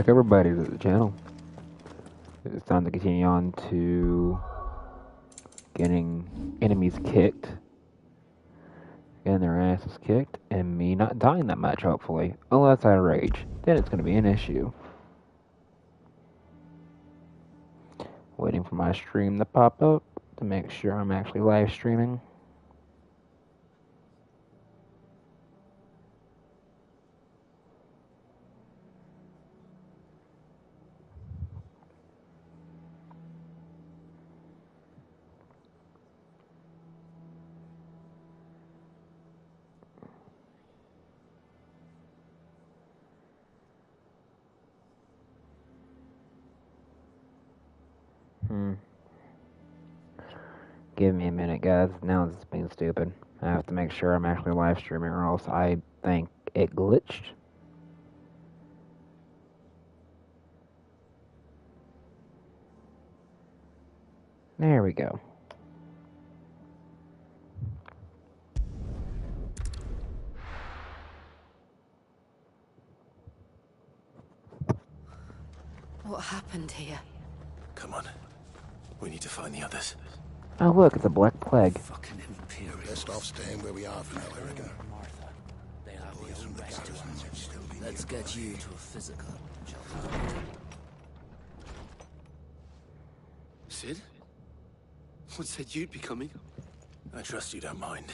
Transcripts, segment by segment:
Everybody to the channel. It's time to continue on to getting enemies kicked, getting their asses kicked, and me not dying that much, hopefully. Unless I rage. Then it's going to be an issue. Waiting for my stream to pop up to make sure I'm actually live streaming. Give me a minute, guys. Now this is being stupid. I have to make sure I'm actually live streaming, or else I think it glitched. There we go. What happened here? Come on. We need to find the others. Oh look, it's a black plague. Fucking Imperial. Best off staying where we are for now, I reckon. Martha, they have Boys the from the rest to garrison us. should still be Let's nearby. get you to a physical, shall Sid? What said you'd be coming? I trust you don't mind.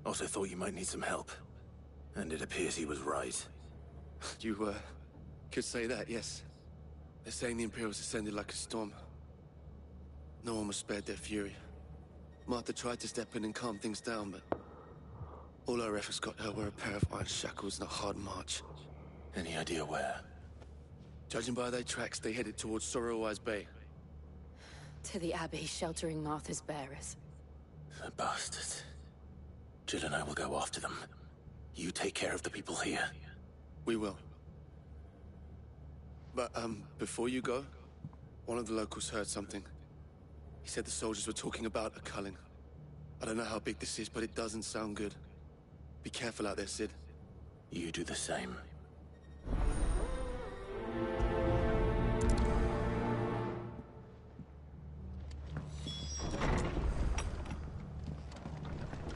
Also thought you might need some help. And it appears he was right. You, could say that, yes. They're saying the Imperials descended like a storm. No one was spared their fury. Martha tried to step in and calm things down, but all our efforts got her were a pair of iron shackles and a hard march. Any idea where? Judging by their tracks, they headed towards Sorrowwise Bay. To the Abbey, sheltering Martha's bearers. The bastards. Jill and I will go after them. You take care of the people here. We will. But, before you go, one of the locals heard something. He said the soldiers were talking about a culling. I don't know how big this is, but it doesn't sound good. Be careful out there, Sid. You do the same.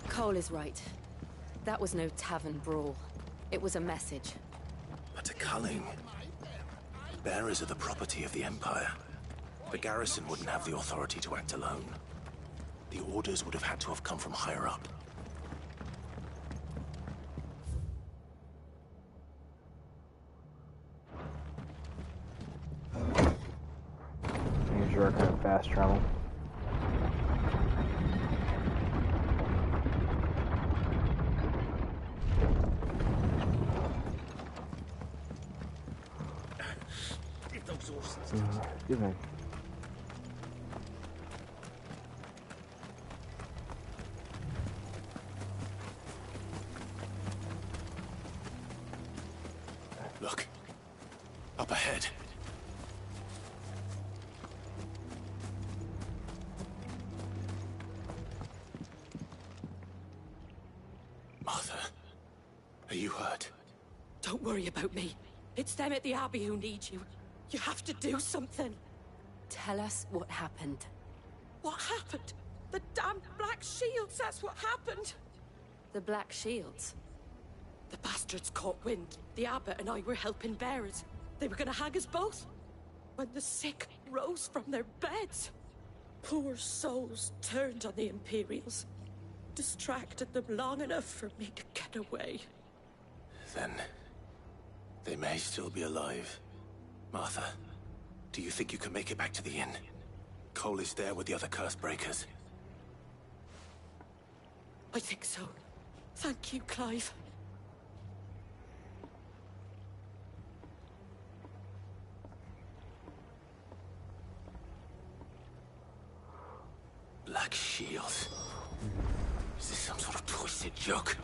Cole is right. That was no tavern brawl. It was a message. But a culling. Bearers are the property of the Empire. The garrison wouldn't have the authority to act alone. The orders would have had to have come from higher up. Use your kind of fast travel. Excuse me. Look. Up ahead. Martha, are you hurt? Don't worry about me. It's them at the Abbey who need you. You have to do something. Tell us what happened. What happened? The damn Black Shields, that's what happened. The Black Shields. The bastards caught wind. The Abbot and I were helping bearers. They were gonna hang us both. When the sick rose from their beds. Poor souls turned on the Imperials. Distracted them long enough for me to get away. Then, they may still be alive. Martha, do you think you can make it back to the inn? Cole is there with the other curse breakers. I think so. Thank you, Clive. Black Shields. Is this some sort of twisted joke?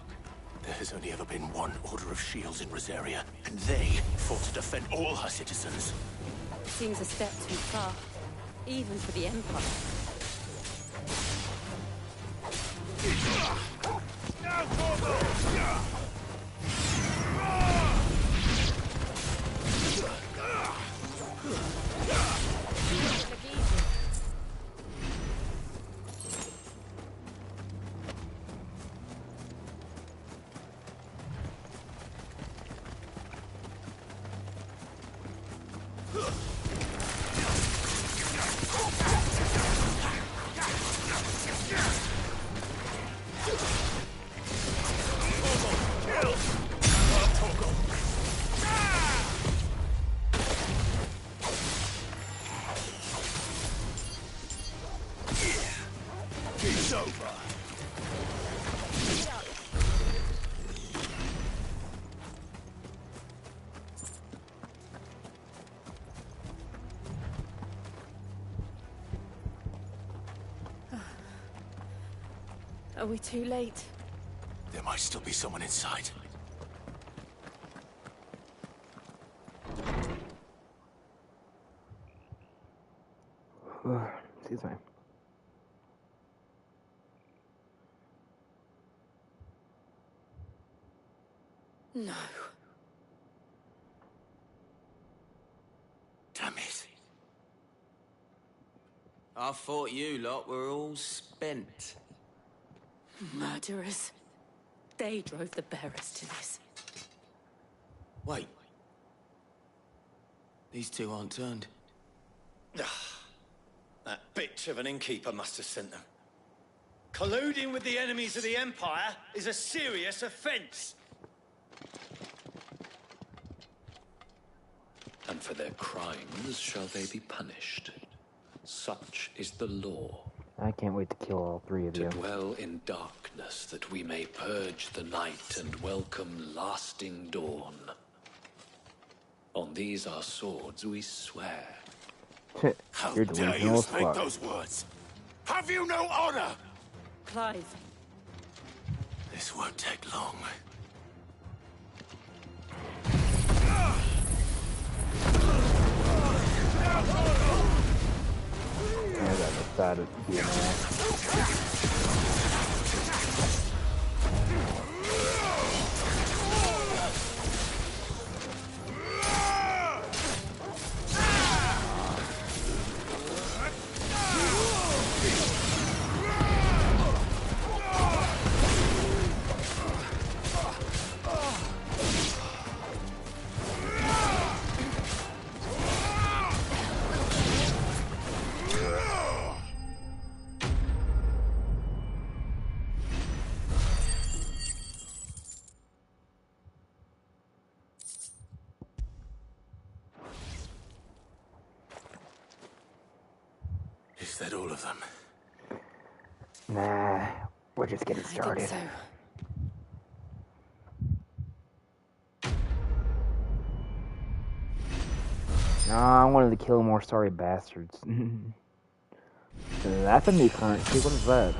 There has only ever been one Order of Shields in Rosaria, and they fought to defend all her citizens. Seems a step too far. Even for the Empire. It's over. Are we too late? There might still be someone inside. Excuse me. No. Damn it. I thought you lot were all spent. Murderers. They drove the bearers to this. Wait. These two aren't turned. That bitch of an innkeeper must have sent them. Colluding with the enemies of the Empire is a serious offense. And for their crimes shall they be punished. Such is the law. I can't wait to kill all three of To you. dwell in darkness, that we may purge the night and welcome lasting dawn. On these our swords we swear. How You're dare you delusional as speak fuck. those words? Have you no honor? Clive. This won't take long. I got decided to be an ass. Is that all of them? Nah, we're just getting I started. think so. Nah, I wanted to kill more sorry bastards. That's a new currency. What is that?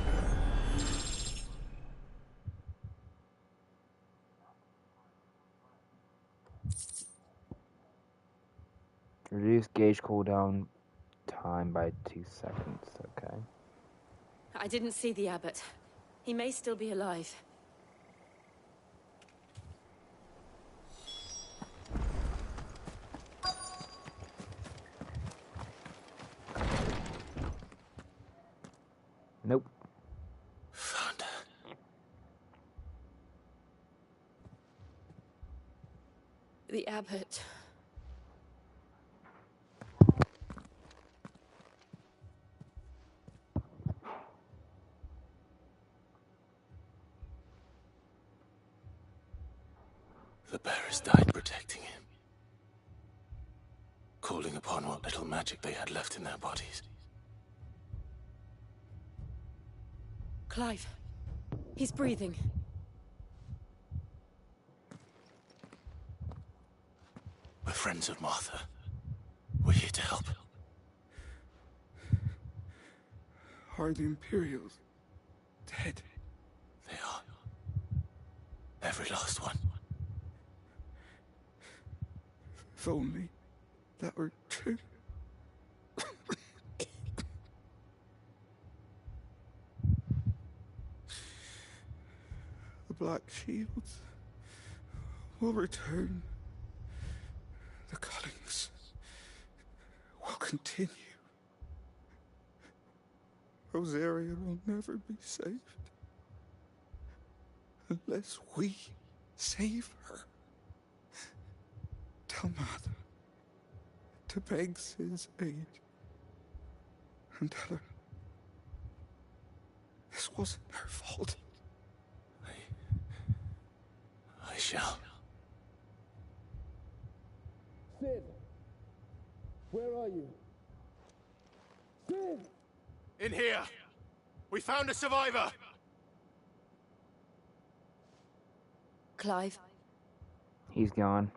Reduce gauge cooldown time by 2 seconds. Okay. I didn't see the abbot. He may still be alive. Nope. Found her. The abbot. The bearers died protecting him. Calling upon what little magic they had left in their bodies. Clive. He's breathing. We're friends of Martha. We're here to help. Are the Imperials dead? They are. Every last one. If only that were true. The Black Shields will return. The cuttings will continue. Rosaria will never be saved unless we save her. Tell Mother. to Beggs' aid and tell her this wasn't her fault. I shall. Sid! Where are you? Sid! In here! We found a survivor! Clive? He's gone.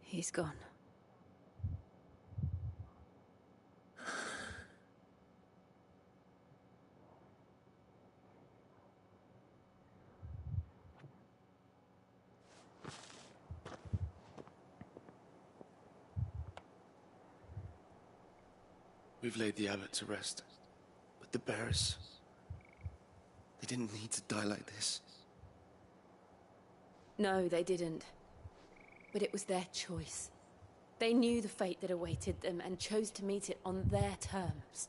He's gone. We've laid the abbot to rest. But the bearers... they didn't need to die like this. No, they didn't. But it was their choice. They knew the fate that awaited them and chose to meet it on their terms,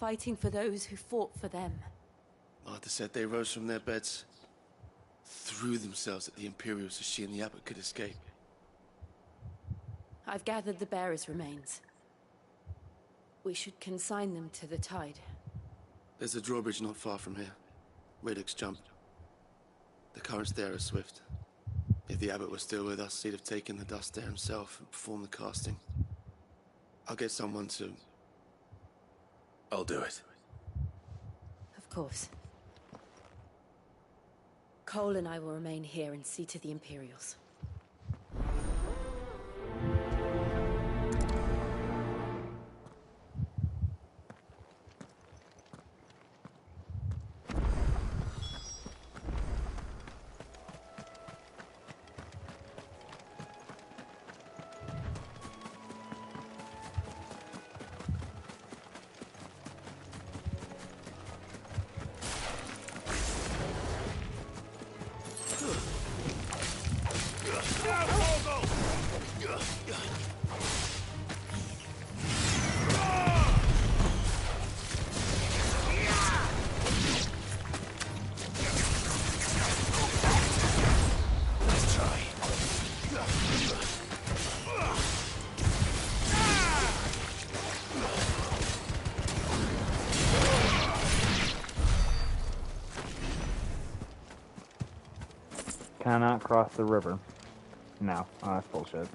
fighting for those who fought for them. Martha said they rose from their beds, threw themselves at the Imperials so she and the abbot could escape. I've gathered the bearers' remains. We should consign them to the tide. There's a drawbridge not far from here. Radix jump. The currents there are swift. If the abbot was still with us, he'd have taken the dust there himself and performed the casting. I'll get someone to... I'll do it. Of course. Cole and I will remain here and see to the Imperials. Cannot cross the river. No, that's bullshit.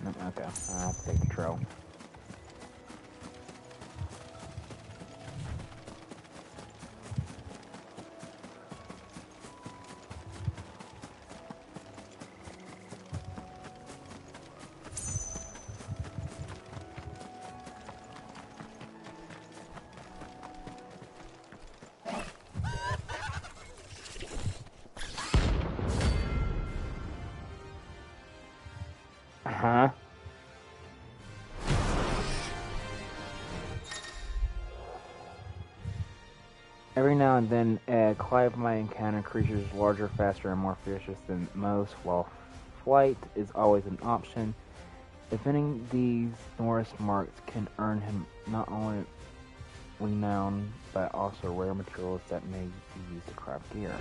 Okay, I have to take the trail. Huh? Every now and then, Clive might encounter creatures larger, faster, and more vicious than most, while flight is always an option. Defending these Norris marks can earn him not only renown, but also rare materials that may be used to craft gear.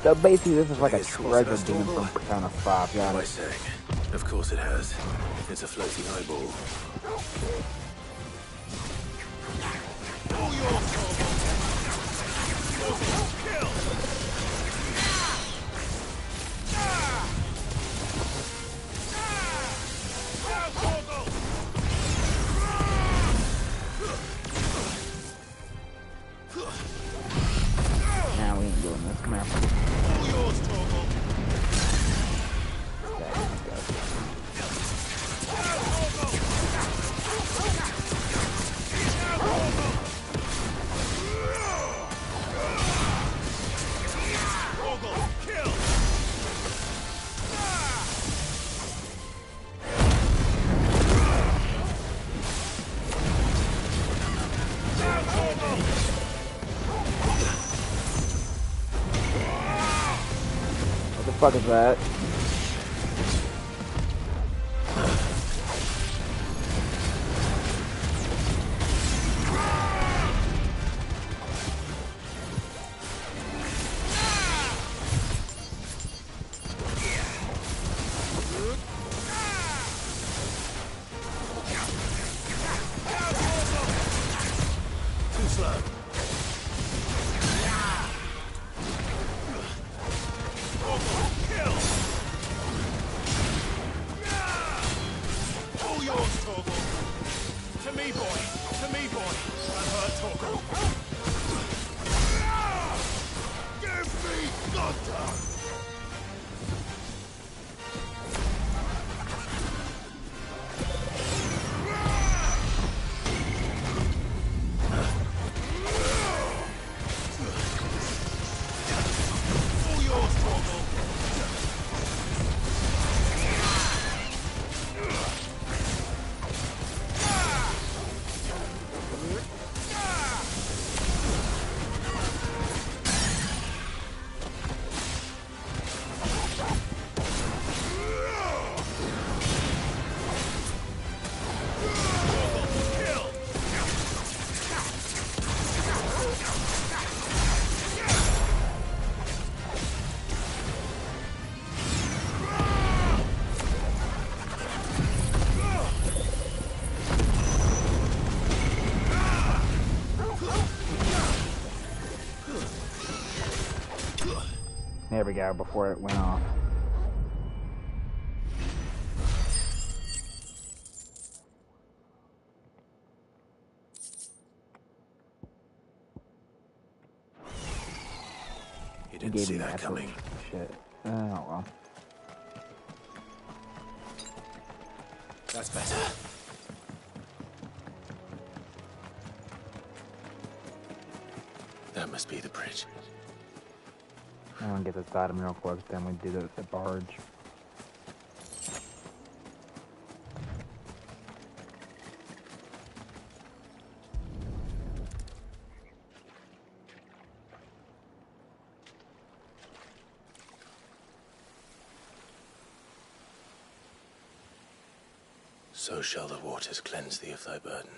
So basically, this is like a treasure being from Persona 5, got What am I it? saying? Of course it has. It's a floating eyeball. Now we ain't doing this. Come here. Okay, let's go. What the fuck is that? There we go, before it went off. You didn't see that coming. Shit. Oh well. That's better. That must be the bridge. I want to get this item real quick, then we do the barge. So shall the waters cleanse thee of thy burden,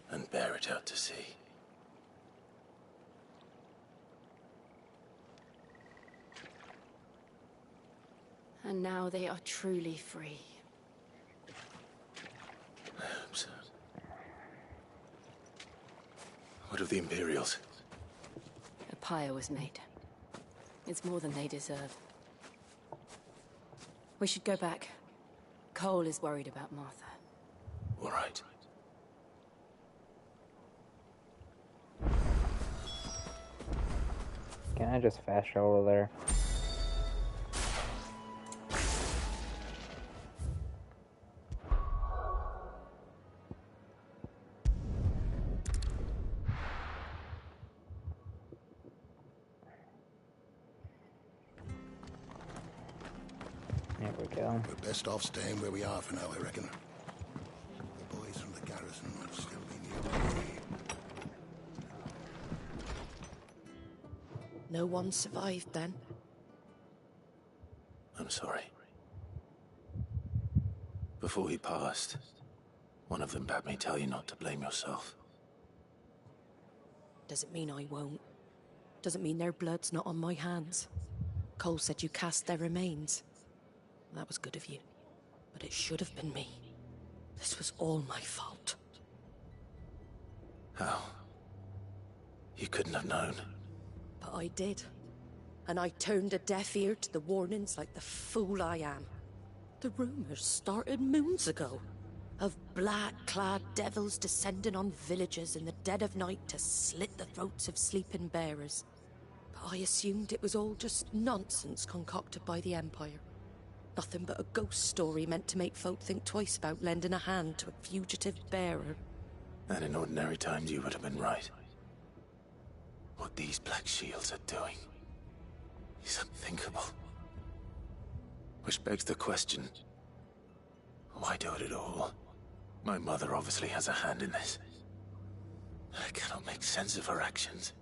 and bear it out to sea. And now they are truly free. I hope so. What of the Imperials? A pyre was made. It's more than they deserve. We should go back. Cole is worried about Martha. All right. Can I just fast travel over there? There we go. We're best off staying where we are for now, I reckon. The boys from the garrison might still be nearby. No one survived then? I'm sorry. Before he passed, one of them bade me tell you not to blame yourself. Doesn't mean I won't. Doesn't mean their blood's not on my hands. Cole said you cast their remains. That was good of you. But it should have been me. This was all my fault. How? You couldn't have known. But I did. And I turned a deaf ear to the warnings like the fool I am. The rumors started moons ago. Of black-clad devils descending on villages in the dead of night to slit the throats of sleeping bearers. But I assumed it was all just nonsense concocted by the Empire. Nothing but a ghost story meant to make folk think twice about lending a hand to a fugitive bearer. And in ordinary times you would have been right. What these Black Shields are doing is unthinkable. Which begs the question, why do it at all? My mother obviously has a hand in this. I cannot make sense of her actions.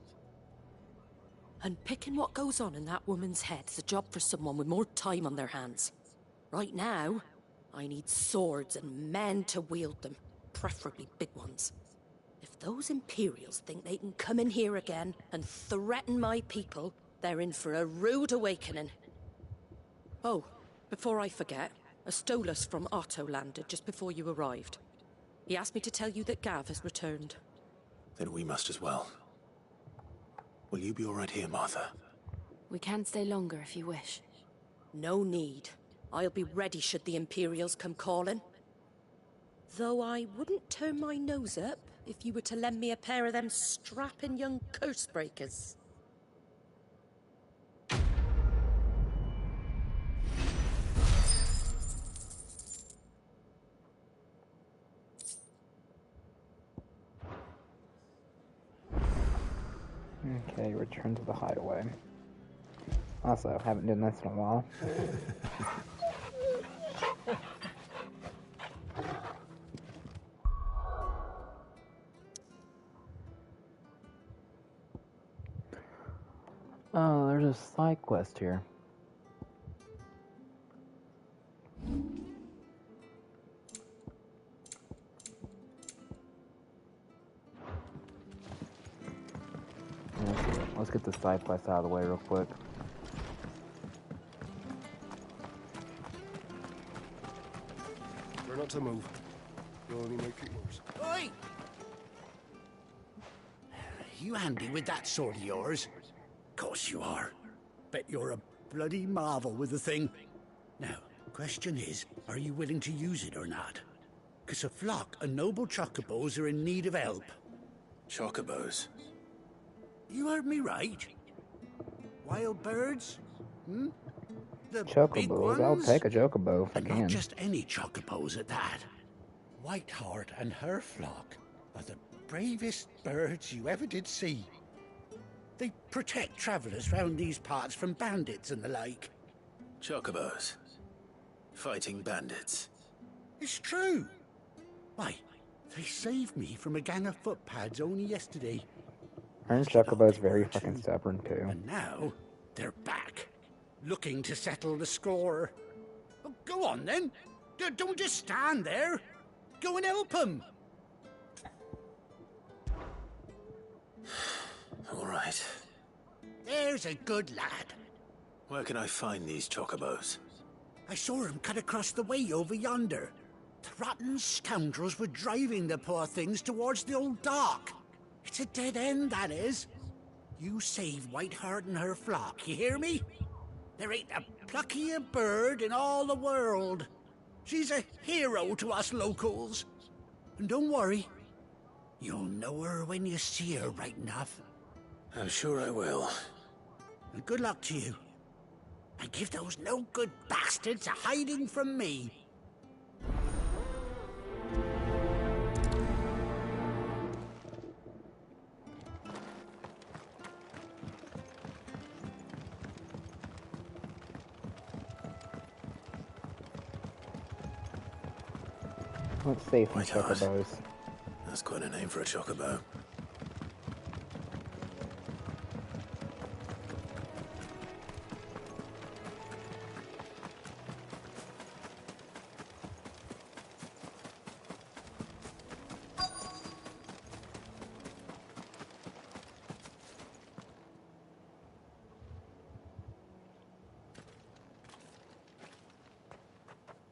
And picking what goes on in that woman's head is a job for someone with more time on their hands. Right now, I need swords and men to wield them, preferably big ones. If those Imperials think they can come in here again and threaten my people, they're in for a rude awakening. Oh, before I forget, a Stolas from Otto landed just before you arrived. He asked me to tell you that Gav has returned. Then we must as well. Will you be all right here, Martha? We can stay longer if you wish. No need. I'll be ready should the Imperials come calling. Though I wouldn't turn my nose up if you were to lend me a pair of them strapping young curse breakers. Okay, return to the hideaway. Also, haven't done this in a while. Oh, there's a side quest here. Let's get the side quest out of the way real quick. Try not to move. You'll only make it worse. Oi! You handy with that sword of yours? Course you are. Bet you're a bloody marvel with the thing. Now, question is, are you willing to use it or not? 'Cause a flock of noble chocobos are in need of help. Chocobos? You heard me right. Wild birds? Hmm? The big Chocobos. I'll ones? take a chocobo if I And can. not just any chocobos at that. Whiteheart and her flock are the bravest birds you ever did see. They protect travellers round these parts from bandits and the like. Chocobos? Fighting bandits? It's true. Why, they saved me from a gang of footpads only yesterday. Aren't chocobos very fucking stubborn too? And now, they're back, looking to settle the score. Oh, go on then. Don't just stand there. Go and help them. All right. There's a good lad. Where can I find these chocobos? I saw him cut across the way over yonder. The rotten scoundrels were driving the poor things towards the old dock. It's a dead end, that is. You save Whiteheart and her flock, you hear me? There ain't a pluckier bird in all the world. She's a hero to us locals. And don't worry, you'll know her when you see her right enough. I'm sure I will. And good luck to you. And give those no-good bastards a hiding from me. Let's save some chocobos. That's quite a name for a chocobo.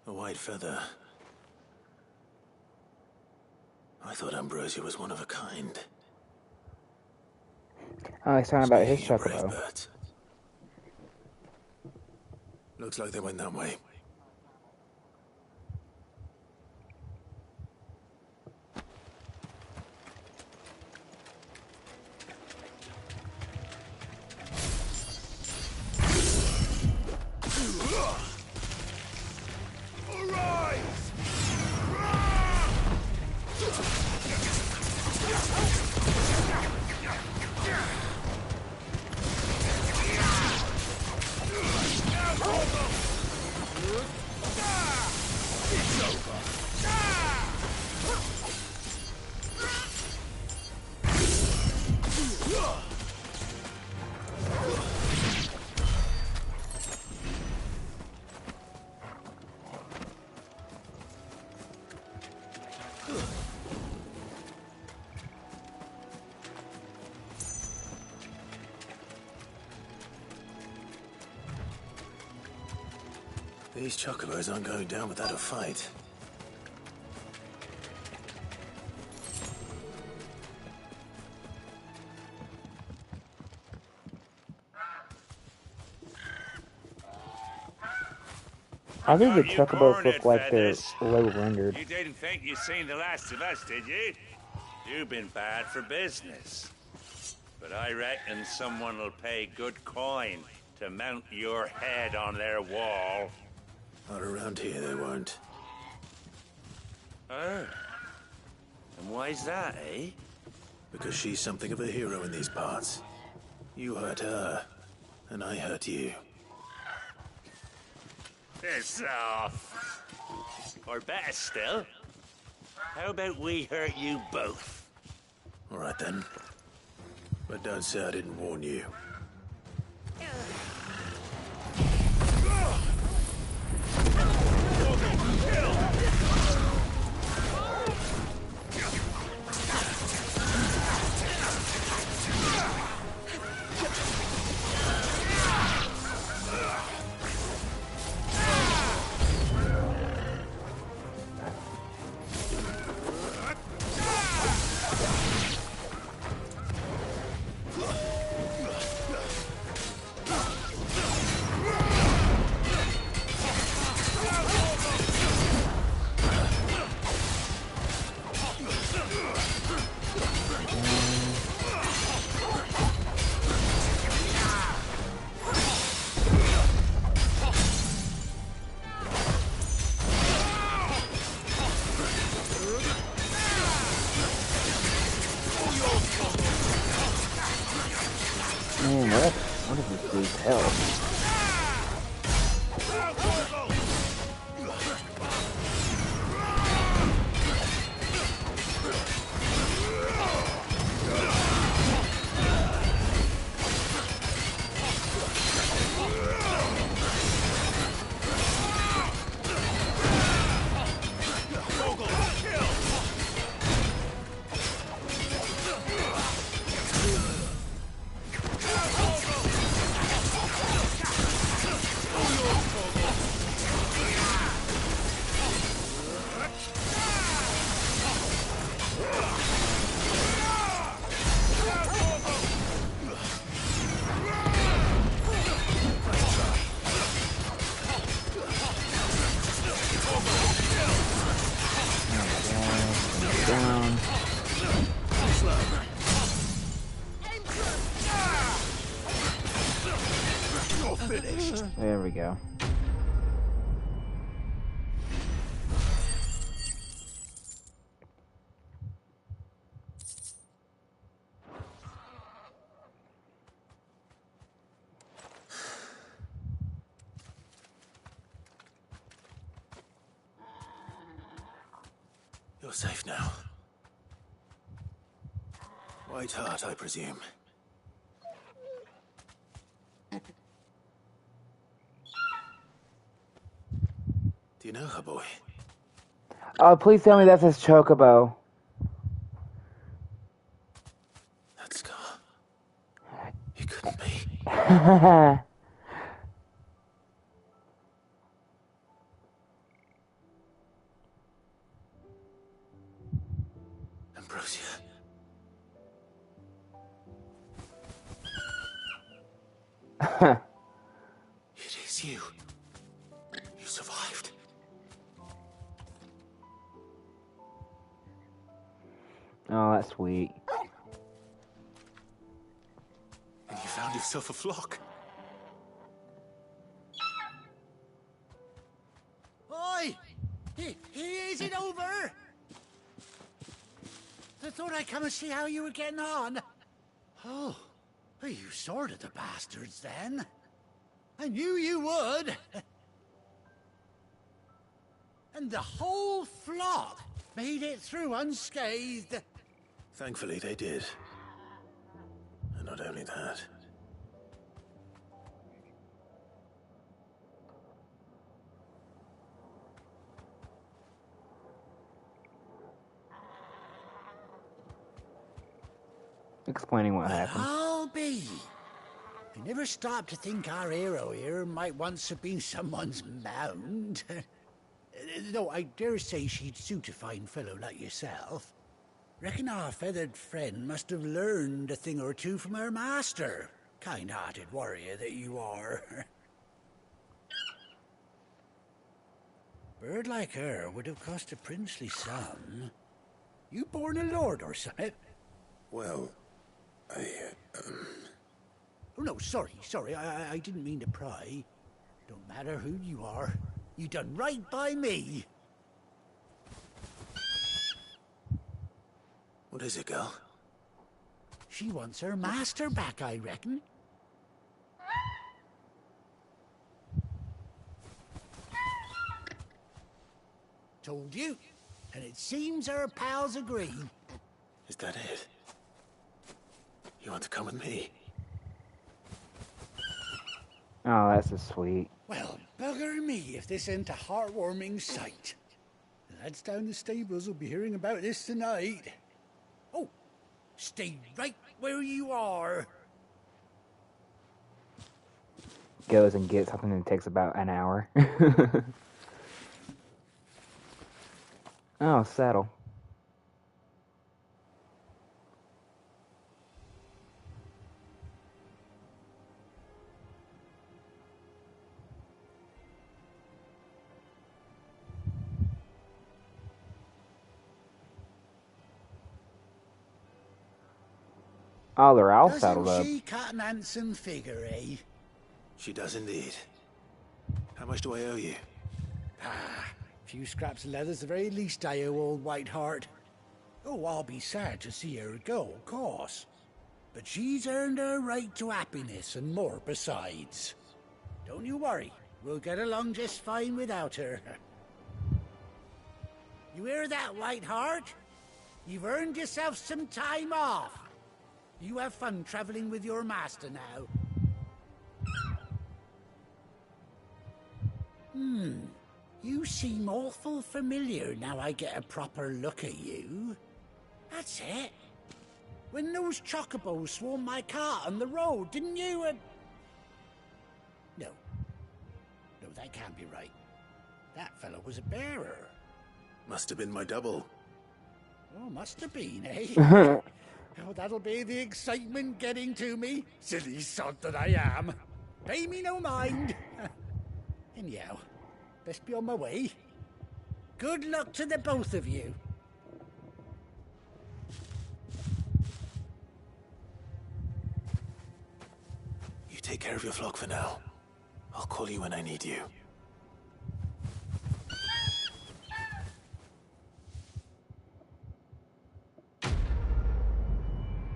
A white feather. I thought Ambrosia was one of a kind. Oh, he's talking about his Speaking of brave chocobo. birds. Looks like they went that way. These chocobos aren't going down without a fight. How do the chocobos look like they're low rendered? You didn't think you'd seen the last of us, did you? You've been bad for business. But I reckon someone will pay good coin to mount your head on their wall. Not around here, they won't. Oh. And why's that, eh? Because she's something of a hero in these parts. You hurt her, and I hurt you. Piss off. Or better still, how about we hurt you both? All right then. But don't say I didn't warn you. Man, what is this dude's health? There we go. You're safe now. White Hart, I presume. Do you know her, boy? Oh, please tell me that's his chocobo. That scar. It couldn't be. Ambrosia. It is you. You survived. Oh, that's sweet. And you found yourself a flock. Oi! Is it over? I thought I'd come and see how you were getting on. Oh, well, you sorted the bastards then. I knew you would. And the whole flock made it through unscathed. Thankfully, they did. And not only that. Explaining what happened. I'll be. I never stopped to think our hero here might once have been someone's mount. Though I dare say she'd suit a fine fellow like yourself. Reckon our feathered friend must have learned a thing or two from her master. Kind-hearted warrior that you are. Bird like her would have cost a princely sum. You born a lord or something? Well, Oh, no, sorry. I didn't mean to pry. Don't matter who you are. You done right by me. What is it, girl? She wants her master back, I reckon. Told you. And it seems her pals agree. Is that it? You want to come with me? Oh, that's just sweet. Well, bugger me if this ain't a heartwarming sight. The lads down the stables will be hearing about this tonight. Oh, stay right where you are. Goes and gets something that takes about an hour. Oh, saddle. Oh, they're all saddled up. Doesn't she cut an handsome figure, eh? She does indeed. How much do I owe you? Ah, a few scraps of leather's the very least I owe old White Hart. Oh, I'll be sad to see her go, of course. but she's earned her right to happiness and more besides. Don't you worry, we'll get along just fine without her. You hear that, Whiteheart? You've earned yourself some time off. You have fun traveling with your master now. You seem awful familiar now I get a proper look at you. That's it. When those chocobos swarmed my cart on the road, didn't you? No. No, that can't be right. That fellow was a bearer. Must have been my double. Oh, must have been, eh? Oh, that'll be the excitement getting to me. Silly sod that I am. Pay me no mind. Anyhow, best be on my way. Good luck to the both of you. You take care of your flock for now. I'll call you when I need you.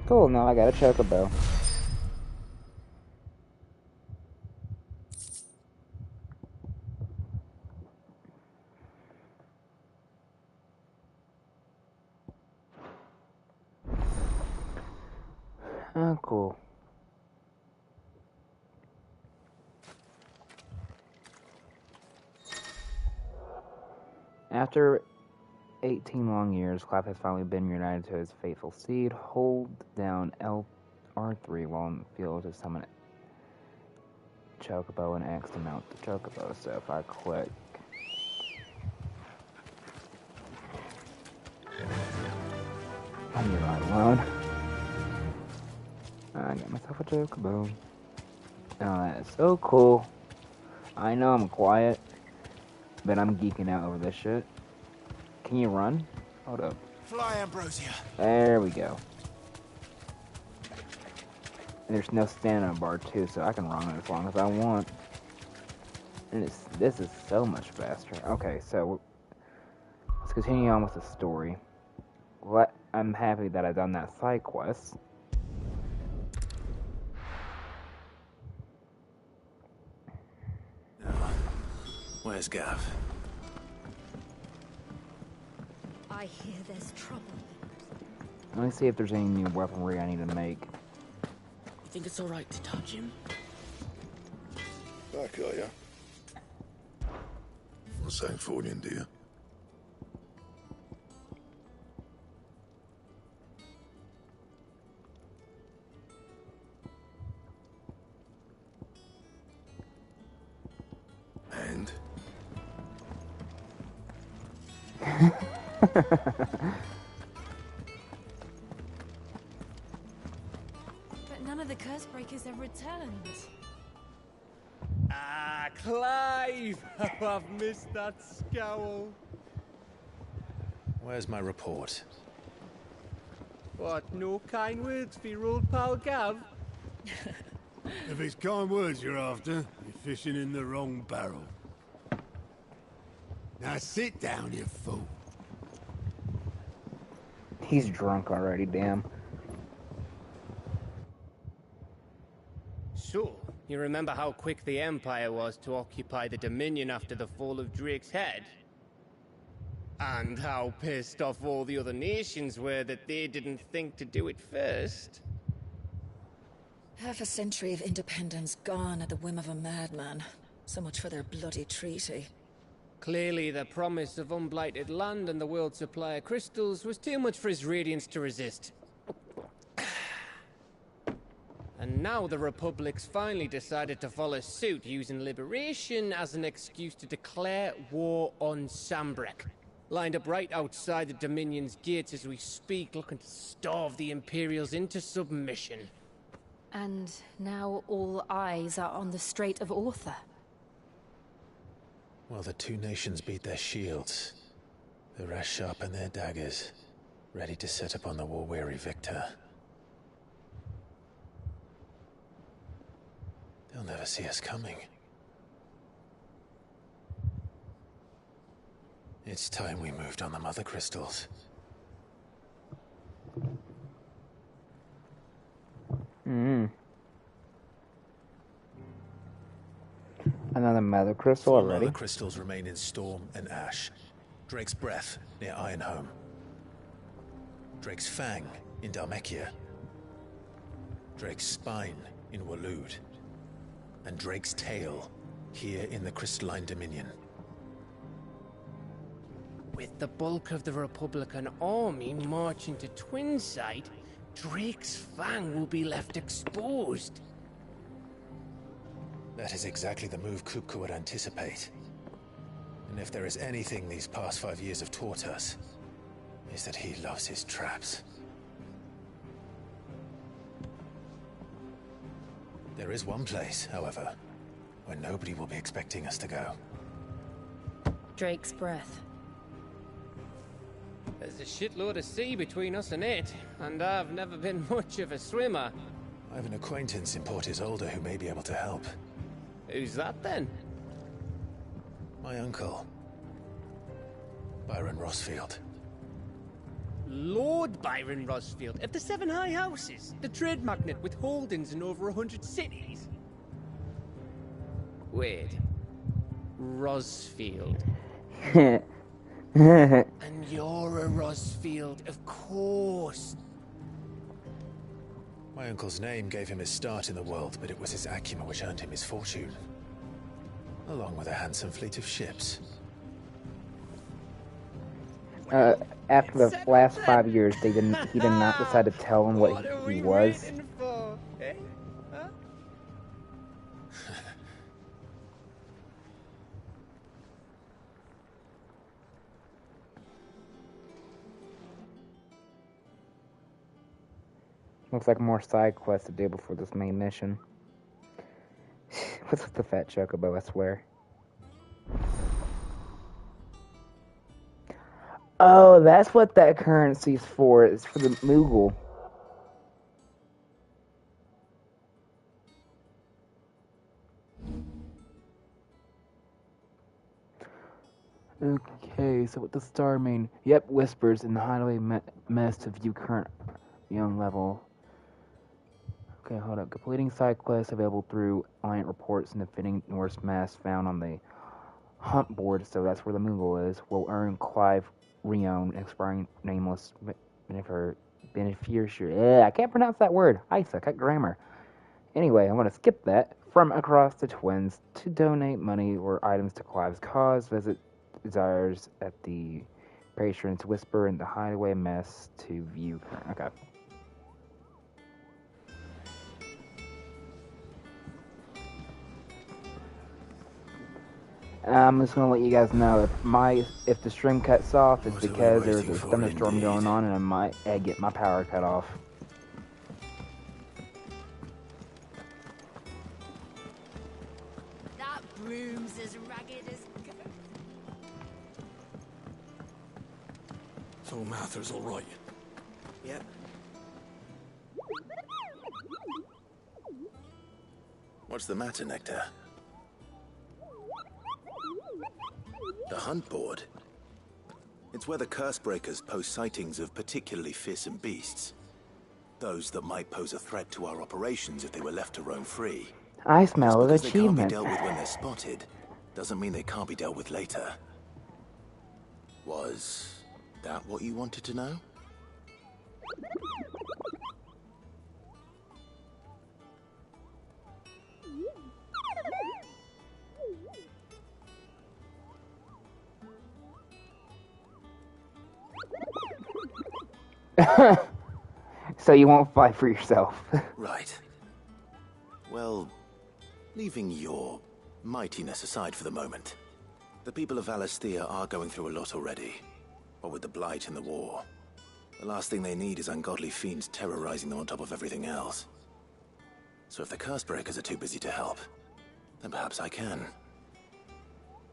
Cool, now I got a chocobo. Oh, cool. After 18 long years, Clive has finally been reunited to his faithful seed. Hold down R3 while in the field to summon Chocobo and X to mount the Chocobo. So if I click... I'm here right alone. I got myself a Chocobo. Oh, that is so cool. I know I'm quiet, but I'm geeking out over this shit. Can you run? Hold up. Fly, Ambrosia. There we go. And there's no stamina bar too, so I can run as long as I want. And this is so much faster. Okay, so let's continue on with the story. I'm happy that I've done that side quest. Where's Gav? I hear there's trouble. Let me see if there's any new weaponry I need to make. You think it's alright to touch him? Back, are ya? Not saying Fordian, do you? And? But none of the curse breakers have returned. Ah, Clive! How I've missed that scowl. Where's my report? What, no kind words for your old pal Gav? If it's kind words you're after, you're fishing in the wrong barrel. Now sit down, you fool. He's drunk already, damn. So, you remember how quick the Empire was to occupy the Dominion after the fall of Drake's head? And how pissed off all the other nations were that they didn't think to do it first? Half a century of independence gone at the whim of a madman. So much for their bloody treaty. Clearly, the promise of unblighted land and the world's supply of crystals was too much for his radiance to resist. And now the Republic's finally decided to follow suit, using liberation as an excuse to declare war on Sambrek. Lined up right outside the Dominion's gates as we speak, looking to starve the Imperials into submission. And now all eyes are on the Strait of Author. Well, the two nations beat their shields. The rest sharpen their daggers, ready to set upon the war-weary victor. They'll never see us coming. It's time we moved on the Mother Crystals. Another mother crystal Four already. mother crystals remain in Storm and Ash. Drake's Breath near Ironhome. Drake's Fang in Dhalmekia. Drake's Spine in Waloed. And Drake's Tail here in the Crystalline Dominion. With the bulk of the Republican army marching to Twinside, Drake's Fang will be left exposed. That is exactly the move Kupka would anticipate. And if there is anything these past 5 years have taught us, is that he loves his traps. There is one place, however, where nobody will be expecting us to go. Drake's Breath. There's a shitload of sea between us and it, and I've never been much of a swimmer. I have an acquaintance in Port Isolde who may be able to help. Who's that then? My uncle, Byron Rosfield. Lord Byron Rosfield of the Seven High Houses, the trade magnate with holdings in over 100 cities. Wait. Rosfield. And you're a Rosfield, of course. My uncle's name gave him his start in the world, but it was his acumen which earned him his fortune. Along with a handsome fleet of ships. After the last 5 years, he did not decide to tell him what he was. Eh? Huh? Looks like more side quests to do before this main mission. What's with the fat chocobo, I swear. Oh, that's what that currency's for. It's for the Moogle. Okay, so what does star mean? Yep, whispers in the highway mess to view current young level. Okay, hold up. Completing side quests available through Alliant reports and defending Norse mass found on the hunt board, so that's where the Moogle is, will earn Clive Rion, expiring nameless beneficiary. I can't pronounce that word. I suck at grammar. Anyway, I'm going to skip that. From across the Twins, to donate money or items to Clive's cause, visit Desires at the Patron's Whisper in the Hideaway Mess to view. Okay. I'm just gonna let you guys know if the stream cuts off, it's because there's a thunderstorm going on and I might get my power cut off. That broom's as ragged as... So Mather's all right. Yep. What's the matter, Nectar? The hunt board? It's where the Cursebreakers post sightings of particularly fearsome beasts. Those that might pose a threat to our operations if they were left to roam free. I smell an Just because they can't be achievement. dealt with when they're spotted, doesn't mean they can't be dealt with later. Was that what you wanted to know? So you won't fight for yourself. Right. Well, leaving your mightiness aside for the moment, the people of Valisthea are going through a lot already. What with the Blight and the war. The last thing they need is ungodly fiends terrorizing them on top of everything else. So if the Cursebreakers are too busy to help, then perhaps I can.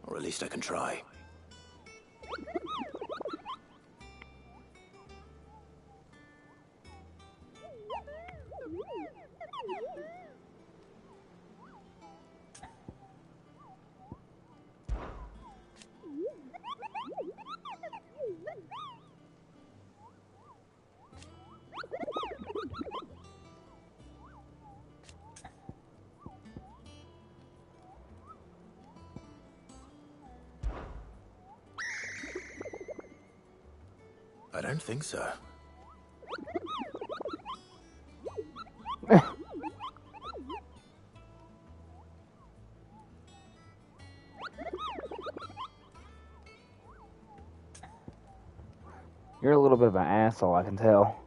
Or at least I can try. don't think so. You're a little bit of an asshole, I can tell.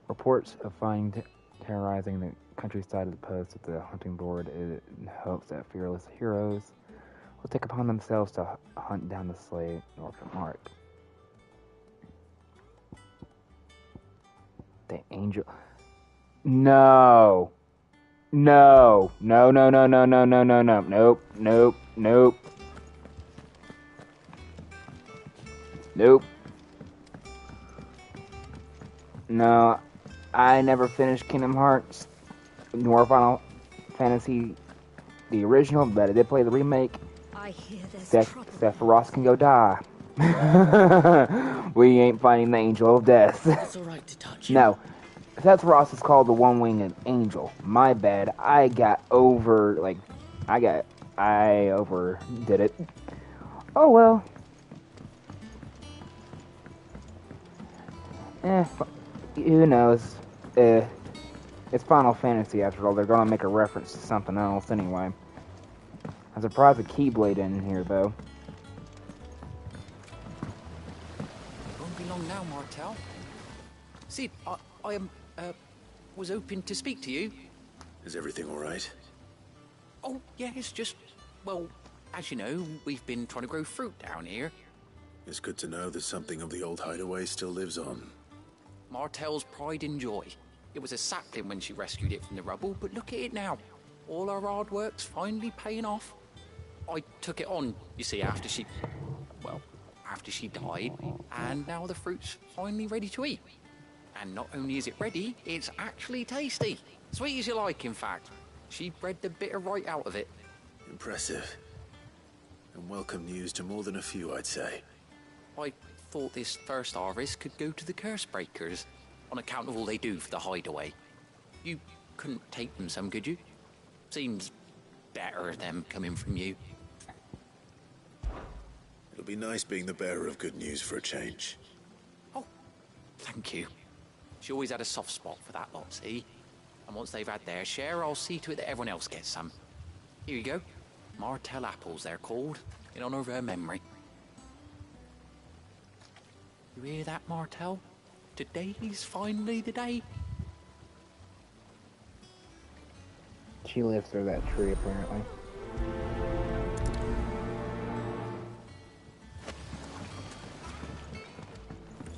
Reports of finding terrorizing the countryside of the post of the hunting board in hopes that fearless heroes will take upon themselves to hunt down the slave Norfolk Mark. The angel. No. No. No, no, no, no, no, no, no, no. Nope, nope, nope. Nope. No. I never finished Kingdom Hearts nor Final Fantasy the original, but I did play the remake. I hear there's trouble. Sephiroth can go die. We ain't finding the Angel of Death. It's alright to touch him. No. Sephiroth is called the One-Winged Angel. My bad. I overdid it. Oh well. Who knows? It's Final Fantasy after all. They're gonna make a reference to something else anyway. I'm surprised the Keyblade in here though. Won't be long now, Martel. Sid, I was hoping to speak to you. Is everything all right? Oh, yeah, it's just, well, as you know, we've been trying to grow fruit down here. It's good to know that something of the old hideaway still lives on. Martel's pride and joy. It was a sapling when she rescued it from the rubble, but look at it now. All our hard work's finally paying off. I took it on, you see, after she died, and now the fruit's finally ready to eat. And not only is it ready, it's actually tasty. Sweet as you like, in fact. She bred the bitter right out of it. Impressive. And welcome news to more than a few, I'd say. I thought this first harvest could go to the curse breakers, on account of all they do for the hideaway. You couldn't take them some, could you? Seems better them coming from you. It'll be nice being the bearer of good news for a change. Oh, thank you. She always had a soft spot for that lot, see? And once they've had their share, I'll see to it that everyone else gets some. Here you go. Martel apples, they're called, in honor of her memory. You hear that, Martel? Today's finally the day. She lives through that tree, apparently.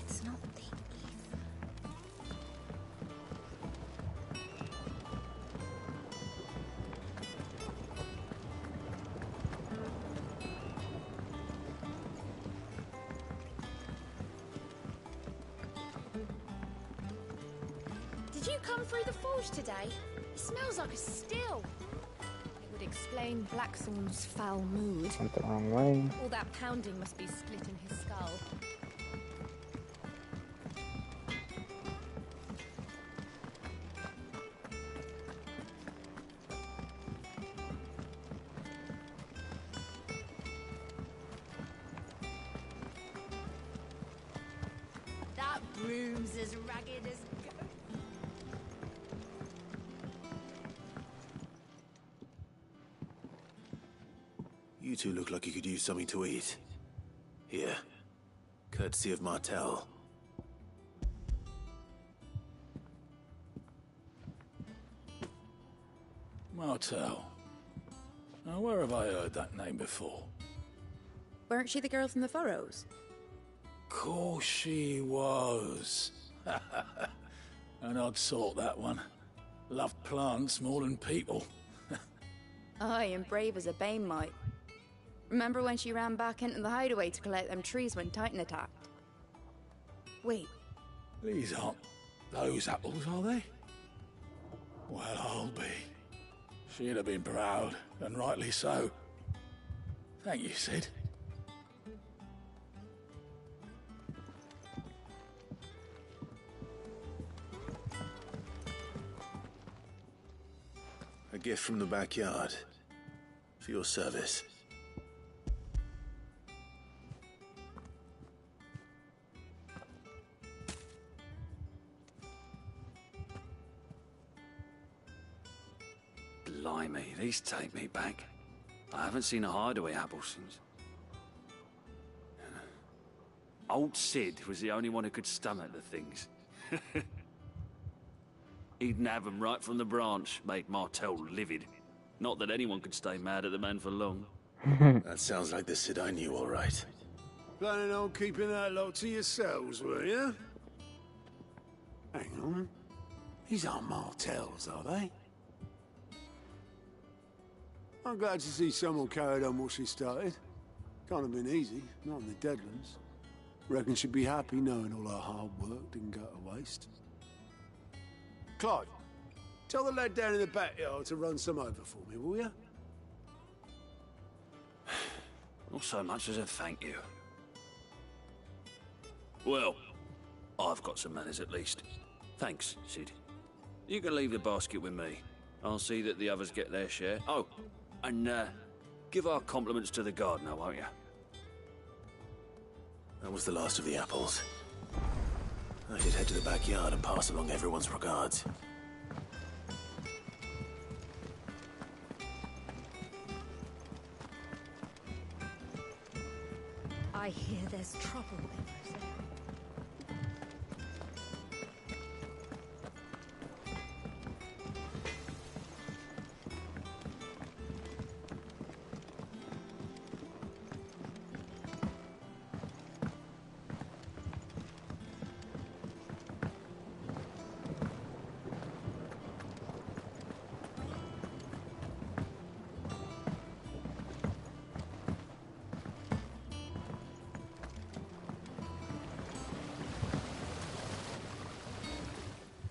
It's not the Did you come through the forge today? It smells like a still. It would explain Blackthorn's foul mood. Went the wrong way. All that pounding must be splitting his skull. That broom's as ragged as go. You two look like you could use something to eat. Here. Courtesy of Martel. Martel. Now, where have I heard that name before? Weren't she the girl from the Furrows? Course she was. An odd sort, that one. Loved plants more than people. Aye, and brave as a bane might. Remember when she ran back into the hideaway to collect them trees when Titan attacked? Wait. These aren't those apples, are they? Well, I'll be. She'd have been proud, and rightly so. Thank you, Sid. A gift from the backyard. For your service. Blimey, these take me back. I haven't seen a hideaway apple since. Old Sid was the only one who could stomach the things. He'd nab 'em right from the branch, made Martel livid. Not that anyone could stay mad at the man for long. That sounds like the Sid I knew, all right. Planning on keeping that lot to yourselves, were you? Hang on. These aren't Martels, are they? I'm glad to see someone carried on what she started. Can't have been easy, not in the Deadlands. Reckon she'd be happy knowing all her hard work didn't go to waste. Clive, tell the lad down in the backyard to run some over for me, will you? Not so much as a thank you. Well, I've got some manners at least. Thanks, Sid. You can leave the basket with me. I'll see that the others get their share. Oh, and give our compliments to the gardener, won't you? That was the last of the apples. I should head to the backyard and pass along everyone's regards. I hear there's trouble over there.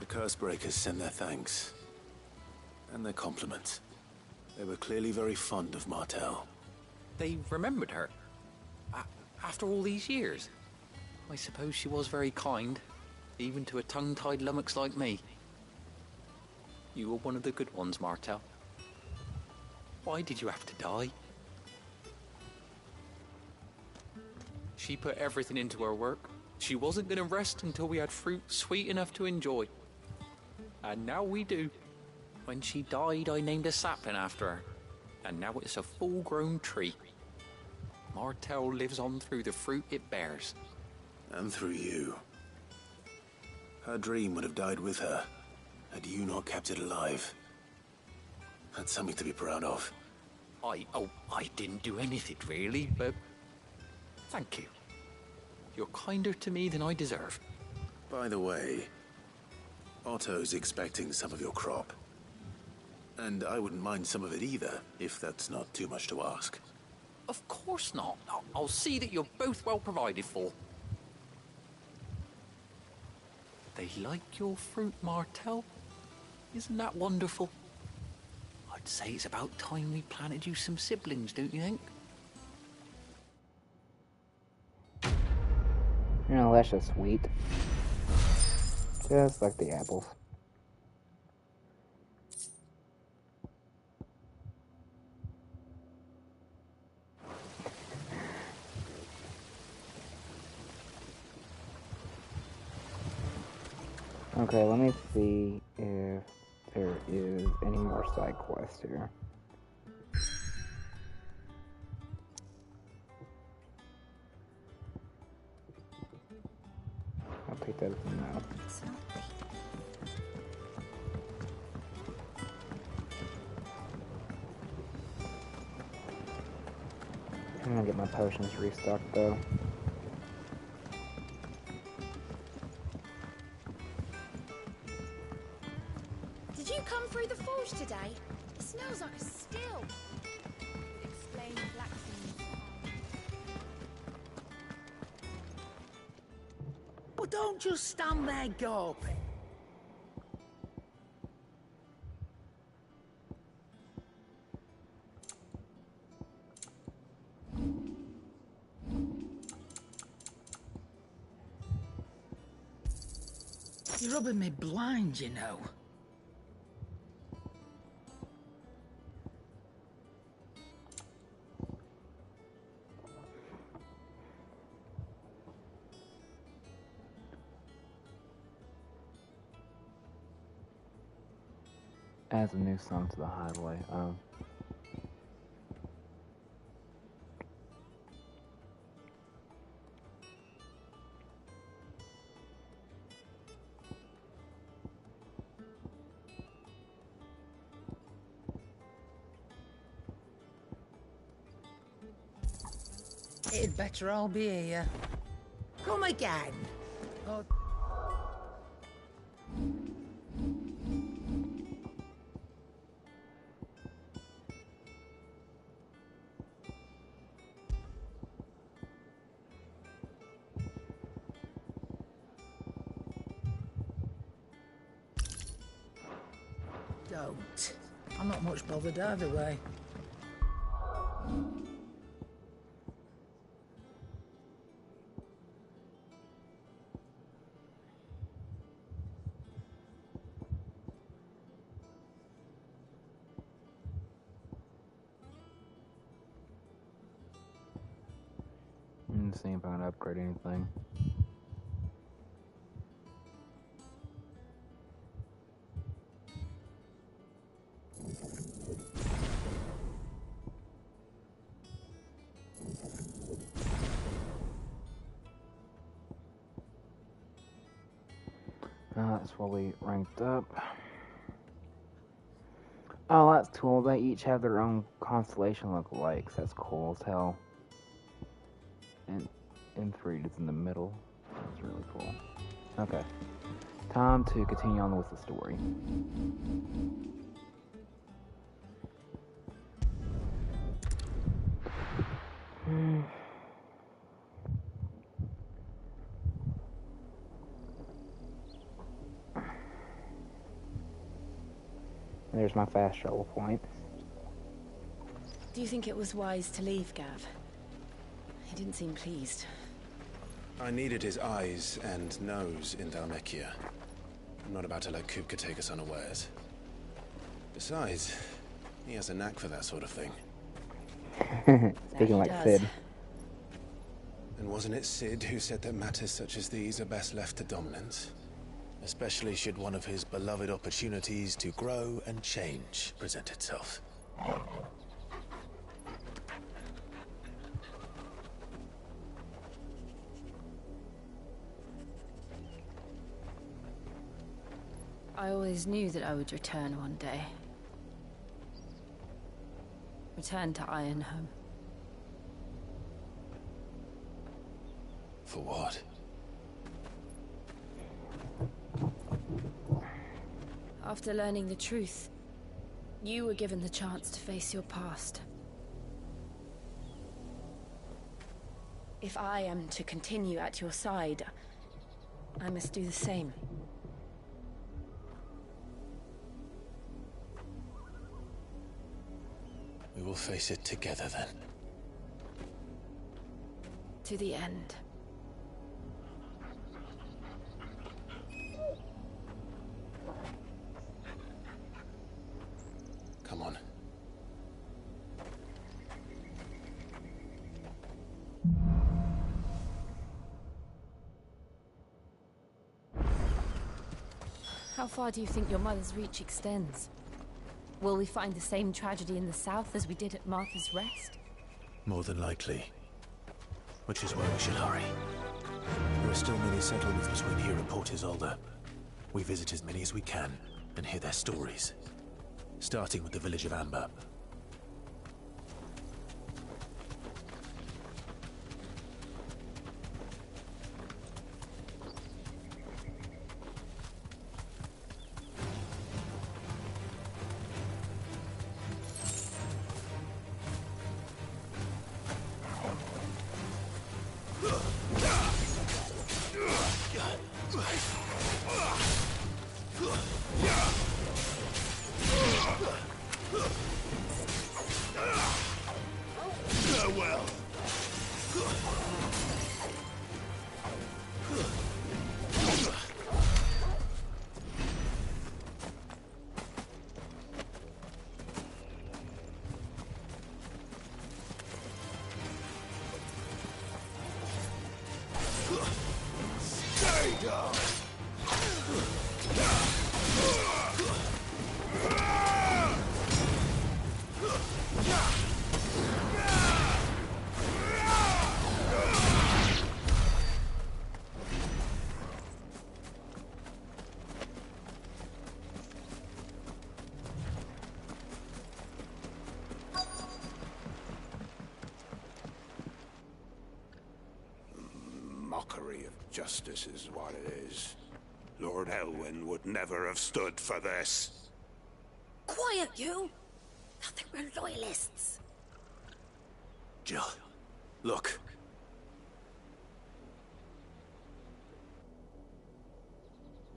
Cursebreakers send their thanks. And their compliments. They were clearly very fond of Martel. They remembered her. After all these years. I suppose she was very kind, even to a tongue-tied lummox like me. You were one of the good ones, Martel. Why did you have to die? She put everything into her work. She wasn't going to rest until we had fruit sweet enough to enjoy. And now we do. When she died, I named a sapling after her. And now it's a full-grown tree. Martel lives on through the fruit it bears. And through you. Her dream would have died with her, had you not kept it alive. That's something to be proud of. I didn't do anything really, but thank you. You're kinder to me than I deserve. By the way, Otto's expecting some of your crop. And I wouldn't mind some of it either, if that's not too much to ask. Of course not. I'll see that you're both well provided for. They like your fruit, Martel. Isn't that wonderful? I'd say it's about time we planted you some siblings, don't you think? You know, that's just sweet. Just like the apples. Okay, let me see if there is any more side quests here. I'll take that as a no. I'm gonna get my potions restocked though. Did you come through the forge today? It smells like a still. Explain blacksmith. Well, don't just stand there gawping. You're rubbing me blind, you know. Adds a new song to the highway. It'd better all be here. Come again. Oh. Don't. I'm not much bothered either way. See if I can upgrade anything. That's fully ranked up. Oh, that's cool. They each have their own constellation lookalikes. That's cool as hell. And M3 is in the middle. That's really cool. Okay. Time to continue on with the story. There's my fast travel point. Do you think it was wise to leave, Gav? He didn't seem pleased. I needed his eyes and nose in Dhalmekia. I'm not about to let Kupka take us unawares. Besides, he has a knack for that sort of thing. Speaking like Sid. And wasn't it Sid who said that matters such as these are best left to dominance? Especially should one of his beloved opportunities to grow and change present itself. I always knew that I would return one day. Return to Ironhome. For what? After learning the truth, you were given the chance to face your past. If I am to continue at your side, I must do the same. We will face it together then. To the end. Come on. How far do you think your mother's reach extends? Will we find the same tragedy in the south as we did at Martha's Rest? More than likely. Which is why we should hurry. There are still many settlements between here and Port Isolde. We visit as many as we can and hear their stories. Starting with the village of Amber. Stay down! Justice is what it is. Lord Elwyn would never have stood for this. Quiet, you! I think we're loyalists. Jill, look.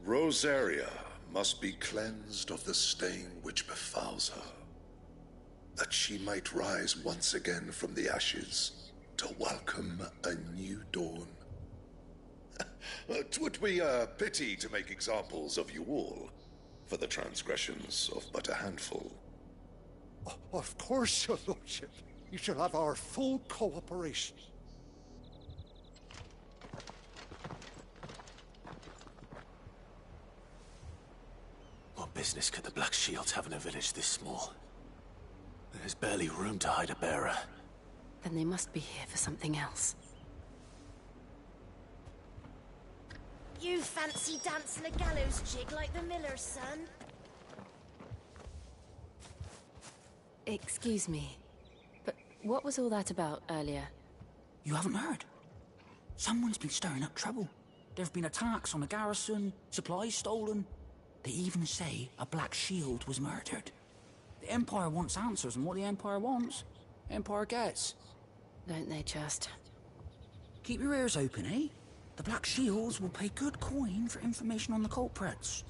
Rosaria must be cleansed of the stain which befouls her, that she might rise once again from the ashes to welcome a new dawn. 'Twould be a pity to make examples of you all, for the transgressions of but a handful. Of course, your lordship. You shall have our full cooperation. What business could the Black Shields have in a village this small? There's barely room to hide a bearer. Then they must be here for something else. You fancy dancing a gallows jig like the miller's son? Excuse me, but what was all that about earlier? You haven't heard? Someone's been stirring up trouble. There have been attacks on the garrison, supplies stolen. They even say a Black Shield was murdered. The Empire wants answers, and what the Empire wants, Empire gets. Don't they just? Keep your ears open, eh? The Black Shields will pay good coin for information on the culprits.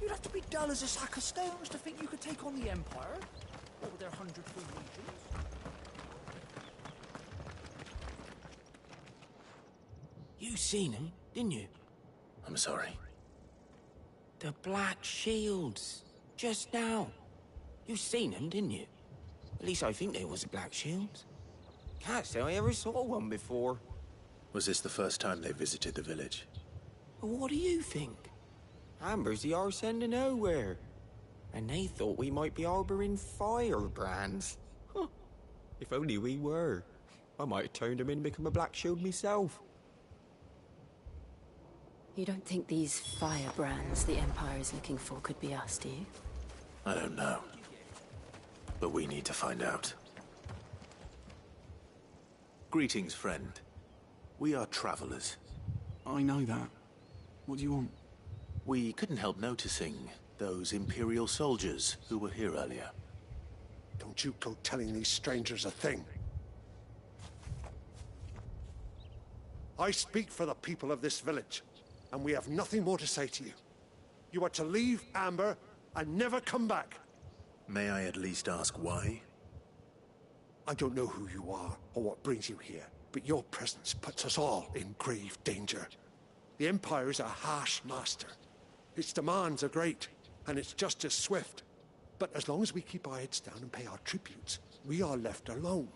You'd have to be dull as a sack of stones to think you could take on the Empire, or their 100 free legions. You seen him, didn't you? I'm sorry. The Black Shields. Just now. You seen them, didn't you? At least I think there was a Black Shields. Can't say I ever saw one before. Was this the first time they visited the village? But what do you think? Amber's the arse end of nowhere. And they thought we might be harboring firebrands. Huh. If only we were. I might have turned them in and become a Black Shield myself. You don't think these firebrands the Empire is looking for could be us, do you? I don't know. But we need to find out. Greetings, friend. We are travelers. I know that. What do you want? We couldn't help noticing those Imperial soldiers who were here earlier. Don't you go telling these strangers a thing. I speak for the people of this village, and we have nothing more to say to you. You are to leave Amber and never come back. May I at least ask why? I don't know who you are or what brings you here, but your presence puts us all in grave danger. The Empire is a harsh master. Its demands are great, and its justice swift. But as long as we keep our heads down and pay our tributes, we are left alone.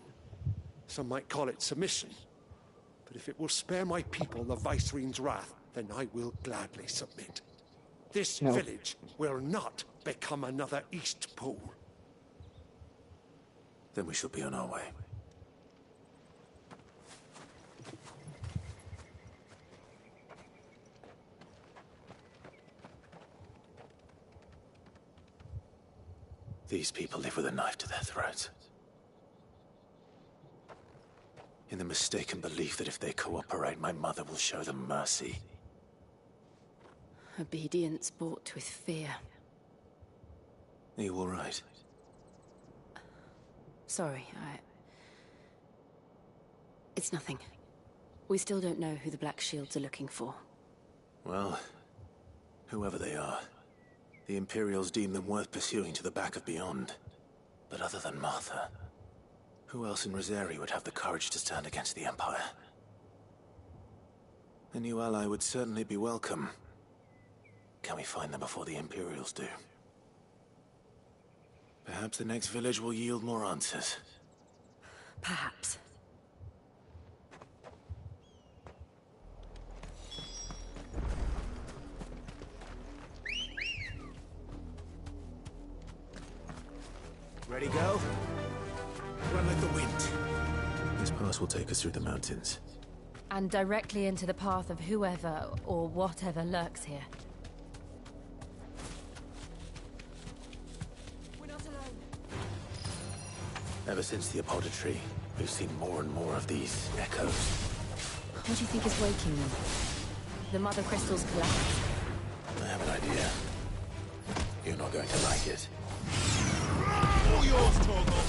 Some might call it submission. But if it will spare my people the Viceroy's wrath, then I will gladly submit. This village will not become another East Pool. Then we shall be on our way. These people live with a knife to their throats. In the mistaken belief that if they cooperate, my mother will show them mercy. Obedience bought with fear. Are you all right? Sorry, It's nothing. We still don't know who the Black Shields are looking for. Well, whoever they are, the Imperials deem them worth pursuing to the back of beyond. But other than Martha, who else in Rosaria would have the courage to stand against the Empire? A new ally would certainly be welcome. Can we find them before the Imperials do? Perhaps the next village will yield more answers. Perhaps. Ready, go? Run like the wind. This pass will take us through the mountains. And directly into the path of whoever or whatever lurks here. Ever since the apodatory, We've seen more and more of these echoes. What do you think is waking them? The mother crystals collapse. I have an idea. You're not going to like it. All yours, Torgal!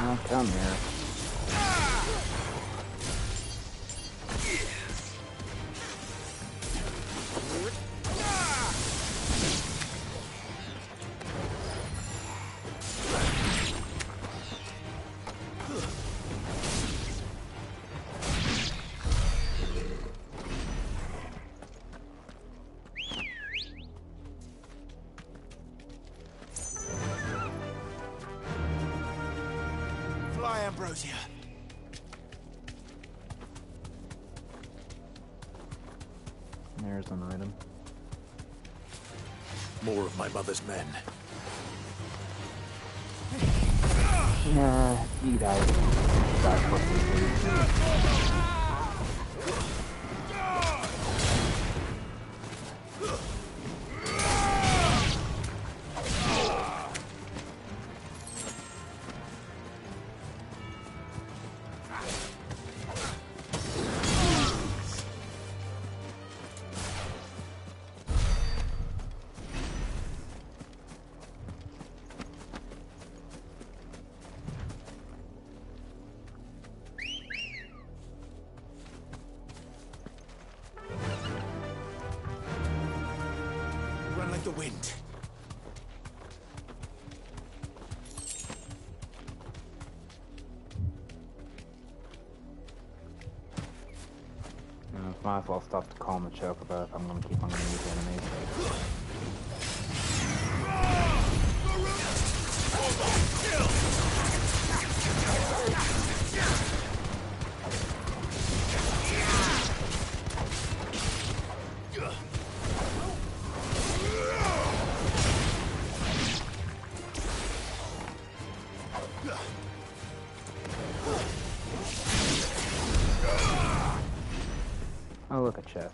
No, come here. Fly, Ambrosia. There's an item. More of my mother's men. Nah, you guys. That's what we do. Run like the wind. Might as well stop to calm the choke about if I'm gonna keep on gonna use enemies. Oh, look, a chest.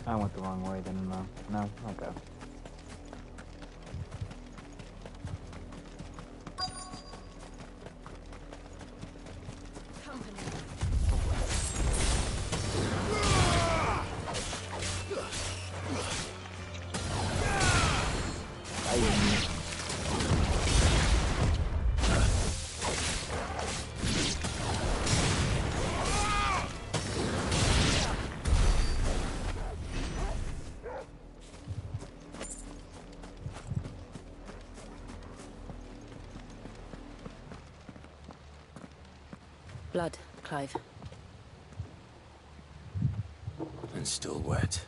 I went the wrong way, didn't I? No? Okay. Blood, Clive. And still wet.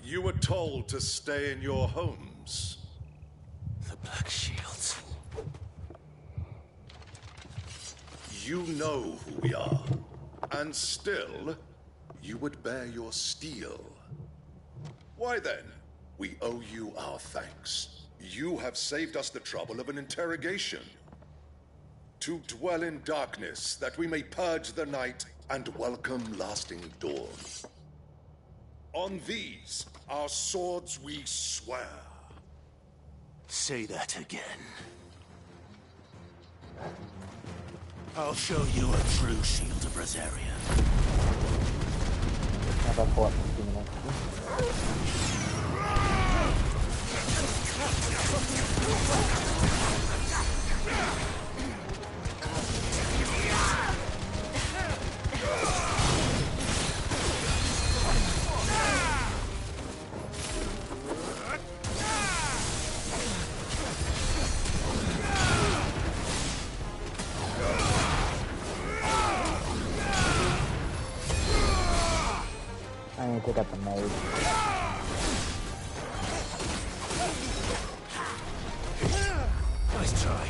You were told to stay in your homes. The Black Shields. You know who we are. And still, you would bear your steel. Why then, we owe you our thanks. You have saved us the trouble of an interrogation. To dwell in darkness, that we may purge the night and welcome lasting dawn. On these, our swords we swear. Say that again. I'll show you a true shield of Rosaria. How about pull up in 2 minutes? I need to pick up the maid. Nice try.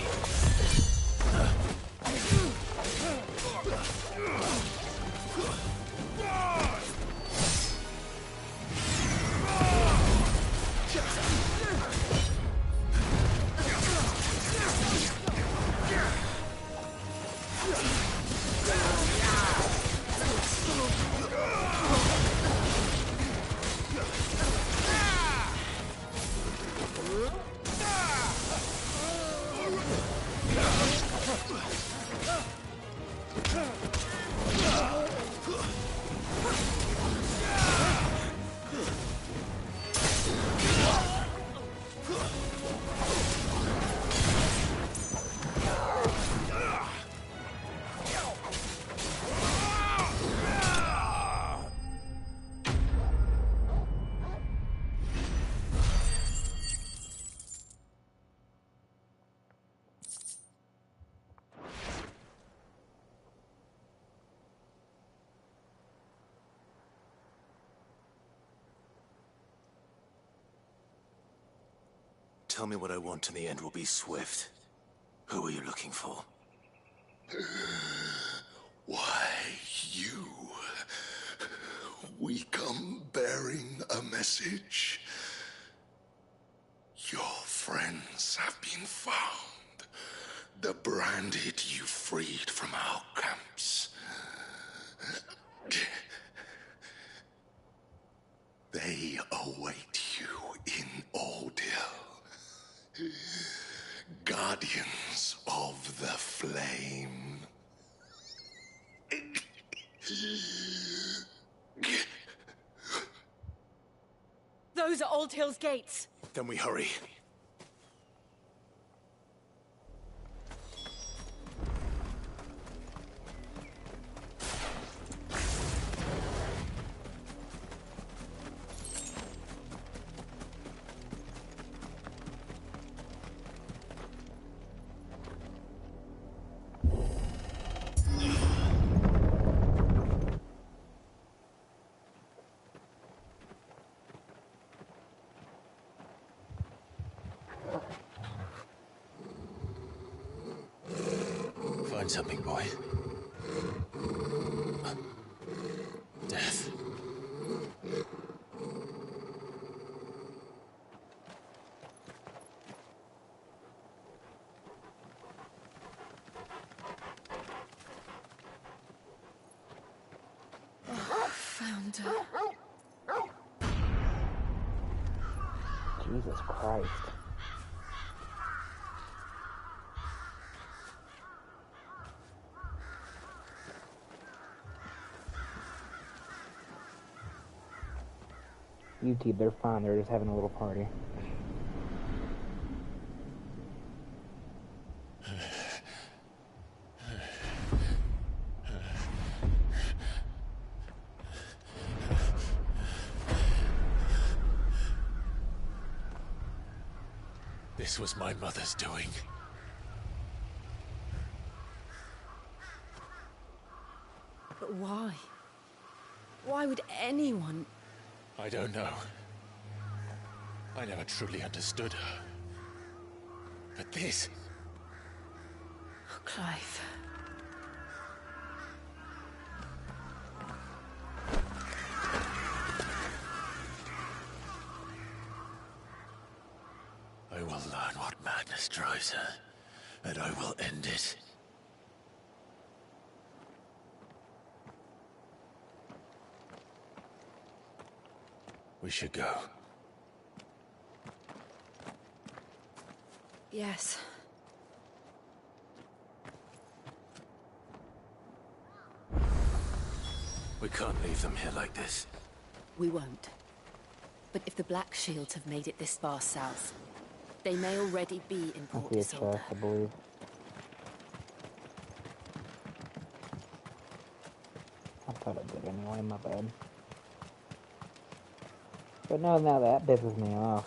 Tell me what I want and the end will be swift. Who are you looking for? Why, you. We come bearing a message. Your friends have been found. The branded you freed from our camps. They await you in Ordeal. Guardians of the Flame. Those are Old Hill's gates. Then we hurry. Find something, boy. Death. Found her. Jesus Christ. YouTube, they're fine. They're just having a little party. This was my mother's doing. But why? Why would anyone... I don't know. I never truly understood her. But this... Oh, Clive. I will learn what madness drives her, and I will end it. We should go. Yes. We can't leave them here like this. We won't. But if the Black Shields have made it this far south, they may already be in Port I see a chest, I believe. I thought it did anyway, my bad. But no, now that pisses me off.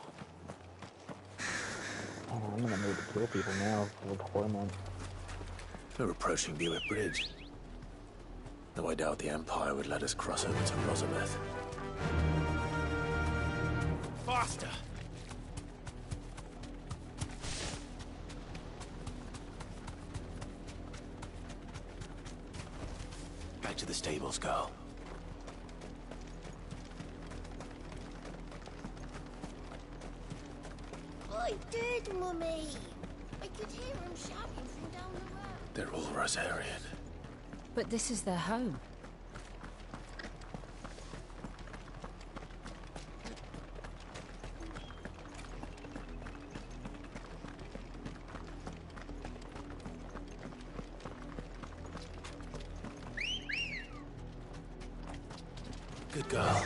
Man, I'm gonna need to kill people now for torment. We're approaching Buick Bridge. Though I doubt the Empire would let us cross over to Rosabeth. Faster! Back to the stables, girl. I did, Mummy. I could hear him shouting from down the road. They're all Rosarian. But this is their home. Good girl.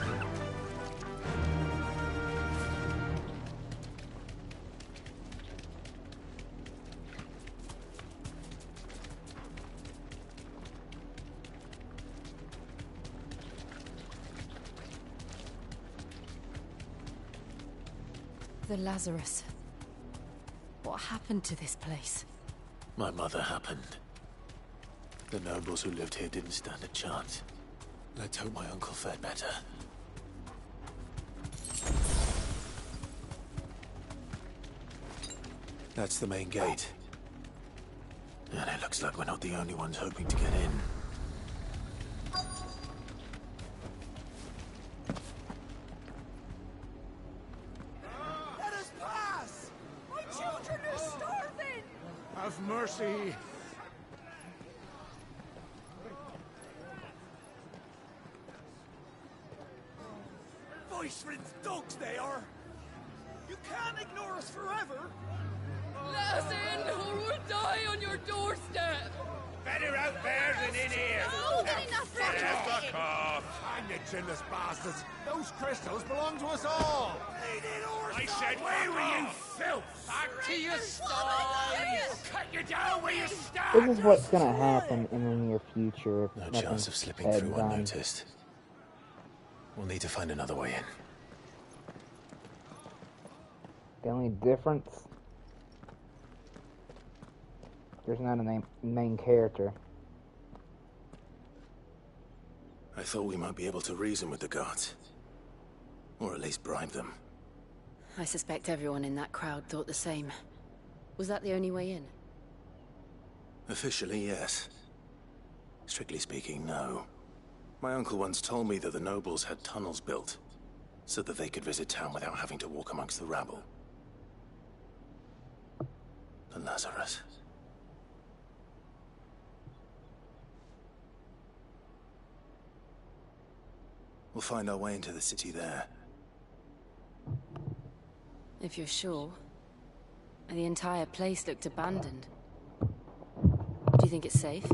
The Lazarus. What happened to this place? My mother happened. The nobles who lived here didn't stand a chance. Let's hope my uncle fared better. That's the main gate. And it looks like we're not the only ones hoping to get in. Let us pass! My children are starving! Have mercy! Voice-rinsed dogs they are! You can't ignore us forever! Let us in, or we'll die on your doorstep! Better out there than in here! More than enough for Fuck off! Hang you chinless bastards! Those crystals belong to us all! I said, where were you, filth? Back to your sties! Cut you down where you stand! This is what's gonna happen in the near future if No nothing chance of slipping bad's through done. unnoticed. We'll need to find another way in. The only difference, there's not a main character. I thought we might be able to reason with the guards. Or at least bribe them. I suspect everyone in that crowd thought the same. Was that the only way in? Officially, yes. Strictly speaking, no. My uncle once told me that the nobles had tunnels built, so that they could visit town without having to walk amongst the rabble. The Lazarus. We'll find our way into the city there. If you're sure. The entire place looked abandoned. Do you think it's safe?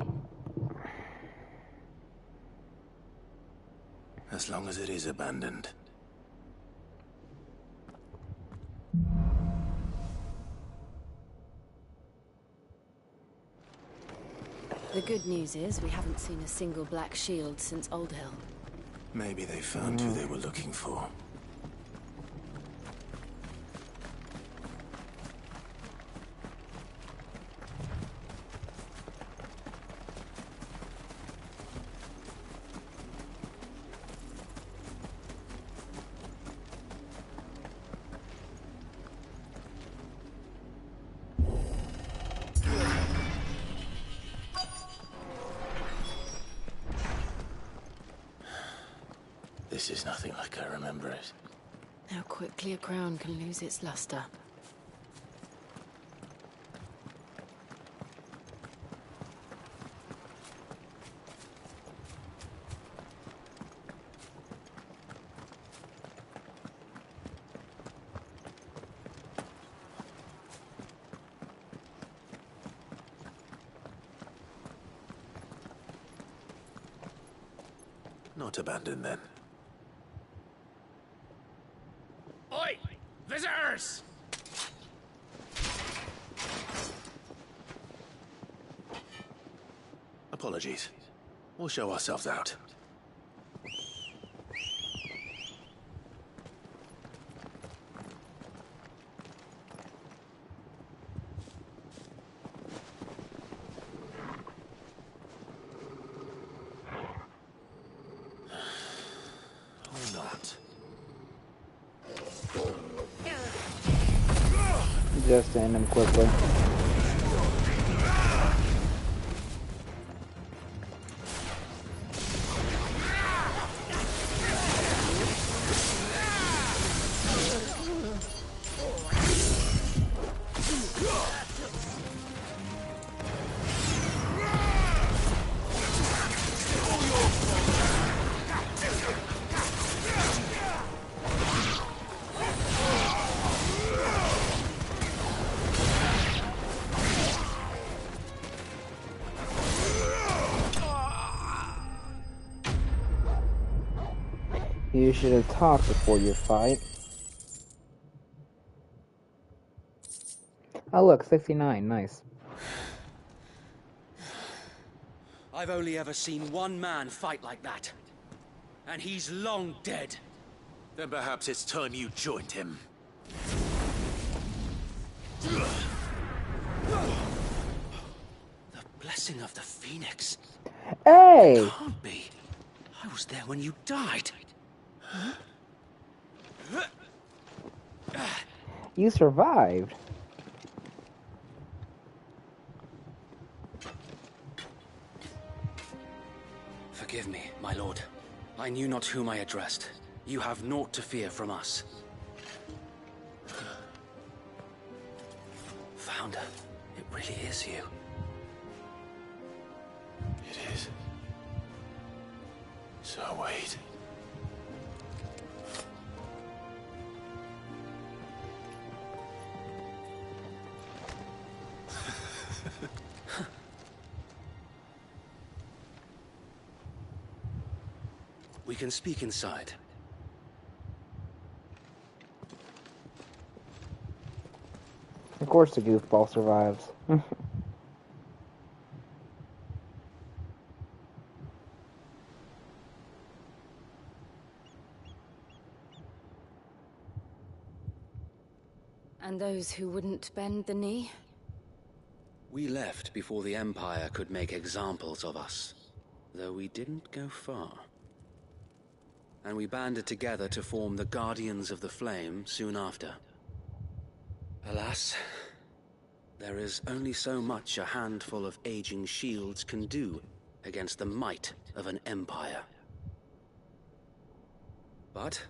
As long as it is abandoned. The good news is we haven't seen a single black shield since Old Hill. Maybe they found who they were looking for. This is nothing like I remember it. How quickly a crown can lose its luster. Not abandoned then. Oi! Visitors! Apologies. We'll show ourselves out. Or not. Just to end him quickly. You should have talked before your fight. Oh look, 69, nice. I've only ever seen one man fight like that. And he's long dead. Then perhaps it's time you joined him. The blessing of the Phoenix. Hey! It can't be. I was there when you died. You survived. Forgive me, my lord. I knew not whom I addressed. You have naught to fear from us. Founder, it really is you. It is. So wait. We can speak inside. Of course the goofball survives. And those who wouldn't bend the knee? We left before the Empire could make examples of us, though we didn't go far. And we banded together to form the Guardians of the Flame soon after. Alas, there is only so much a handful of aging shields can do against the might of an empire. But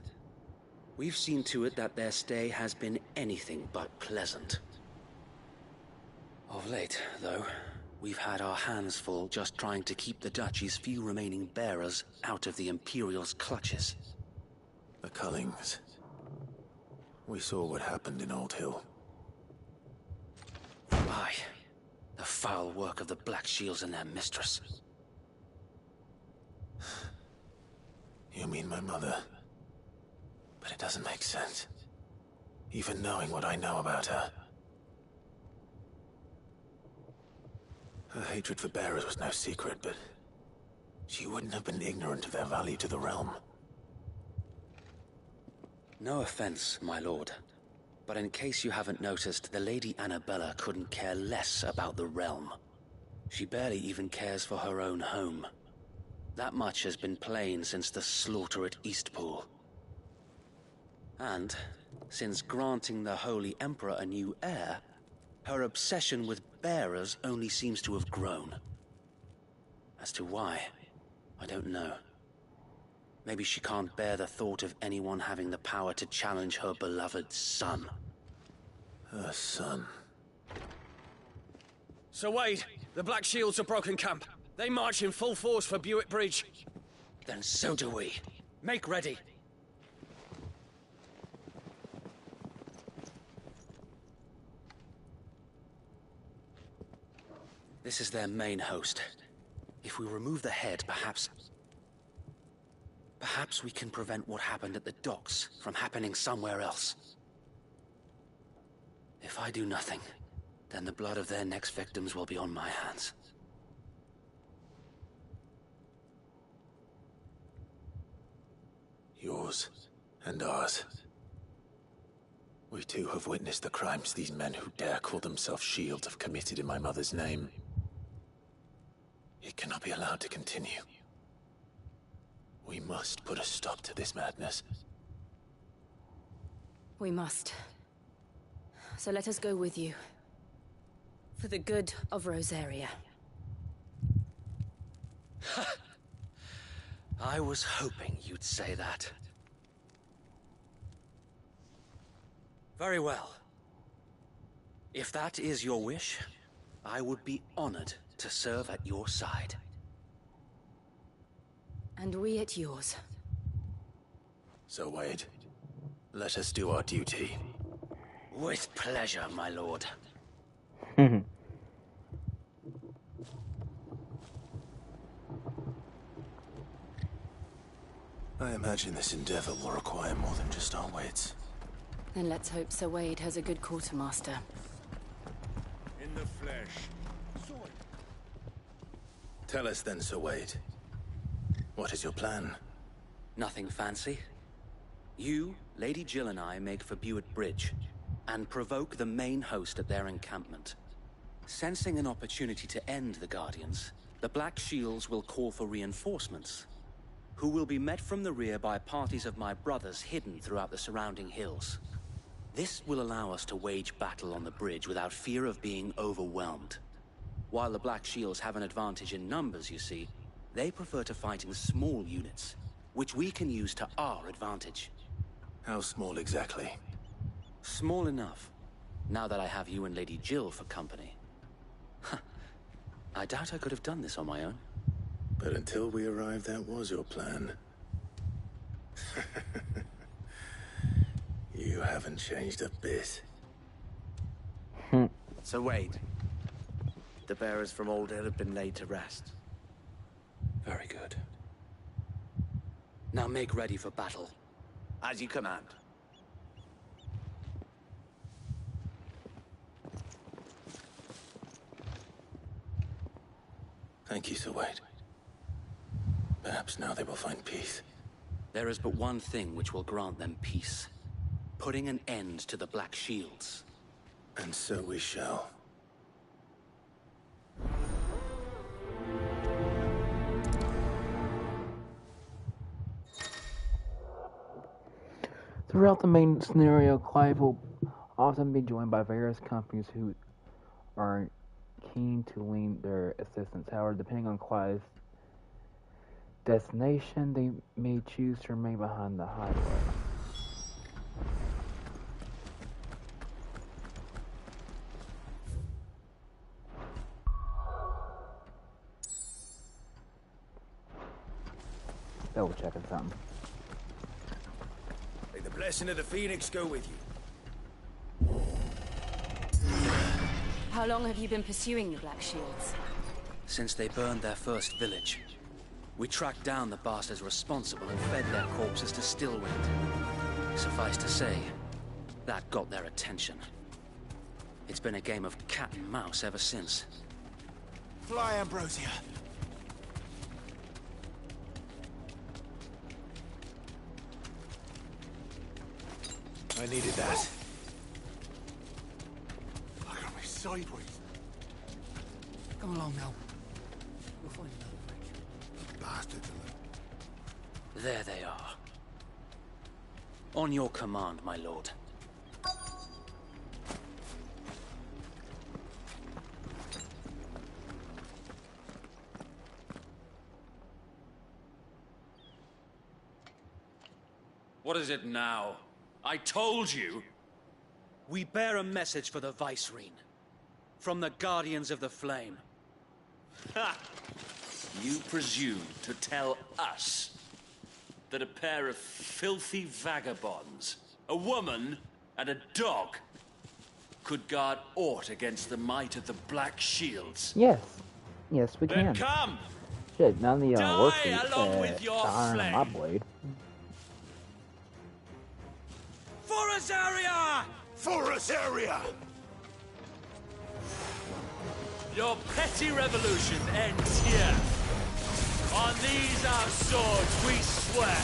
we've seen to it that their stay has been anything but pleasant. Of late, though, we've had our hands full just trying to keep the Duchy's few remaining bearers out of the Imperial's clutches. The Cullings. We saw what happened in Old Hill. Aye, the foul work of the Black Shields and their mistress. You mean my mother? But it doesn't make sense. Even knowing what I know about her. Her hatred for bearers was no secret, but she wouldn't have been ignorant of their value to the realm. No offense, my lord, but in case you haven't noticed, the Lady Annabella couldn't care less about the realm. She barely even cares for her own home. That much has been plain since the slaughter at Eastpool. And, since granting the Holy Emperor a new heir, her obsession with bearers only seems to have grown. As to why, I don't know. Maybe she can't bear the thought of anyone having the power to challenge her beloved son. Her son. Sir Wade, the Black Shields have broken camp. They march in full force for Buick Bridge. Then so do we. Make ready. This is their main host. If we remove the head, perhaps... Perhaps we can prevent what happened at the docks from happening somewhere else. If I do nothing, then the blood of their next victims will be on my hands. Yours and ours. We too have witnessed the crimes these men who dare call themselves shields have committed in my mother's name. It cannot be allowed to continue. We must put a stop to this madness. We must. So let us go with you. For the good of Rosaria. I was hoping you'd say that. Very well. If that is your wish, I would be honored to serve at your side. And we at yours. So, Wade, let us do our duty. With pleasure, my lord. I imagine this endeavor will require more than just our wits. Then let's hope Sir Wade has a good quartermaster. In the flesh. Tell us then, Sir Wade. What is your plan? Nothing fancy. You, Lady Jill and I make for Buett Bridge, and provoke the main host at their encampment. Sensing an opportunity to end the Guardians, the Black Shields will call for reinforcements, who will be met from the rear by parties of my brothers hidden throughout the surrounding hills. This will allow us to wage battle on the bridge without fear of being overwhelmed. While the Black Shields have an advantage in numbers, you see, they prefer to fight in small units, which we can use to our advantage. How small exactly? Small enough, now that I have you and Lady Jill for company. I doubt I could have done this on my own. But until we arrived, that was your plan. You haven't changed a bit. So Wade, the bearers from Old Hill have been laid to rest. Very good. Now make ready for battle. As you command. Thank you, Sir Wade. Perhaps now they will find peace. There is but one thing which will grant them peace. Putting an end to the Black Shields. And so we shall. Throughout the main scenario, Clive will often be joined by various companies who are keen to lend their assistance. However, depending on Clive's destination, they may choose to remain behind the highway. Double checking something. May the blessing of the Phoenix go with you. How long have you been pursuing the Black Shields? Since they burned their first village. We tracked down the bastards responsible and fed their corpses to Stillwind. Suffice to say, that got their attention. It's been a game of cat and mouse ever since. Fly, Ambrosia. I needed that. Look at me sideways. Come along now. We'll find another bridge. Bastards. There they are. On your command, my lord. What is it now? I told you! We bear a message for the Vicereine. From the Guardians of the Flame. Ha! You presume to tell us that a pair of filthy vagabonds, a woman and a dog, could guard aught against the might of the Black Shields? Yes. Yes, we Then can. come! Shit, none of the work along with your iron on my blade. For us area! For us area! Your petty revolution ends here. On these our swords we swear.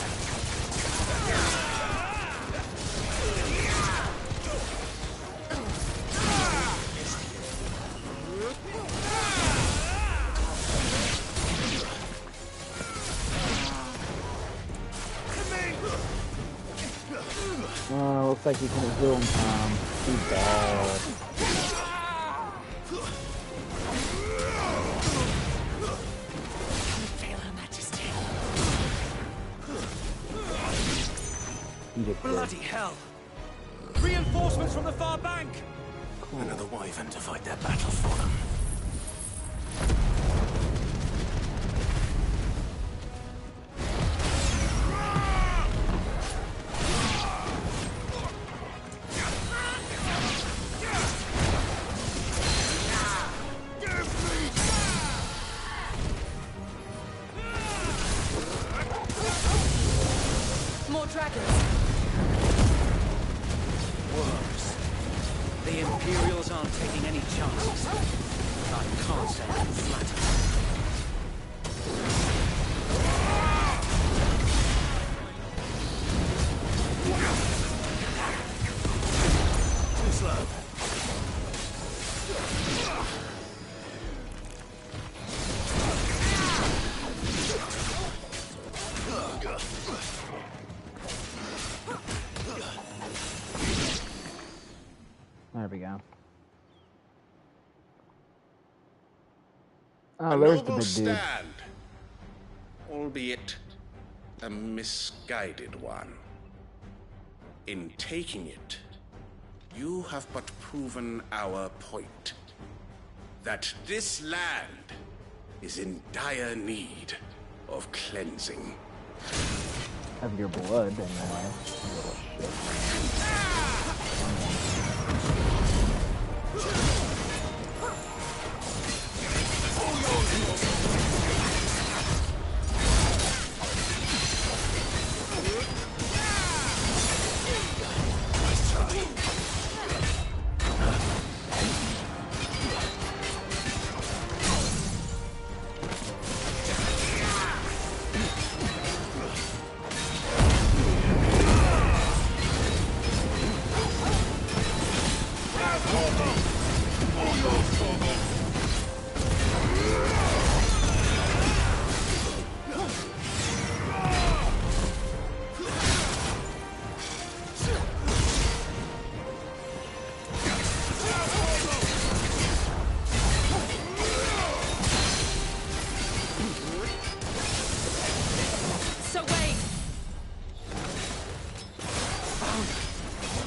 Looks like you couldn't do him, Tom. Too bad. Bloody hell! Reinforcements from the far bank! Cool. Another wyvern to fight their battle for them. More dragons. Worse. The Imperials aren't taking any chances. I can't say I'm flattered. Too slow. There we go. A Oh, there's the noble big dude. stand, albeit a misguided one. In taking it, you have but proven our point. That this land is in dire need of cleansing. Have your blood in there.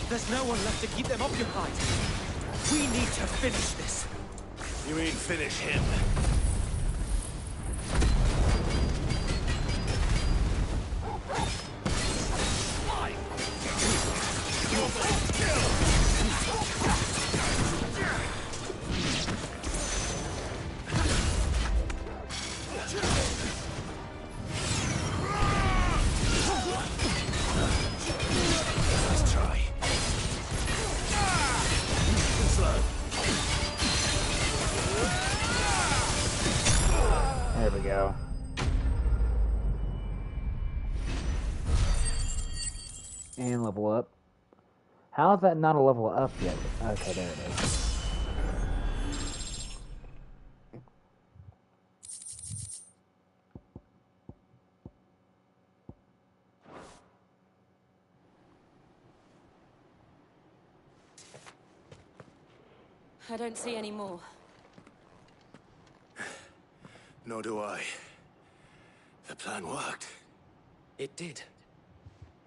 There's no one left to keep them occupied. We need to finish this. You mean finish him? There we go. And level up. How is that not a level up yet? Okay, there it is. I don't see any more. Nor do I. The plan worked. It did.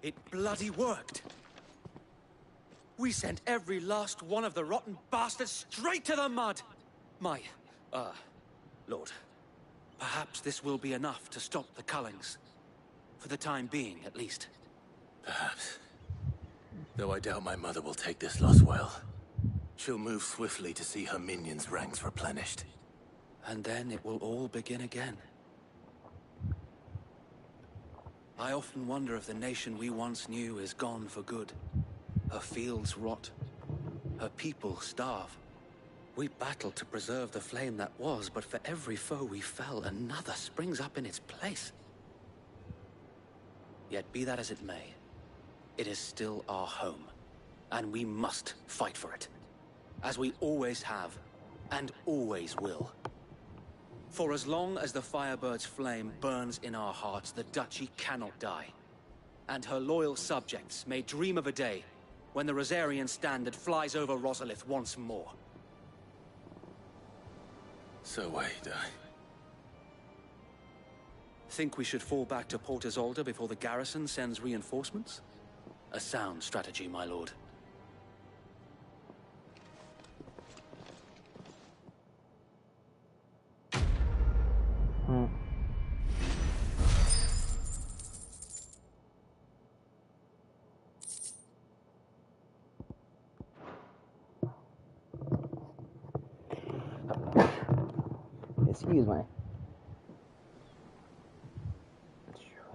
It bloody worked. We sent every last one of the rotten bastards straight to the mud! Lord, perhaps this will be enough to stop the Cullings. For the time being, at least. Perhaps. Though I doubt my mother will take this loss well. She'll move swiftly to see her minions' ranks replenished. And then it will all begin again. I often wonder if the nation we once knew is gone for good. Her fields rot. Her people starve. We battled to preserve the flame that was, but for every foe we fell, another springs up in its place. Yet be that as it may, it is still our home, and we must fight for it, as we always have, and always will. For as long as the Firebird's flame burns in our hearts, the Duchy cannot die. And her loyal subjects may dream of a day when the Rosarian standard flies over Rosalith once more. So wait, Think we should fall back to Port Isolde before the garrison sends reinforcements? A sound strategy, my lord. Excuse me.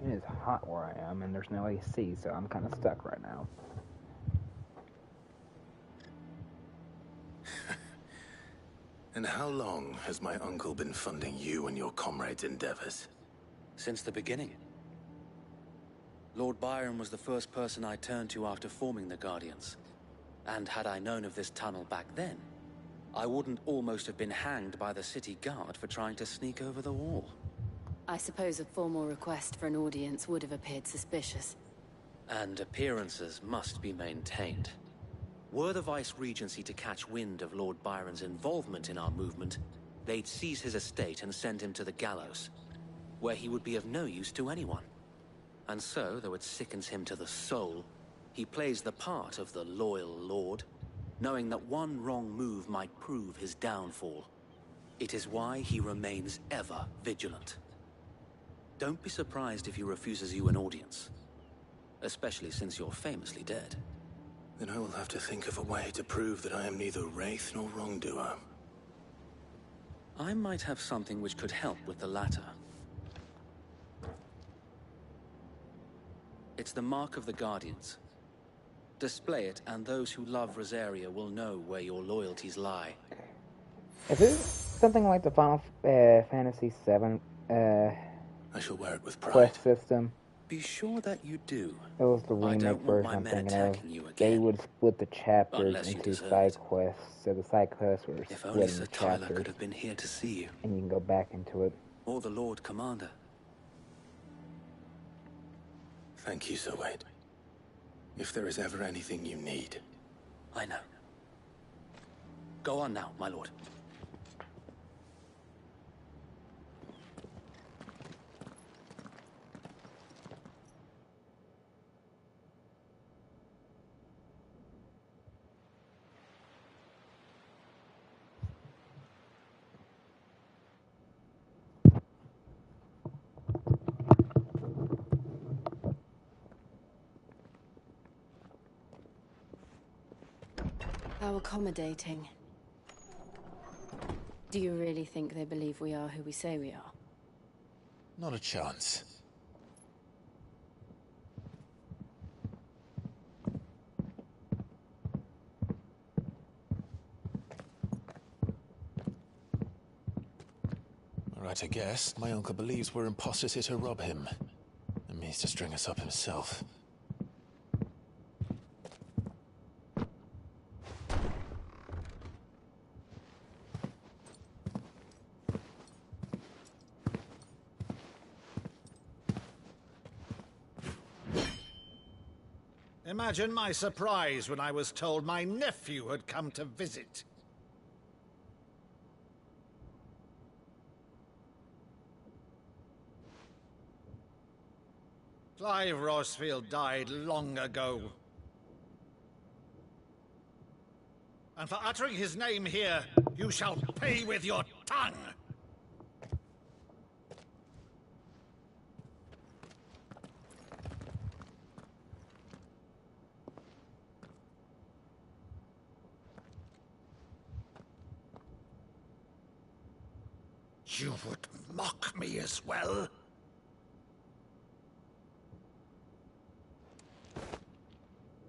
It is hot where I am, and there's no AC, so I'm kind of stuck right now. And how long has my uncle been funding you and your comrades' endeavors? Since the beginning. Lord Byron was the first person I turned to after forming the Guardians. And had I known of this tunnel back then, I wouldn't almost have been hanged by the city guard for trying to sneak over the wall. I suppose a formal request for an audience would have appeared suspicious. And appearances must be maintained. Were the Vice-Regency to catch wind of Lord Byron's involvement in our movement, they'd seize his estate and send him to the gallows, where he would be of no use to anyone. And so, though it sickens him to the soul, he plays the part of the loyal lord, knowing that one wrong move might prove his downfall. It is why he remains ever vigilant. Don't be surprised if he refuses you an audience, especially since you're famously dead. Then I will have to think of a way to prove that I am neither wraith nor wrongdoer. I might have something which could help with the latter. It's the mark of the Guardians. Display it, and those who love Rosaria will know where your loyalties lie. Is this something like the Final Fantasy VII I shall wear it with pride. quest system? Be sure that you do. It was the remake version I'm thinking of. They would split the chapters into side quests, so the side quests were If only split Sir into Tyler chapters, could have been here to see you. and you can go back into it. Or the Lord Commander. Thank you, Sir Wade. If there is ever anything you need. I know. Go on now, my lord. How accommodating. Do you really think they believe we are who we say we are? Not a chance. Right, I guess. My uncle believes we're imposters here to rob him, and means to string us up himself. Imagine my surprise when I was told my nephew had come to visit. Clive Rosfield died long ago. And for uttering his name here, you shall pay with your tongue! You would mock me as well?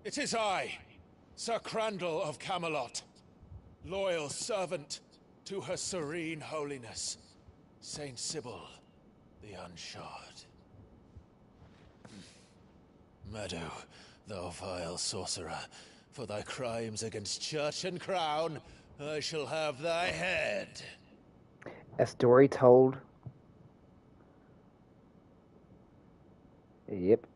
It is I, Sir Crandall of Camelot, loyal servant to Her Serene Holiness, Saint Sybil the Unshod. Meadow, thou vile sorcerer, for thy crimes against church and crown, I shall have thy head. A story told. Yep.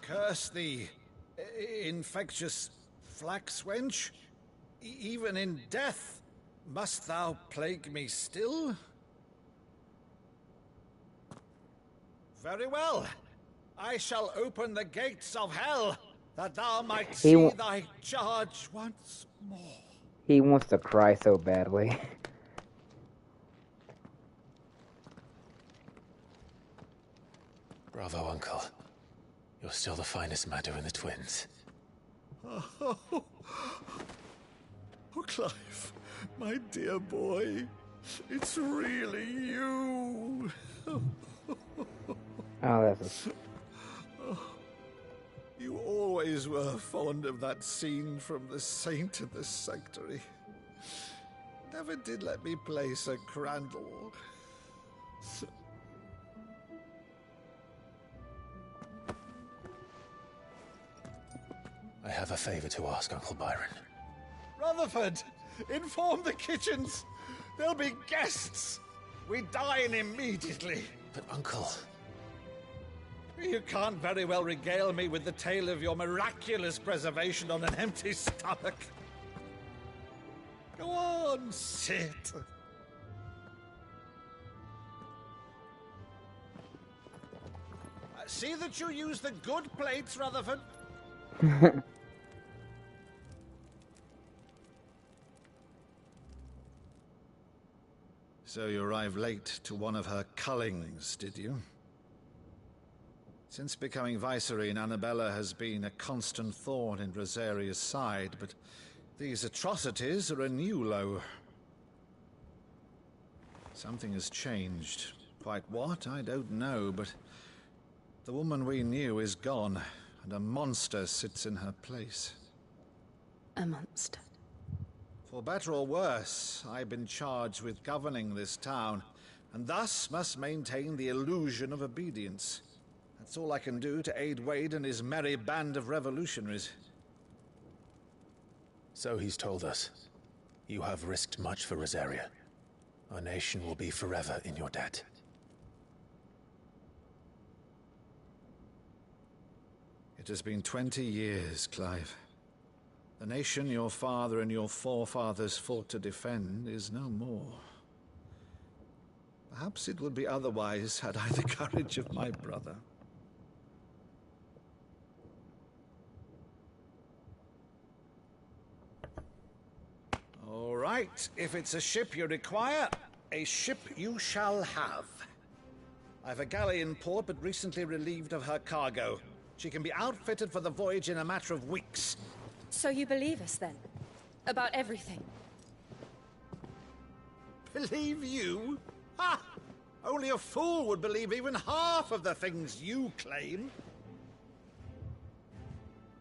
Curse thee, infectious flax wench. Even in death, must thou plague me still? Very well. I shall open the gates of hell, that thou might see thy charge once more. He wants to cry so badly. Bravo, Uncle. You're still the finest Meadow in the twins. Oh, Clive, my dear boy, it's really you. Oh, that's You always were fond of that scene from The Saint in the Sanctuary. Never did let me play Sir Crandall. I have a favor to ask, Uncle Byron. Rutherford, inform the kitchens. There'll be guests. We dine immediately. But, Uncle... You can't very well regale me with the tale of your miraculous preservation on an empty stomach. Go on, sit. See that you use the good plates, Rutherford. So you arrived late to one of her cullings, did you? Since becoming Vicereine, Annabella has been a constant thorn in Rosaria's side, but these atrocities are a new low. Something has changed. Quite what, I don't know, but the woman we knew is gone, and a monster sits in her place. A monster? For better or worse, I've been charged with governing this town, and thus must maintain the illusion of obedience. That's all I can do to aid Wade and his merry band of revolutionaries. So he's told us. You have risked much for Rosaria. Our nation will be forever in your debt. It has been 20 years, Clive. The nation your father and your forefathers fought to defend is no more. Perhaps it would be otherwise had I the courage of my brother. All right, if it's a ship you require, a ship you shall have. I've a galley in port, but recently relieved of her cargo. She can be outfitted for the voyage in a matter of weeks. So you believe us, then? About everything? Believe you? Ha! Only a fool would believe even half of the things you claim.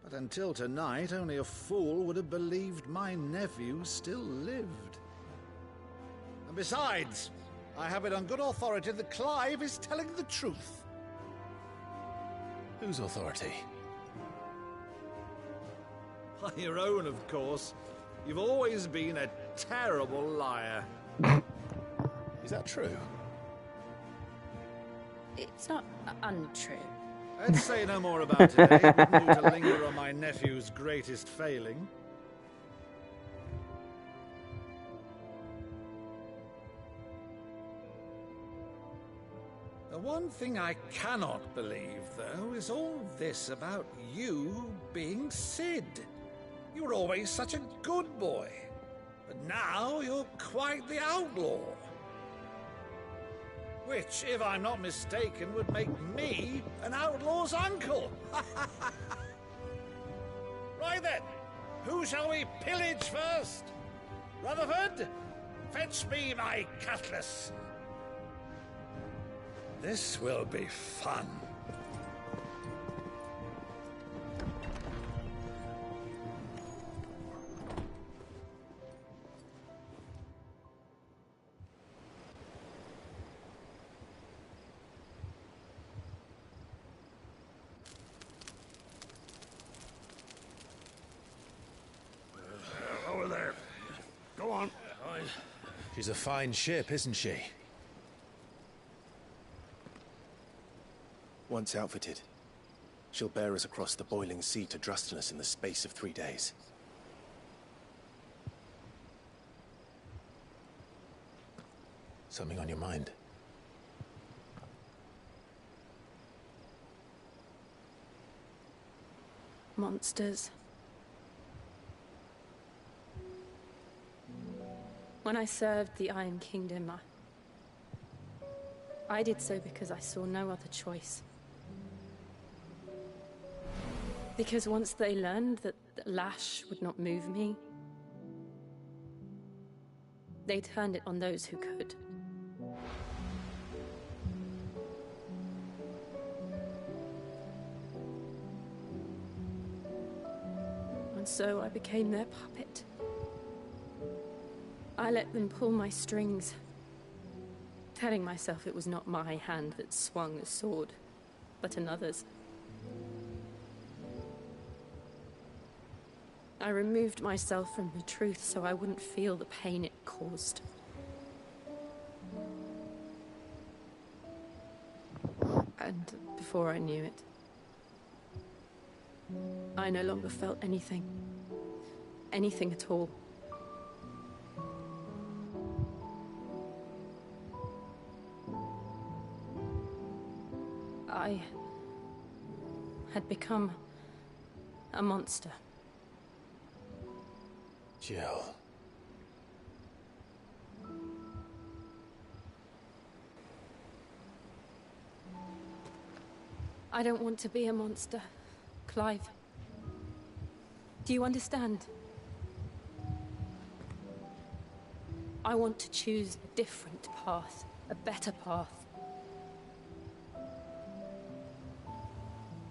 But until tonight, only a fool would have believed my nephew still lived. And besides, I have it on good authority that Clive is telling the truth. Whose authority? On your own, of course. You've always been a terrible liar. Is that true? It's not untrue. Let's say no more about it, eh? It wouldn't do to linger on my nephew's greatest failing. The one thing I cannot believe, though, is all this about you being Sid. You were always such a good boy, but now you're quite the outlaw. Which, if I'm not mistaken, would make me an outlaw's uncle. Right then, who shall we pillage first? Rutherford, fetch me my cutlass. This will be fun. Over there. Go on. She's a fine ship, isn't she? Once outfitted, she'll bear us across the boiling sea to Drustinus in the space of 3 days. Something on your mind? Monsters. When I served the Iron Kingdom, I did so because I saw no other choice. Because once they learned that the lash would not move me, they turned it on those who could. And so I became their puppet. I let them pull my strings, telling myself it was not my hand that swung a sword, but another's. I removed myself from the truth so I wouldn't feel the pain it caused. And before I knew it, I no longer felt anything. Anything at all. I had become a monster. Jill. I don't want to be a monster, Clive. Do you understand? I want to choose a different path, a better path.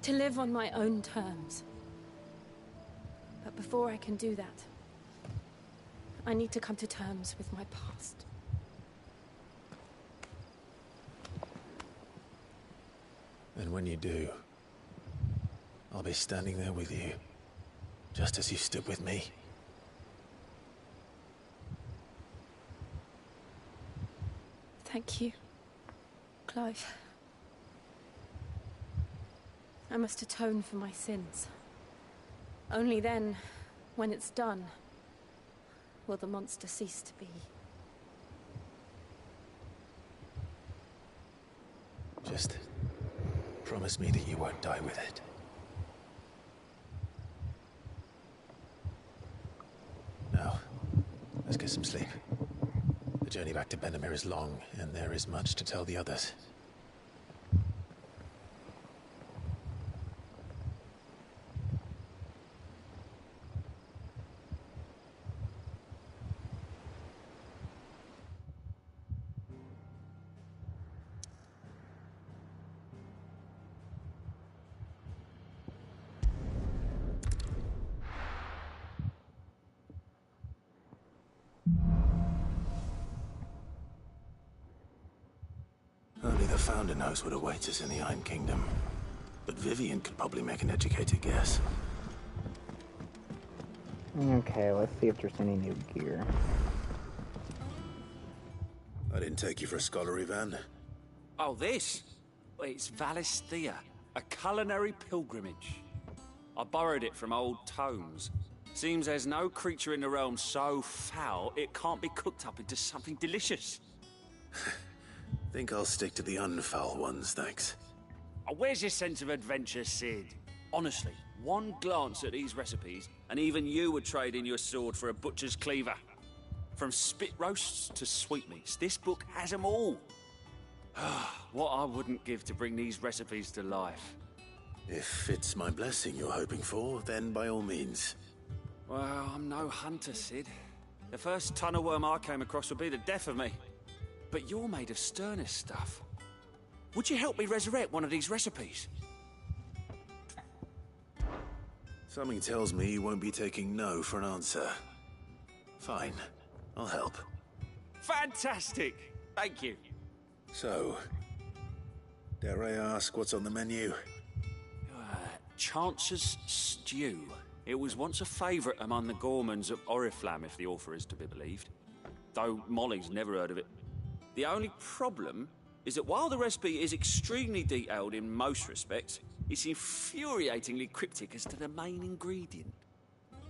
To live on my own terms. But before I can do that, I need to come to terms with my past. And when you do, I'll be standing there with you, just as you stood with me. Thank you, Clive. I must atone for my sins. Only then, when it's done, will the monster cease to be. Just promise me that you won't die with it. Now, let's get some sleep. The journey back to Benamir is long, and there is much to tell the others. Only the Founder knows what awaits us in the Iron Kingdom. But Vivian could probably make an educated guess. Okay, let's see if there's any new gear. I didn't take you for a scholar, Ivan. Oh, this? Well, it's Valisthea, a culinary pilgrimage. I borrowed it from old tomes. Seems there's no creature in the realm so foul it can't be cooked up into something delicious. Think I'll stick to the unfoul ones, thanks. Oh, where's your sense of adventure, Sid? Honestly, one glance at these recipes, and even you would trade in your sword for a butcher's cleaver. From spit roasts to sweetmeats, this book has them all. What I wouldn't give to bring these recipes to life. If it's my blessing you're hoping for, then by all means. Well, I'm no hunter, Sid. The first tunnel worm I came across would be the death of me. But you're made of sterner stuff. would you help me resurrect one of these recipes? Something tells me you won't be taking no for an answer. Fine, I'll help. Fantastic! Thank you. So, dare I ask what's on the menu? Chance's Stew. It was once a favourite among the gourmands of Oriflamme, if the author is to be believed. Though Molly's never heard of it. The only problem is that while the recipe is extremely detailed in most respects, it's infuriatingly cryptic as to the main ingredient.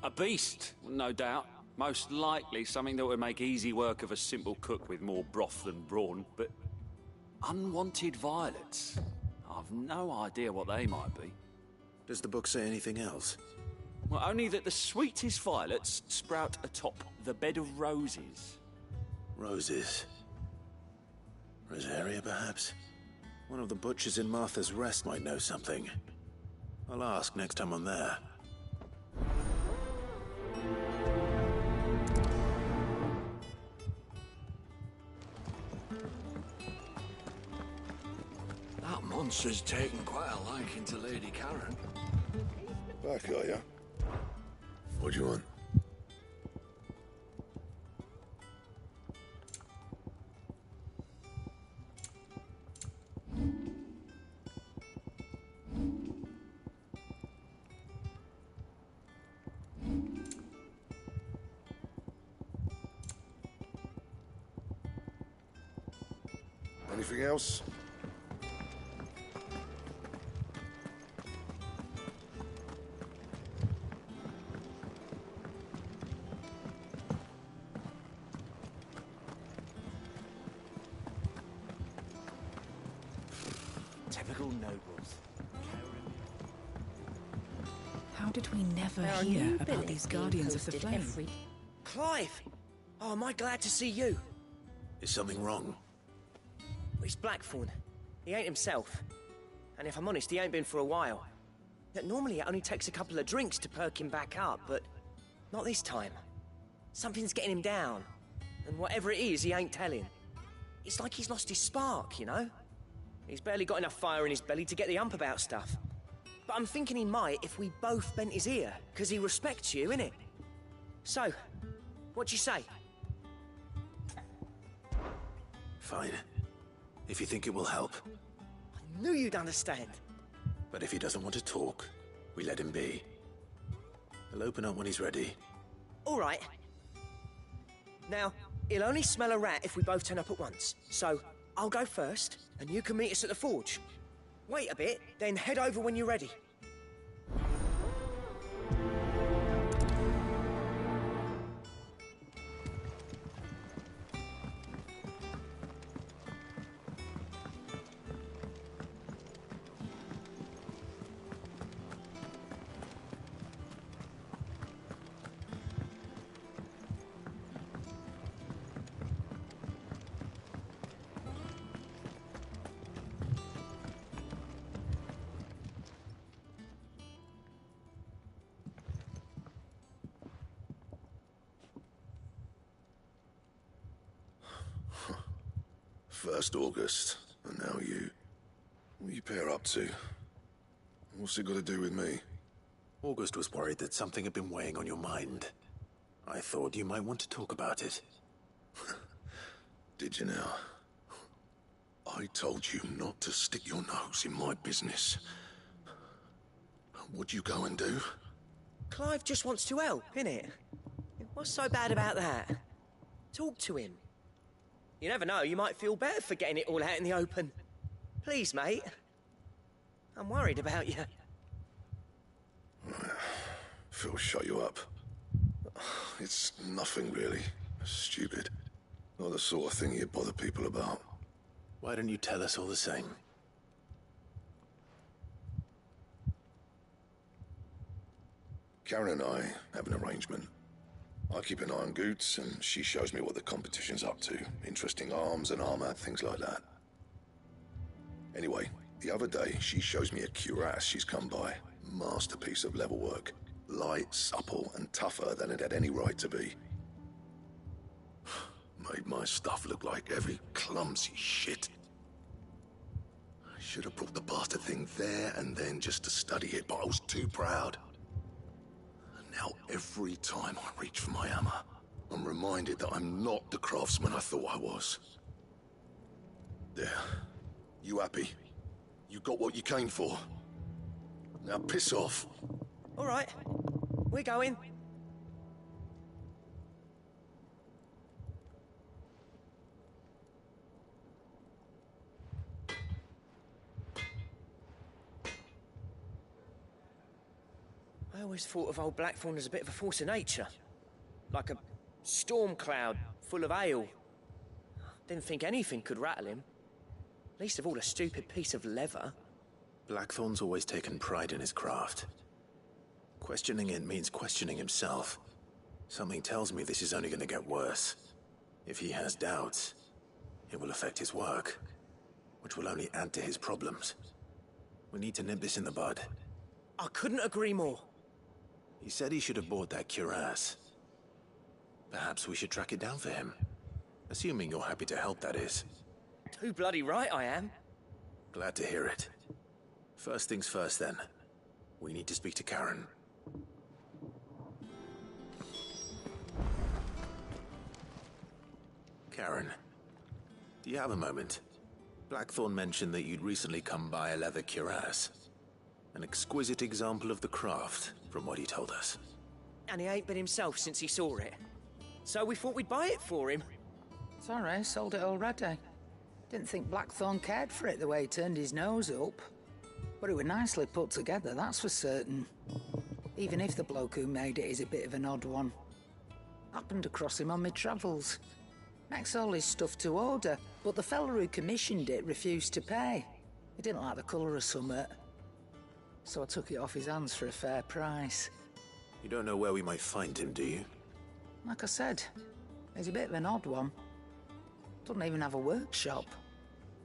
A beast, no doubt. Most likely something that would make easy work of a simple cook with more broth than brawn, but unwanted violets. I've no idea what they might be. Does the book say anything else? Well, only that the sweetest violets sprout atop the bed of roses. Roses. Rosaria, perhaps? One of the butchers in Martha's Rest might know something. I'll ask next time I'm there. That monster's taken quite a liking to Lady Karen. Back, are ya? What do you want? Anything else? Typical nobles. How did we never There are hear new about billets these being Guardians of the posted Flame? every- Clive! Oh, am I glad to see you? Is something wrong? It's Blackthorn. He ain't himself. And if I'm honest, he ain't been for a while. Yet normally it only takes a couple of drinks to perk him back up, but not this time. Something's getting him down. And whatever it is, he ain't telling. It's like he's lost his spark, you know? He's barely got enough fire in his belly to get the ump about stuff. But I'm thinking he might if we both bent his ear, because he respects you, innit? So, what do you say? Fine. If you think it will help. I knew you'd understand. But if he doesn't want to talk, we let him be. He'll open up when he's ready. All right. Now, he'll only smell a rat if we both turn up at once. So, I'll go first, and you can meet us at the forge. Wait a bit, then head over when you're ready. First August, and now you. What are you pair up to? What's it got to do with me? August was worried that something had been weighing on your mind. I thought you might want to talk about it. Did you now? I told you not to stick your nose in my business. What'd you go and do? Clive just wants to help, innit? What's so bad about that? Talk to him. You never know, you might feel better for getting it all out in the open. Please, mate. I'm worried about you. Phil shut you up. It's nothing really. Stupid. Not the sort of thing you bother people about. Why don't you tell us all the same? Karen and I have an arrangement. I keep an eye on Goots, and she shows me what the competition's up to. Interesting arms and armor, things like that. Anyway, the other day, she shows me a cuirass she's come by. Masterpiece of level work. Light, supple, and tougher than it had any right to be. Made my stuff look like every clumsy shit. should have brought the bastard thing there and then just to study it, but I was too proud. And now every time I reach for my hammer, I'm reminded that I'm not the craftsman I thought I was. There. You happy? You got what you came for. Now piss off. All right. We're going. I always thought of old Blackthorn as a bit of a force of nature. Like a storm cloud full of hail. Didn't think anything could rattle him. Least of all a stupid piece of leather. Blackthorn's always taken pride in his craft. Questioning it means questioning himself. Something tells me this is only going to get worse. If he has doubts, it will affect his work, which will only add to his problems. We need to nip this in the bud. I couldn't agree more. He said he should have bought that cuirass. Perhaps we should track it down for him. Assuming you're happy to help, that is. Too bloody right I am. Glad to hear it. First things first, then. We need to speak to Karen. Karen, do you have a moment? Blackthorn mentioned that you'd recently come by a leather cuirass. An exquisite example of the craft, from what he told us. And he ain't been himself since he saw it. So we thought we'd buy it for him. Sorry, sold it already. Didn't think Blackthorn cared for it the way he turned his nose up. But it was nicely put together, that's for certain. Even if the bloke who made it is a bit of an odd one. Happened across him on my travels. Makes all his stuff to order, but the fella who commissioned it refused to pay. He didn't like the colour of summit. So I took it off his hands for a fair price. You don't know where we might find him, do you? Like I said, he's a bit of an odd one. Doesn't even have a workshop.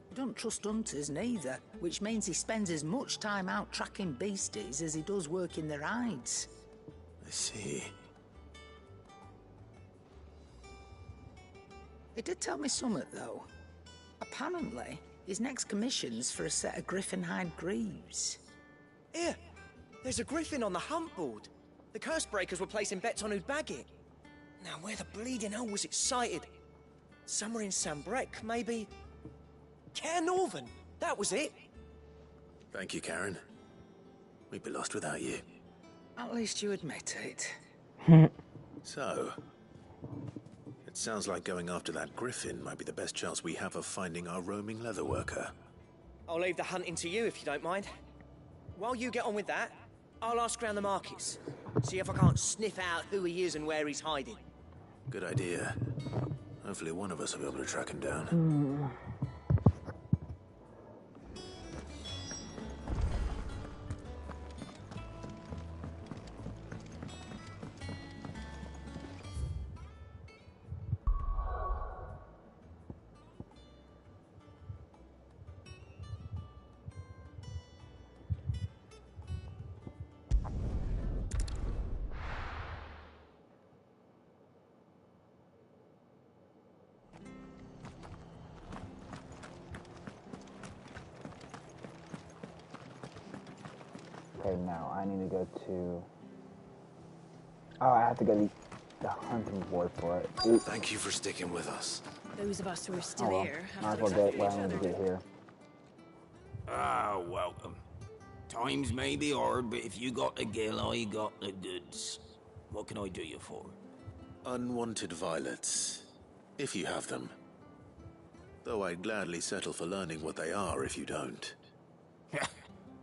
He don't trust hunters neither, which means he spends as much time out tracking beasties as he does working their hides. I see. He did tell me something, though. Apparently, his next commission's for a set of griffin hide greaves. Here, there's a griffin on the hunt board. The curse breakers were placing bets on who'd bag it. Now, where the bleeding hell was it sighted? Somewhere in Sambrec, maybe? Care Northern, that was it. Thank you, Karen. We'd be lost without you. At least you admit it. So, it sounds like going after that griffin might be the best chance we have of finding our roaming leather worker. I'll leave the hunting to you if you don't mind. While you get on with that, I'll ask around the markets. See if I can't sniff out who he is and where he's hiding. Good idea. Hopefully one of us will be able to track him down. Okay, now I need to go to... Oh, I have to go to the hunting board for it. Oops. Thank you for sticking with us. Those of us who are still Oh, well. here Might have as to well look get after what each I need to other. get here. Ah, welcome. Times may be hard, but if you got the gill, I got the goods. What can I do you for? Unwanted violets, if you have them. Though I'd gladly settle for learning what they are if you don't.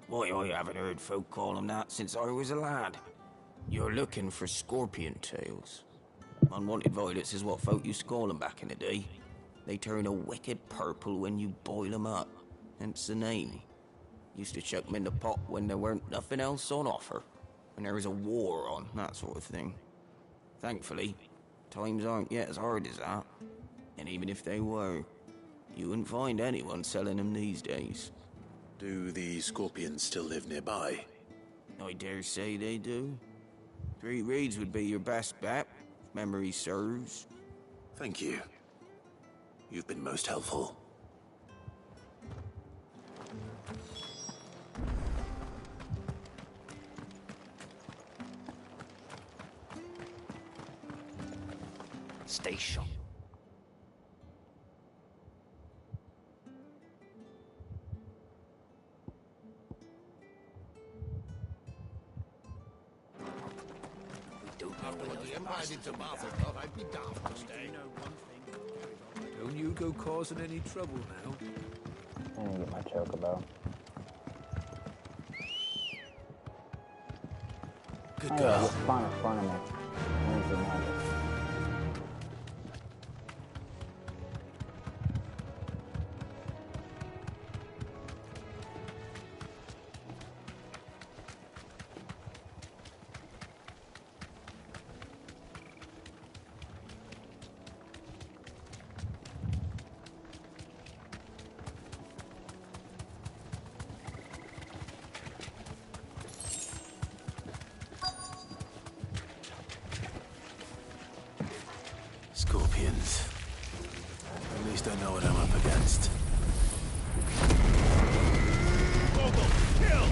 Why, I haven't heard folk call them that since I was a lad. You're looking for scorpion tails. Unwanted violets is what folk used to call them back in the day. They turn a wicked purple when you boil them up, hence the name. Used to chuck them in the pot when there weren't nothing else on offer. When there was a war on, that sort of thing. Thankfully, times aren't yet as hard as that. And even if they were, you wouldn't find anyone selling them these days. Do the scorpions still live nearby? I dare say they do. 3 Reeds would be your best bet, if memory serves. Thank you. You've been most helpful. stay sharp. When the Empire did to Martha, I'd be daft to stay. Don't you go causing any trouble now. I need to get my chocobo. Good oh, girl. Yeah, just spawn in front of me. Where's the magic? Scorpions. At least I know what I'm up against. Kill!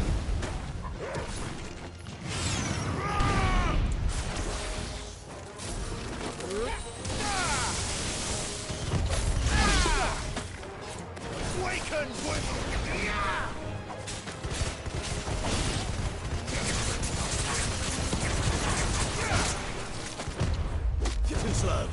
Waken! You're too slow.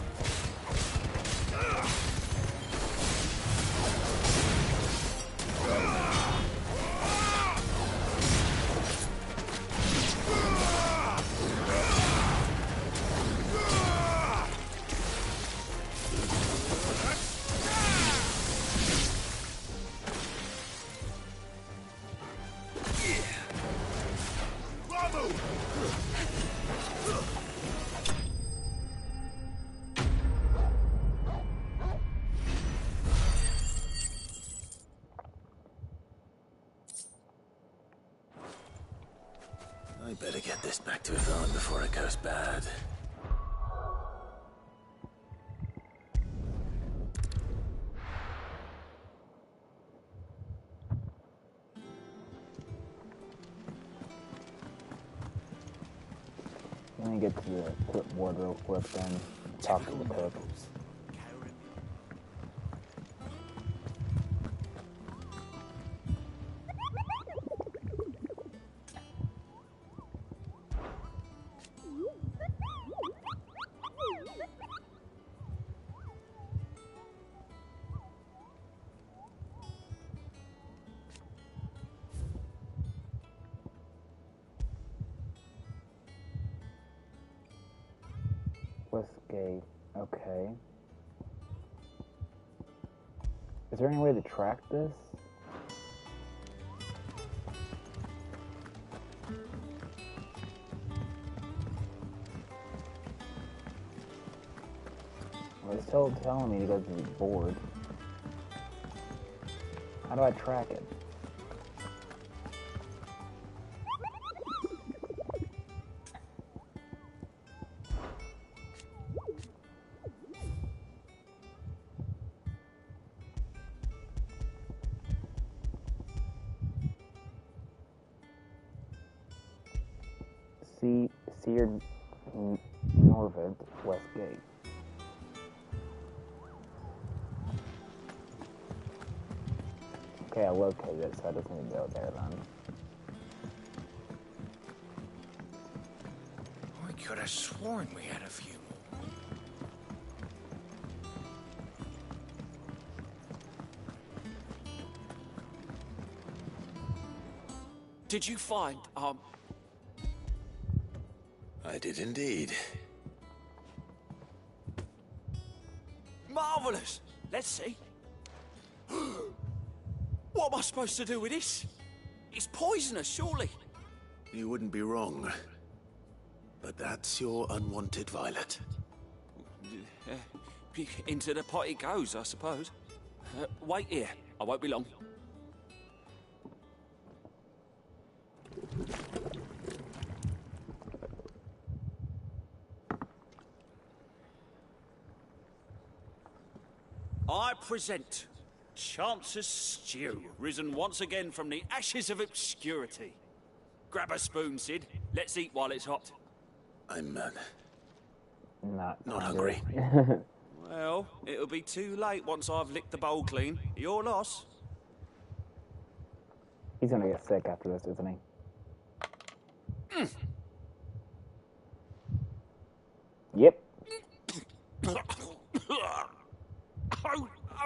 I better get this back to Yvonne before it goes bad. Let me get to the clipboard real quick, then talk to the cook. Westgate, okay. Is there any way to track this? Well, it's still telling me to go to the board. How do I track it? Seared Norvid, Westgate. Okay, I located it, so I just need to go there then. I could have sworn we had a few more. Did you find, I did indeed. Marvellous! Let's see. What am I supposed to do with this? It's poisonous, surely. You wouldn't be wrong. But that's your unwanted violet. Into the pot it goes, I suppose. Wait here. I won't be long. I present Chance's stew, risen once again from the ashes of obscurity. Grab a spoon, Sid. Let's eat while it's hot. I'm Not hungry. Well, it'll be too late once I've licked the bowl clean. Your loss. He's gonna get sick after this, isn't he? Yep.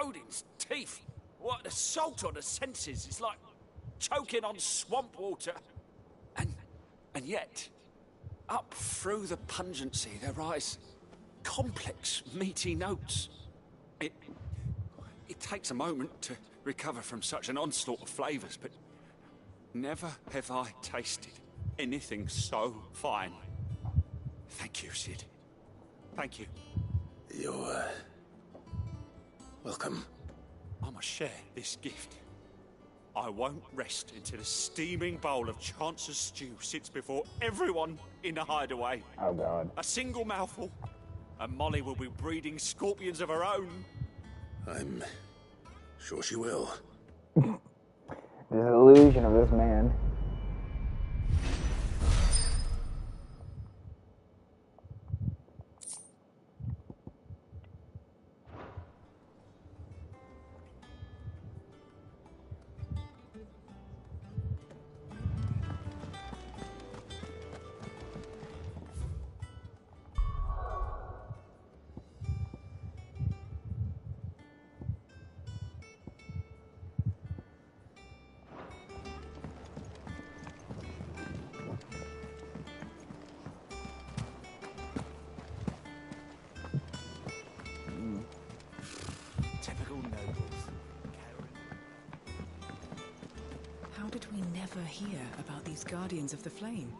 Odin's teeth. What an assault on the senses. It's like choking on swamp water. And yet, up through the pungency, there rise complex, meaty notes. It takes a moment to recover from such an onslaught of flavours, but never have I tasted anything so fine. Thank you, Sid. Thank you. You're, welcome. I must share this gift. I won't rest until a steaming bowl of Chance's stew sits before everyone in the hideaway. Oh, God. A single mouthful, and Molly will be breeding scorpions of her own. I'm sure she will. The illusion of this man. Typical nobles. How did we never hear about these Guardians of the Flame?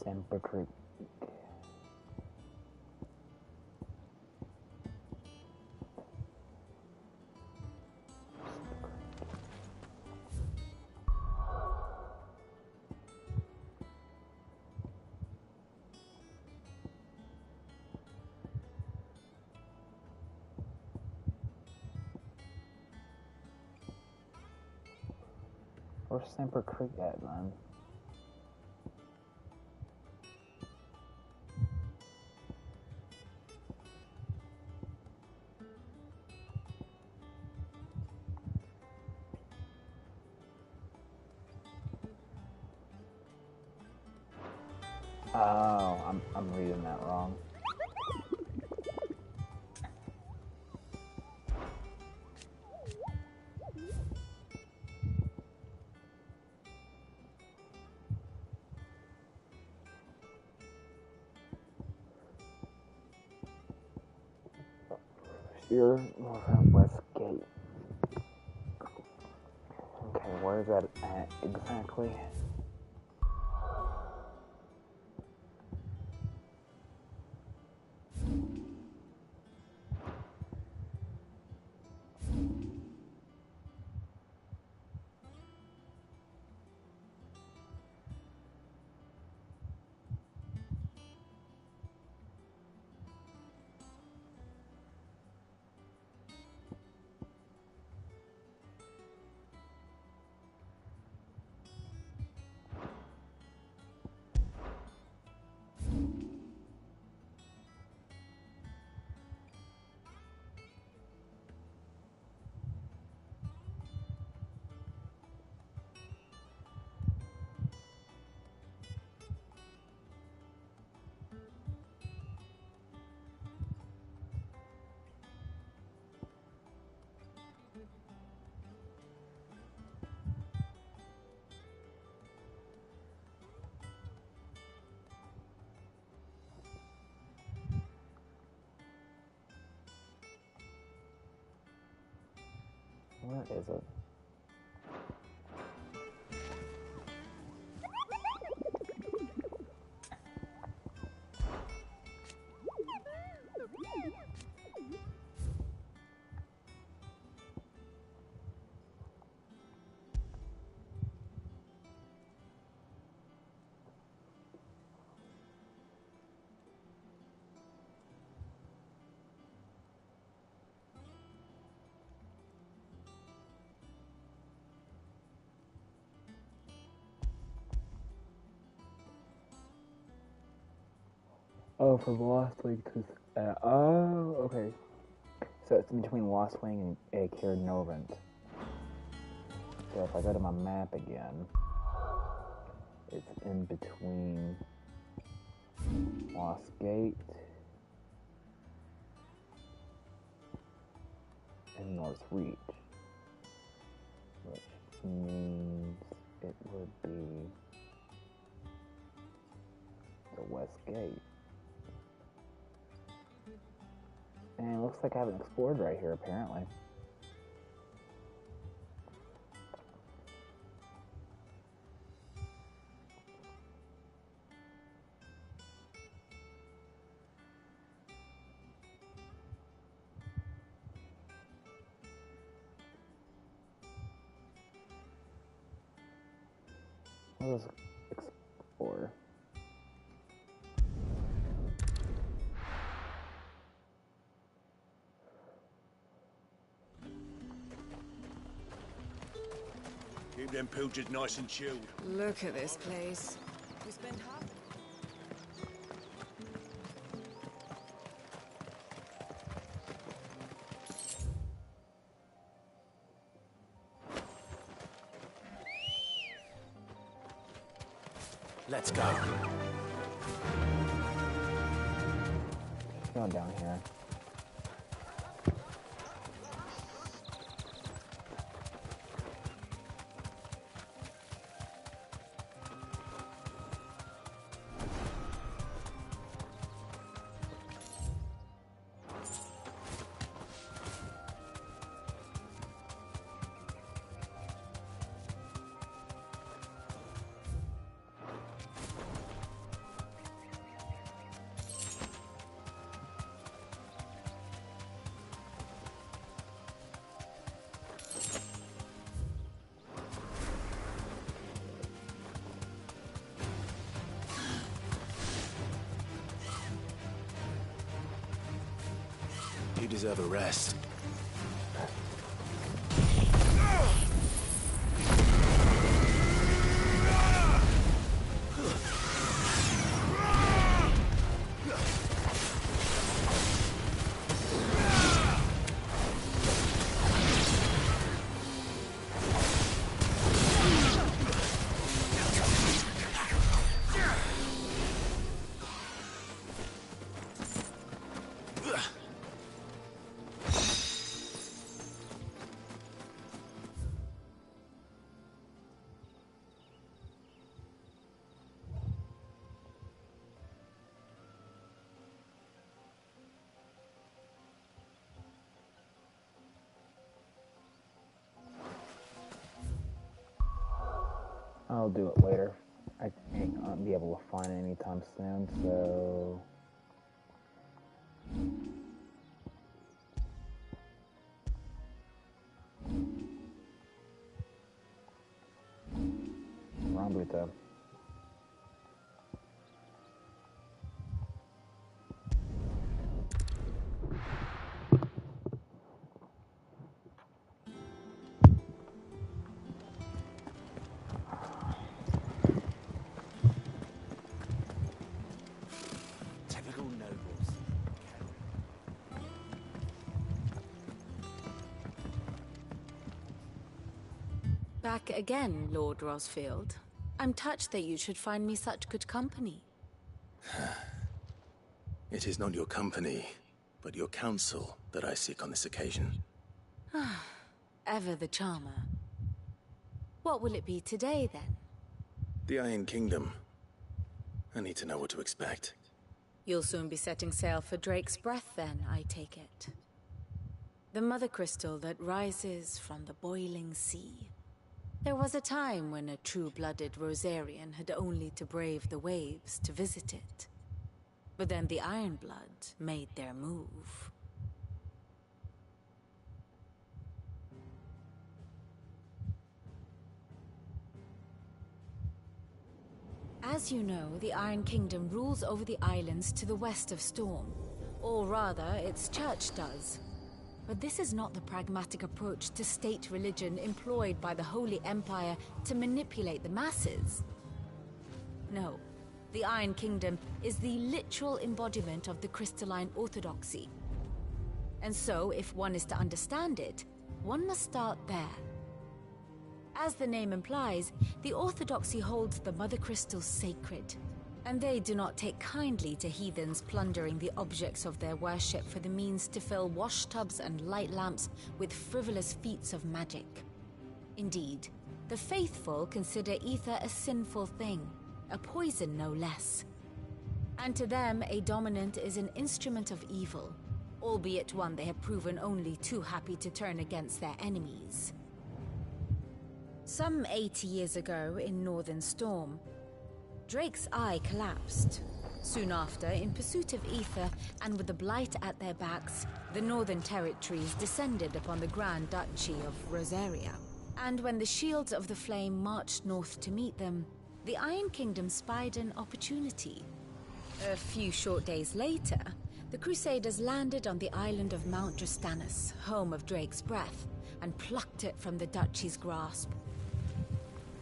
Semper Creek. Where's Semper Creek at, man? Oh, I'm reading that wrong. Here, West Gate. Okay, where is that at exactly? Where is it? Oh, from Lost Wing to... oh, okay. So it's in between Lost Wing and Cair Norvent. So if I go to my map again, it's in between Lost Gate and North Reach, which means it would be the West Gate. And it looks like I haven't explored right here, apparently. Let's explore. Keep them pilchards nice and chilled. Look at this place. We spent half... Let's go. Going down here. You deserve a rest. I'll do it later. I ain't gonna be able to find it anytime soon, so... Wrong boot though. Back again, Lord Rosfield. I'm touched that you should find me such good company. It is not your company, but your counsel that I seek on this occasion. Ever the charmer. What will it be today, then? The Iron Kingdom. I need to know what to expect. You'll soon be setting sail for Drake's Breath, then, I take it. The mother crystal that rises from the boiling sea. There was a time when a true-blooded Rosarian had only to brave the waves to visit it. But then the Ironblood made their move. As you know, the Iron Kingdom rules over the islands to the west of Storm. Or rather, its church does. But this is not the pragmatic approach to state religion employed by the Holy Empire to manipulate the masses. No, The Iron Kingdom is the literal embodiment of the crystalline orthodoxy. And so, if one is to understand it, one must start there. As the name implies, the orthodoxy holds the Mother Crystals sacred, and they do not take kindly to heathens plundering the objects of their worship for the means to fill washtubs and light lamps with frivolous feats of magic. Indeed, the faithful consider ether a sinful thing, a poison no less. And to them, a dominant is an instrument of evil, albeit one they have proven only too happy to turn against their enemies. Some 80 years ago, in Northern Storm, Drake's eye collapsed. Soon after, in pursuit of ether and with the blight at their backs, the Northern Territories descended upon the Grand Duchy of Rosaria. And when the Shields of the Flame marched north to meet them, the Iron Kingdom spied an opportunity. A few short days later, the Crusaders landed on the island of Mount Drastanus, home of Drake's breath, and plucked it from the Duchy's grasp.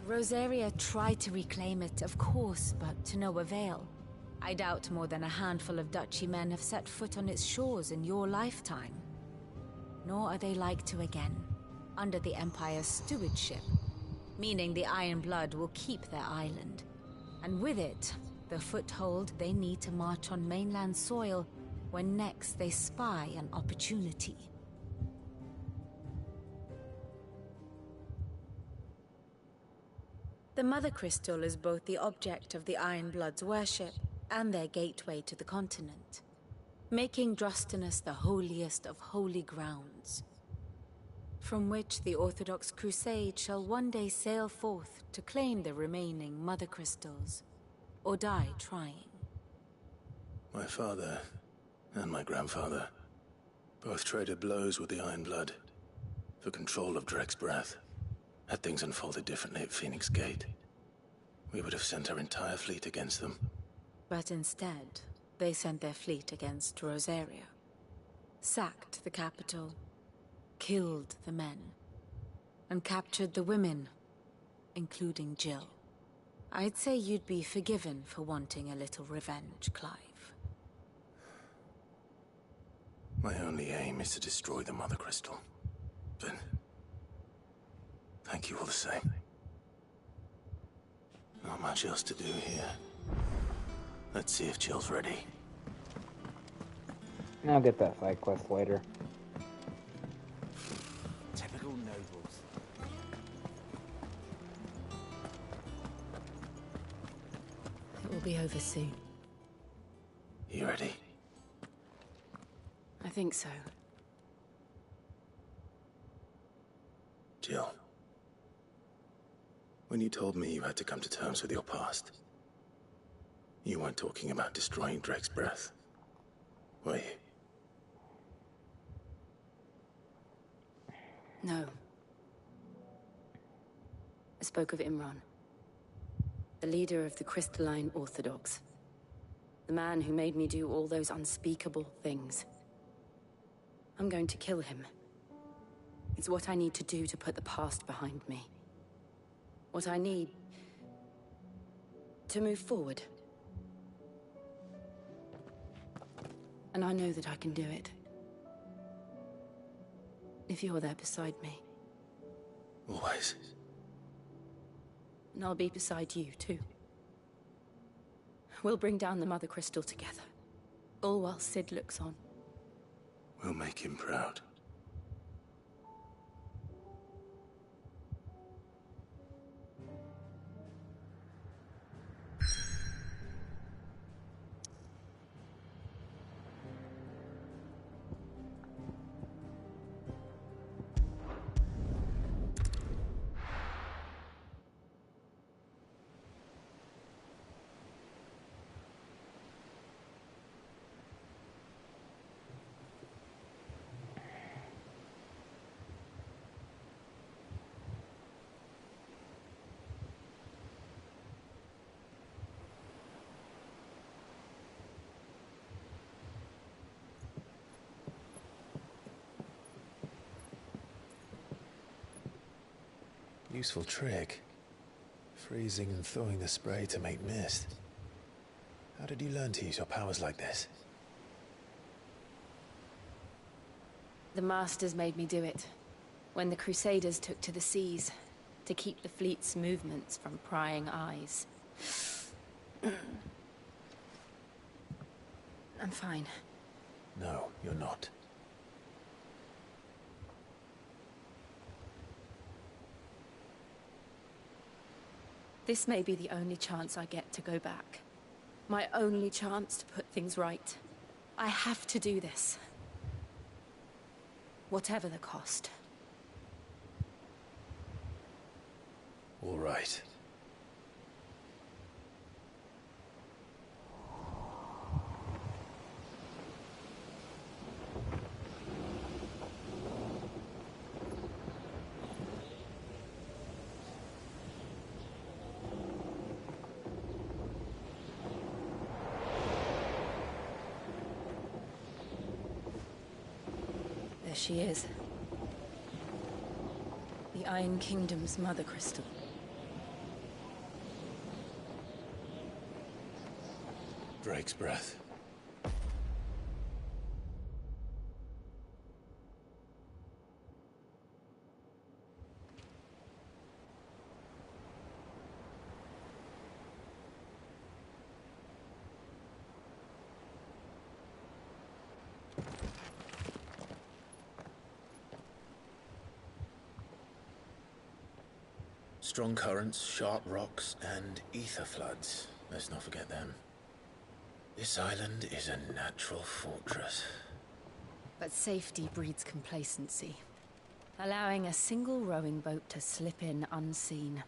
Rosaria tried to reclaim it, of course, but to no avail. I doubt more than a handful of Duchy men have set foot on its shores in your lifetime. Nor are they like to again, under the Empire's stewardship, meaning the Iron Blood will keep their island, and with it, the foothold they need to march on mainland soil when next they spy an opportunity. The Mother Crystal is both the object of the Iron Blood's worship and their gateway to the continent, making Drastanus the holiest of holy grounds, from which the Orthodox Crusade shall one day sail forth to claim the remaining Mother Crystals, or die trying. My father and my grandfather both traded blows with the Iron Blood for control of Drake's breath. Had things unfolded differently at Phoenix Gate, we would have sent our entire fleet against them. But instead, they sent their fleet against Rosaria, sacked the capital, killed the men, and captured the women, including Jill. I'd say you'd be forgiven for wanting a little revenge, Clive. My only aim is to destroy the Mother Crystal. But thank you all the same. Not much else to do here. Let's see if Jill's ready. I'll get that side quest later. Typical nobles. It will be over soon. You ready? I think so. Jill. When you told me you had to come to terms with your past, you weren't talking about destroying Drake's breath, were you? No. I spoke of Imran, the leader of the Crystalline Orthodox. The man who made me do all those unspeakable things. I'm going to kill him. It's what I need to do to put the past behind me. What I need to move forward. And I know that I can do it. If you're there beside me. Always. And I'll be beside you, too. We'll bring down the Mother Crystal together. All while Sid looks on. We'll make him proud. Useful trick. Freezing and thawing the spray to make mist. How did you learn to use your powers like this? The Masters made me do it. When the Crusaders took to the seas, to keep the fleet's movements from prying eyes. I'm fine. No, you're not. This may be the only chance I get to go back. My only chance to put things right. I have to do this. Whatever the cost. All right. There she is. The Iron Kingdom's Mother Crystal. Drake's breath. Strong currents, sharp rocks, and ether floods. Let's not forget them. This island is a natural fortress. But safety breeds complacency. Allowing a single rowing boat to slip in unseen.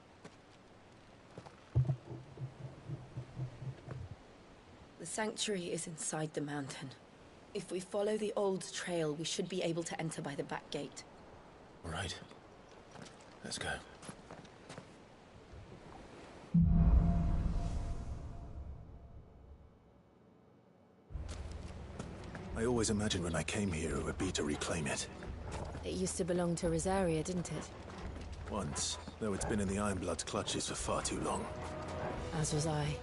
The sanctuary is inside the mountain. If we follow the old trail, we should be able to enter by the back gate. All right. Let's go. I always imagined when I came here it would be to reclaim it. It used to belong to Rosaria, didn't it? Once, though it's been in the Ironblood's clutches for far too long. As was I.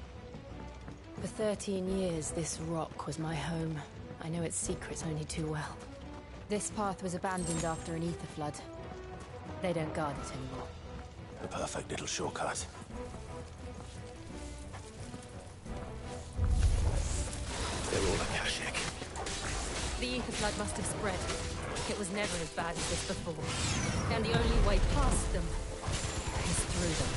For 13 years, this rock was my home. I know its secrets only too well. This path was abandoned after an ether flood. They don't guard it anymore. The perfect little shortcut. They're all Akashic. The ether flood must have spread. It was never as bad as this before. And the only way past them is through them.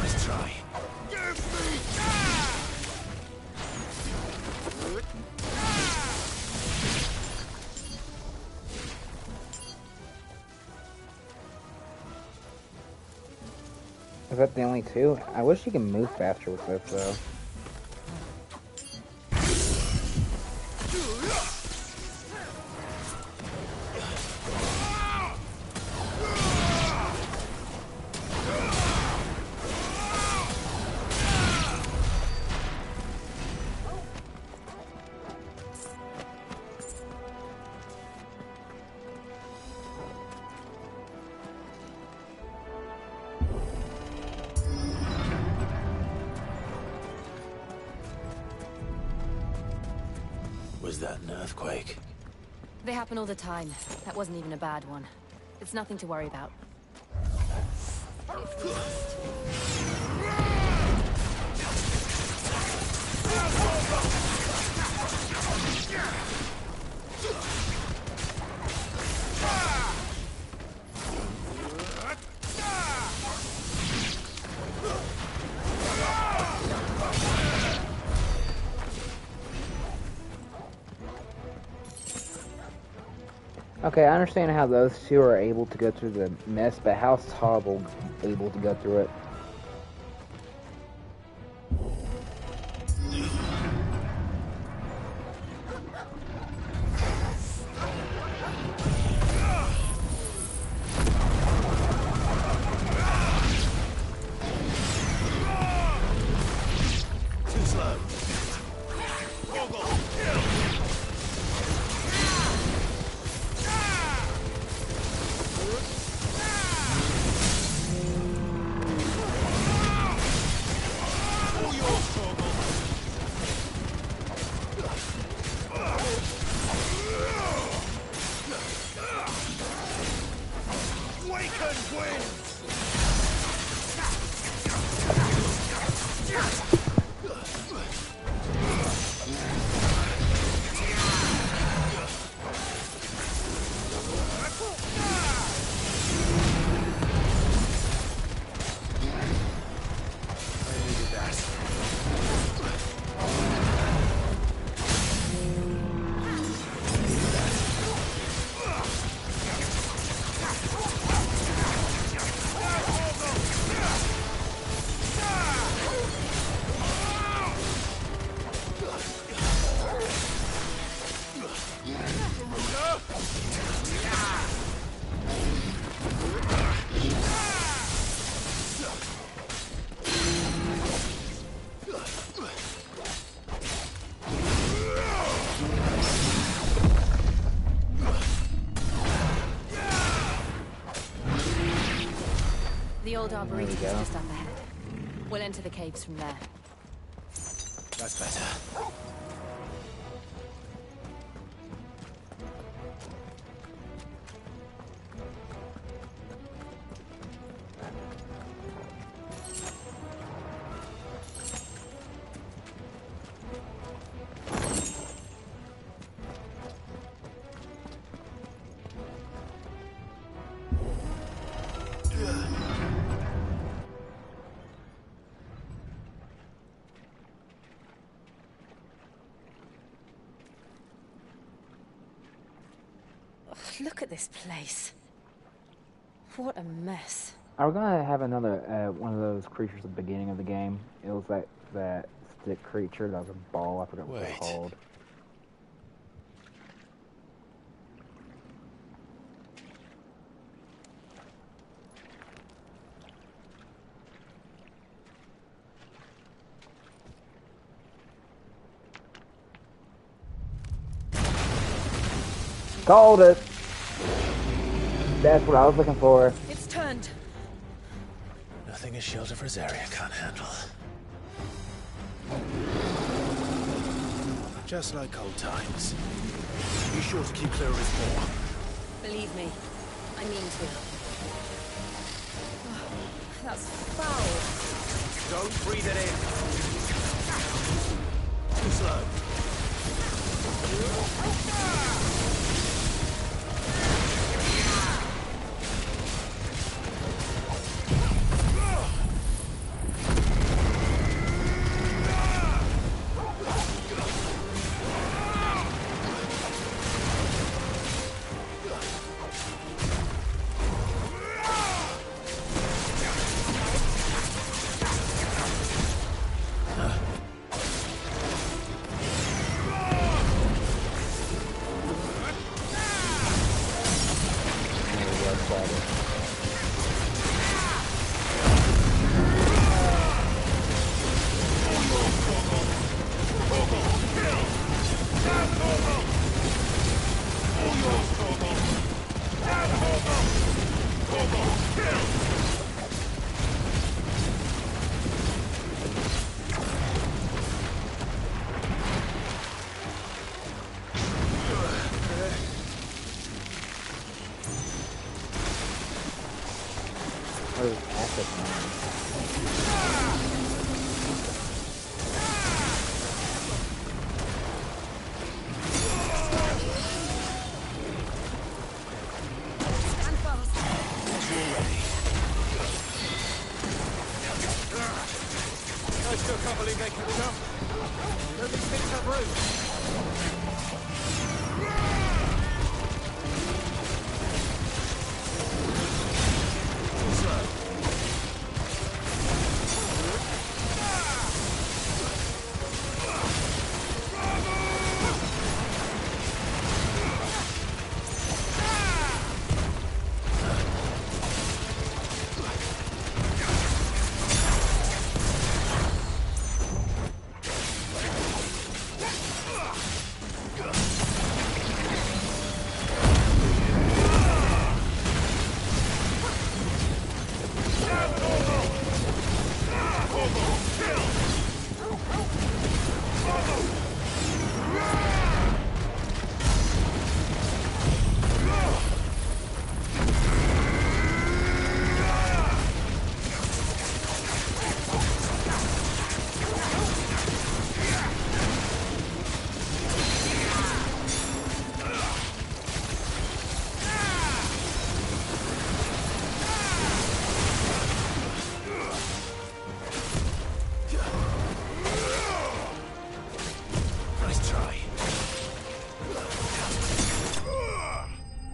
Nice try. Is that the only two? I wish you could move faster with this, though. Was that an earthquake? They happen all the time. That wasn't even a bad one. It's nothing to worry about. If we must. Okay, I understand how those two are able to go through the mess, but how's Toggle able to go through it? Too slow. Awaken, Gwyn! The old arboretum is just up ahead. We'll enter the caves from there. That's better. Look at this place. What a mess. Are we gonna have another one of those creatures at the beginning of the game? It was that stick creature that was a ball. I forgot what it's called. Called it. That's what I was looking for. It's turned. Nothing a shield of Rosaria can't handle. Just like old times. Be sure to keep clear of his paw. Believe me, I mean to. Oh, that's foul. Don't breathe it in. Too slow.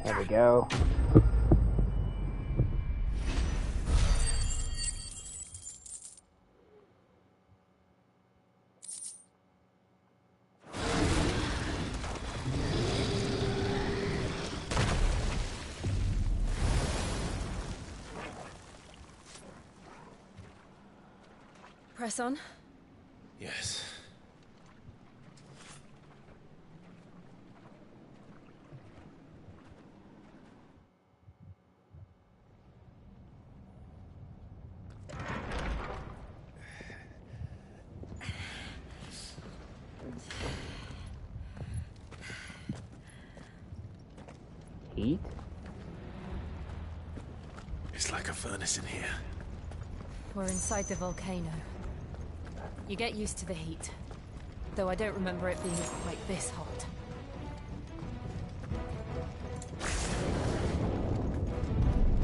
There we go. Press on. Yes. Heat? It's like a furnace in here. We're inside the volcano. You get used to the heat. Though I don't remember it being quite this hot.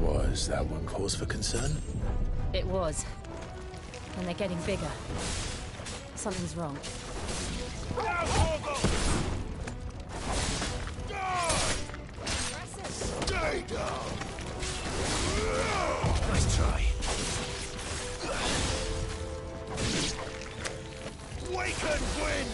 Was that one cause for concern? It was. And they're getting bigger. Something's wrong. Stay down! Nice try. Waken wind!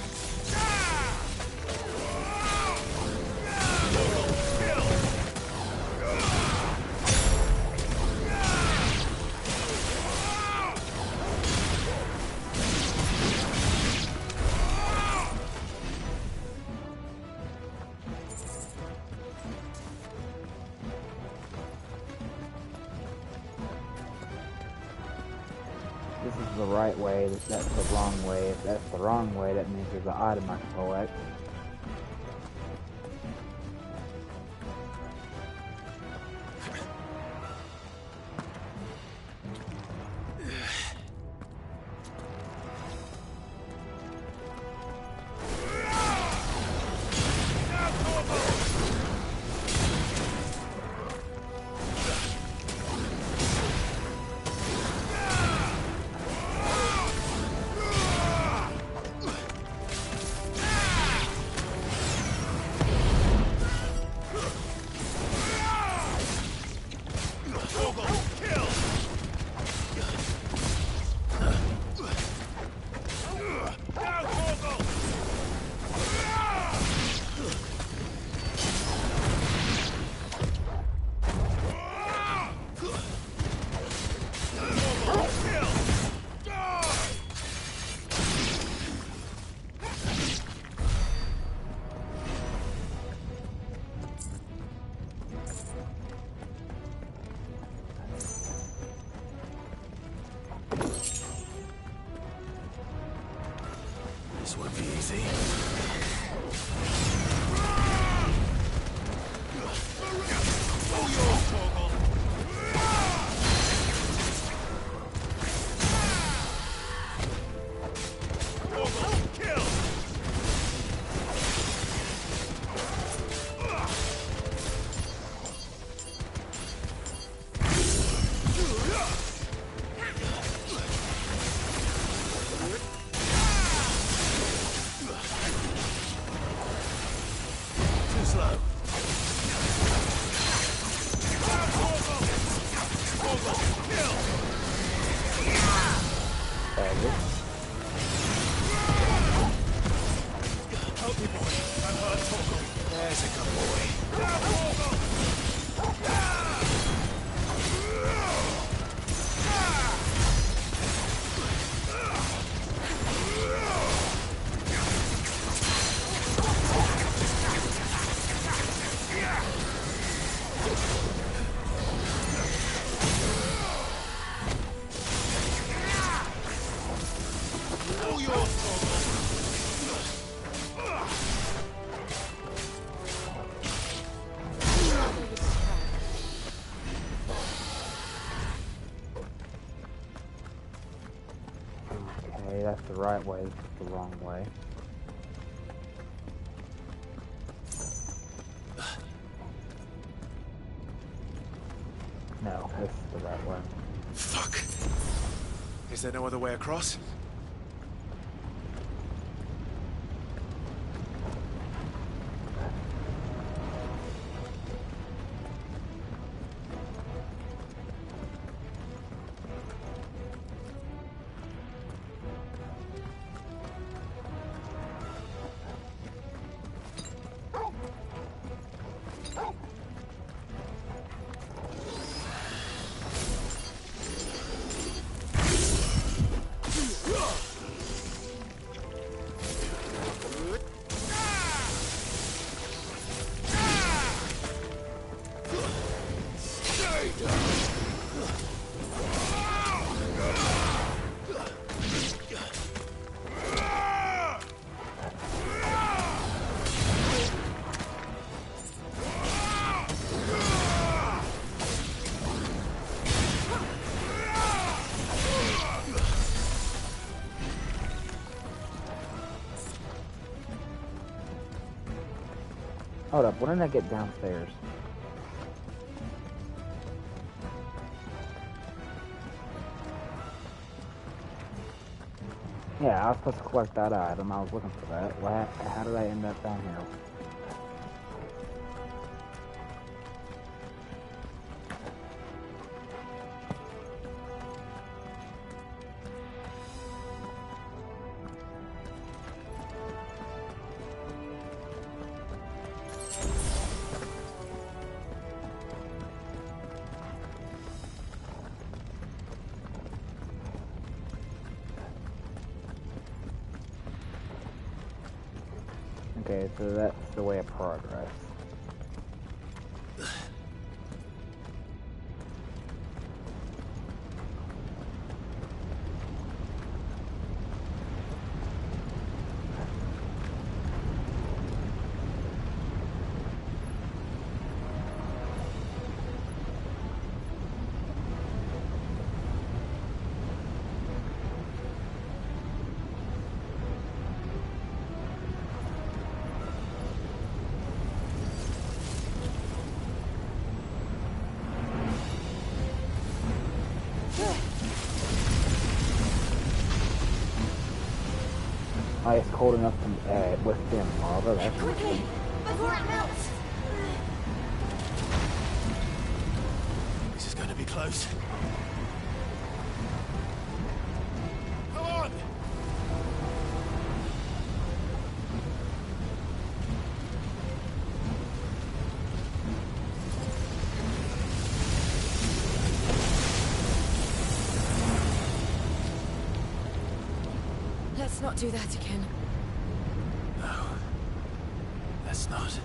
This is the right way, that's the wrong way. If that's the wrong way, that means there's an item I can collect. This won't be easy. All yours, Torgal. Torgal, kill! Too slow. Help me, boy. I'm hurt, Torgal. There's a good boy. All yours, Torgal. Okay, that's the right way, this is the wrong way. No, this is the right way. Fuck. Is there no other way across? Hold up, when did I get downstairs? Yeah, I was supposed to collect that item. I was looking for that. How did I end up down here? Okay, so that's the way of progress. It's cold enough to withstand lava. That's quickly before it melts. This is going to be close. Come on! Let's not do that again. No. Let's not.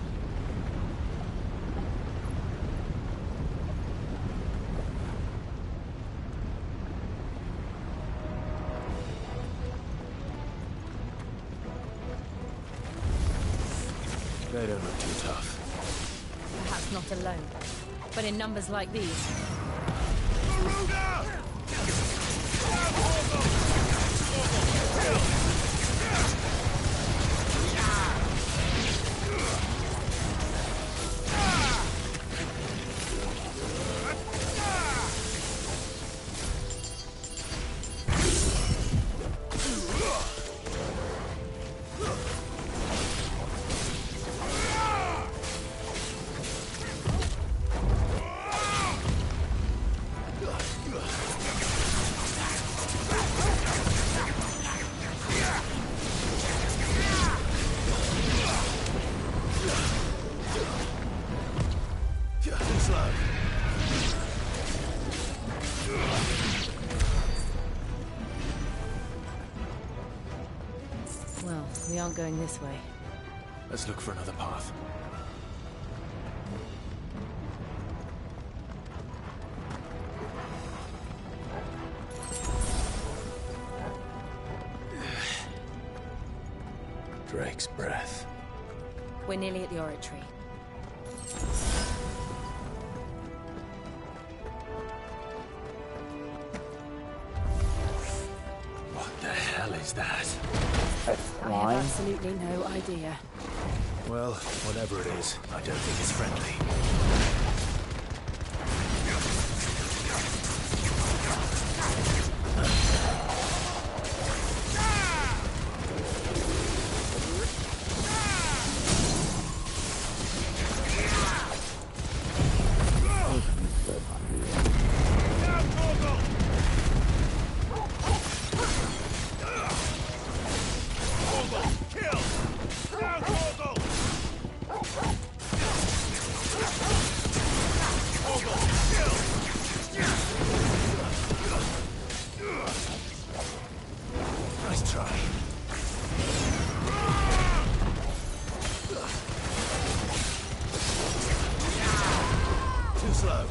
They don't look too tough. Perhaps not alone, but in numbers like these. Well, we aren't going this way. Let's look for another path. Drake's breath. We're nearly at the oratory. What the hell is that? I have absolutely no idea. Well, whatever it is, I don't think it's friendly. Nice try. Too slow.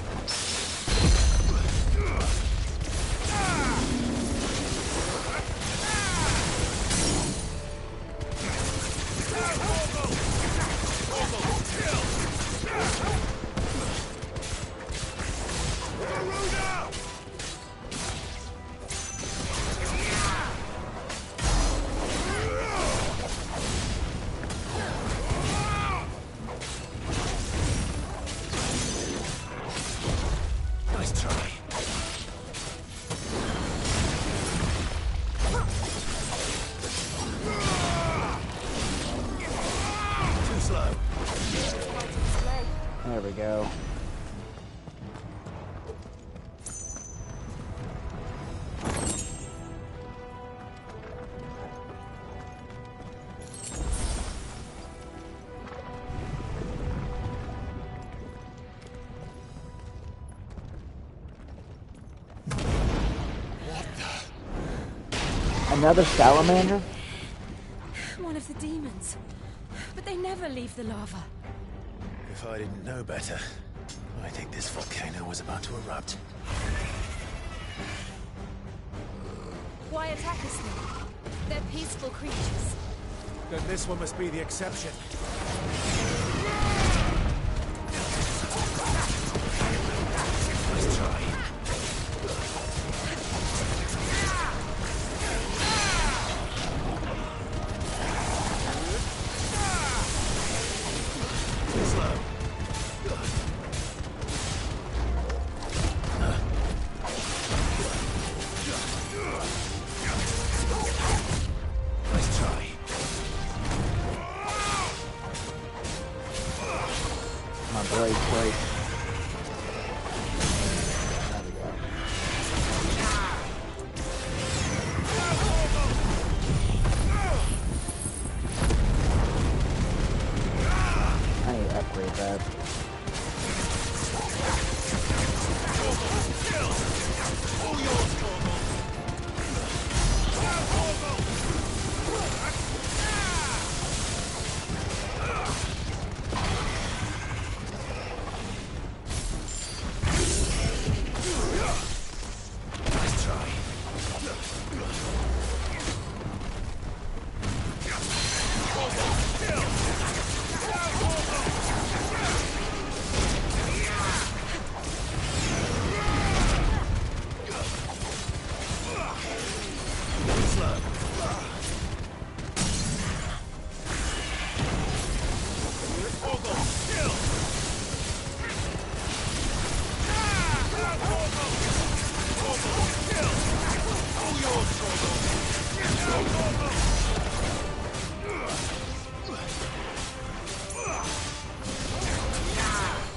Nice try. Too slow. There we go. Another salamander? One of the demons. But they never leave the lava. If I didn't know better, I think this volcano was about to erupt. Why attack us then? They're peaceful creatures. Then this one must be the exception. Nice try.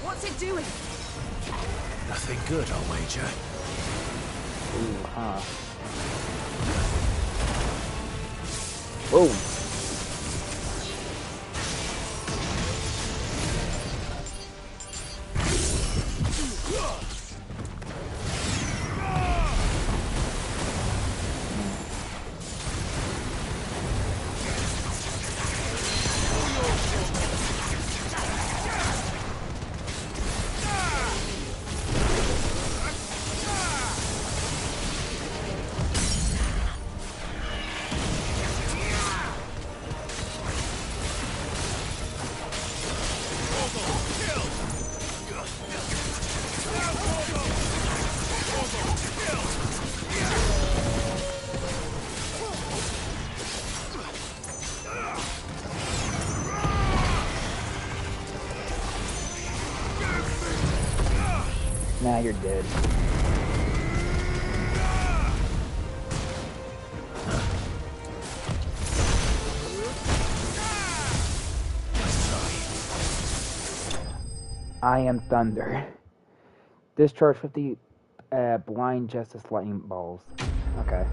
What's it doing? Nothing good, I'll wager. Ooh, huh. Whoa. Now you're dead. I am thunder. Discharge 50 blind justice lightning balls. Okay.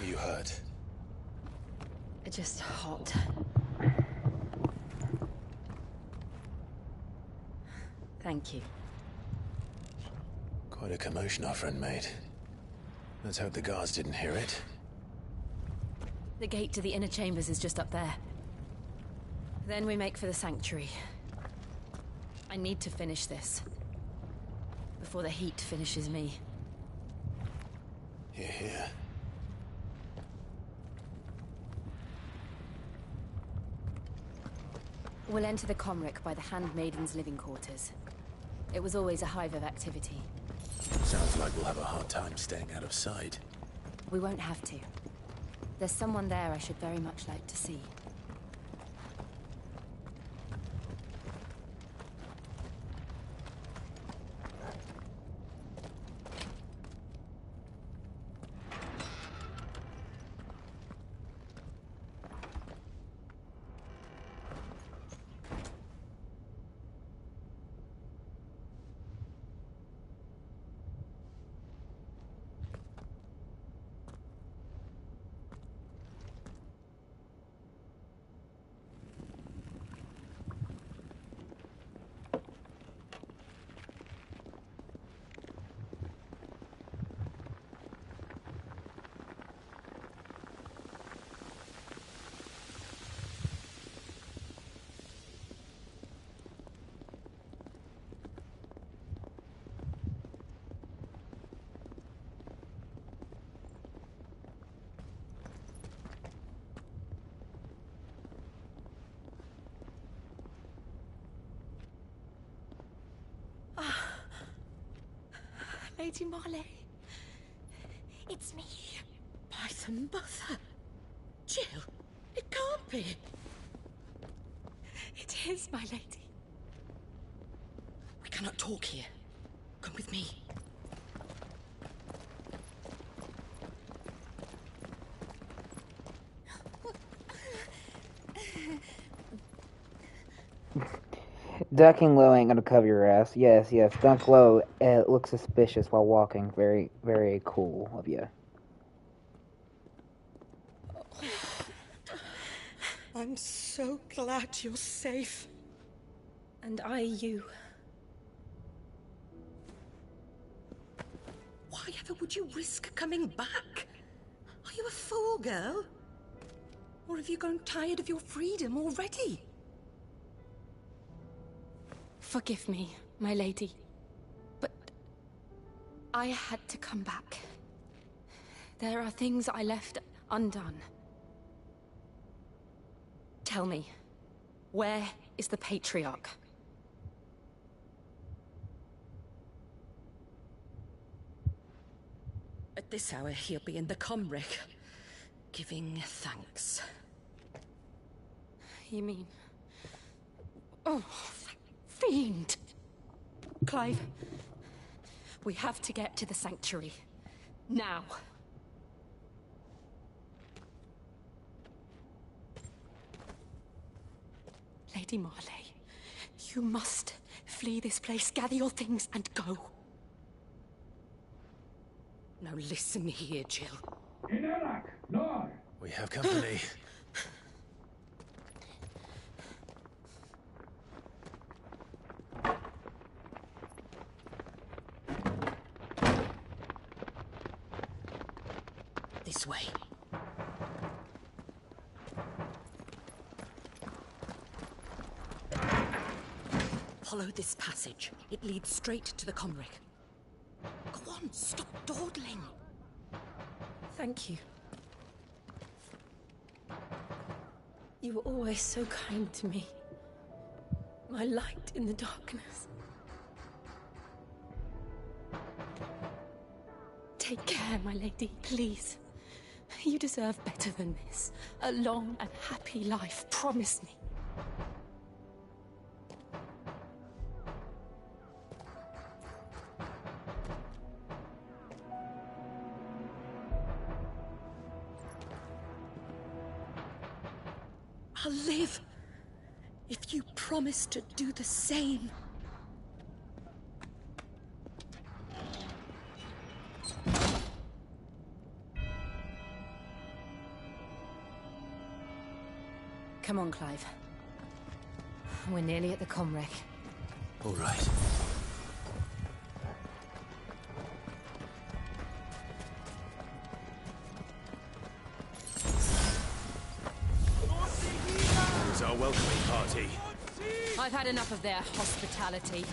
You hurt? Just hot. Thank you. Quite a commotion our friend made. Let's hope the guards didn't hear it. The gate to the inner chambers is just up there. Then we make for the sanctuary. I need to finish this. Before the heat finishes me. Hear, hear. We'll enter the Comric by the Handmaiden's living quarters. It was always a hive of activity. Sounds like we'll have a hard time staying out of sight. We won't have to. There's someone there I should very much like to see. Lady Marley. It's me. Python Mother. Jill, it can't be. It is, my lady. We cannot talk here. Come with me. Ducking low ain't gonna cover your ass. Yes, yes. Dunk low. Look suspicious while walking. Very, very cool of you. I'm so glad you're safe. And I you. Why ever would you risk coming back? Are you a fool, girl? Or have you grown tired of your freedom already? Forgive me, my lady, but I had to come back. There are things I left undone. Tell me, where is the Patriarch? At this hour, he'll be in the Comric, giving thanks. You mean... Oh, fiend! Clive, we have to get to the sanctuary. Now. Lady Marley, you must flee this place, gather your things, and go. Now listen here, Jill. We have company. This way. Follow this passage. It leads straight to the Comric. Go on, stop dawdling. Thank you. You were always so kind to me. My light in the darkness. Take care, my lady, please. You deserve better than this. A long and happy life, promise me. I'll live if you promise to do the same. Come on, Clive. We're nearly at the Comric. All right. Here's our welcoming party. I've had enough of their hospitality.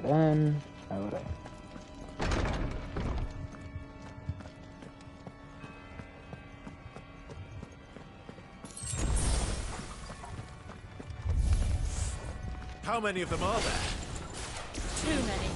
then... Why would I? How many of them are there? Too many.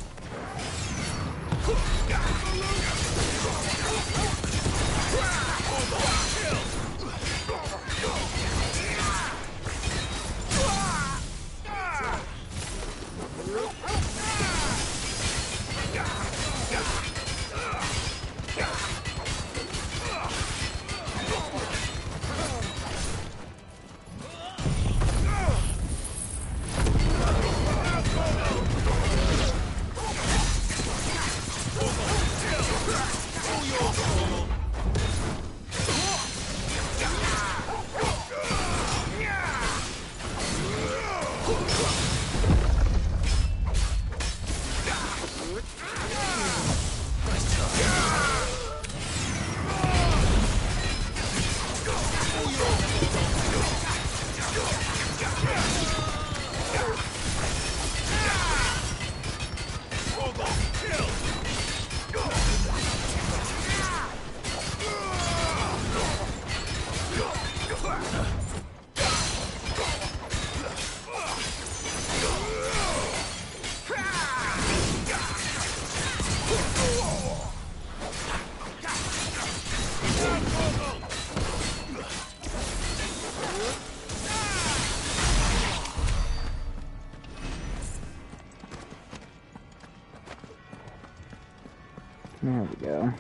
There we go.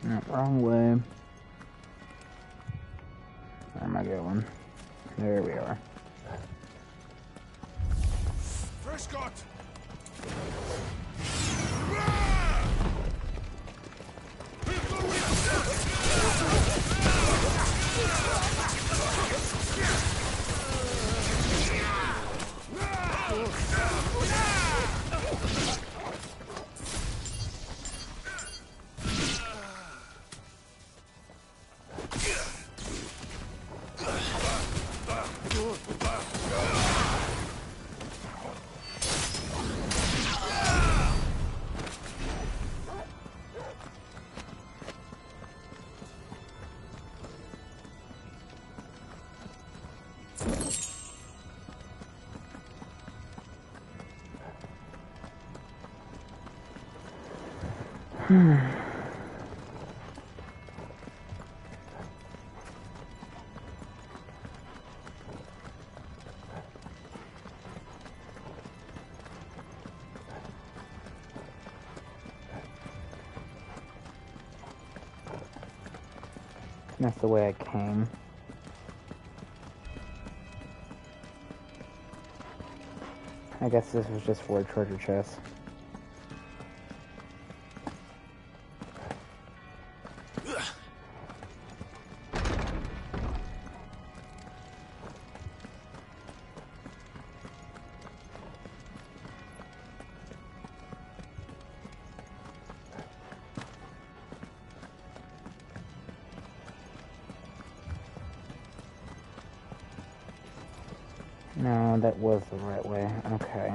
No, wrong way. Where am I going? There we are. Prescott! That's the way I came. I guess this was just for a treasure chest. No, that was the right way. Okay.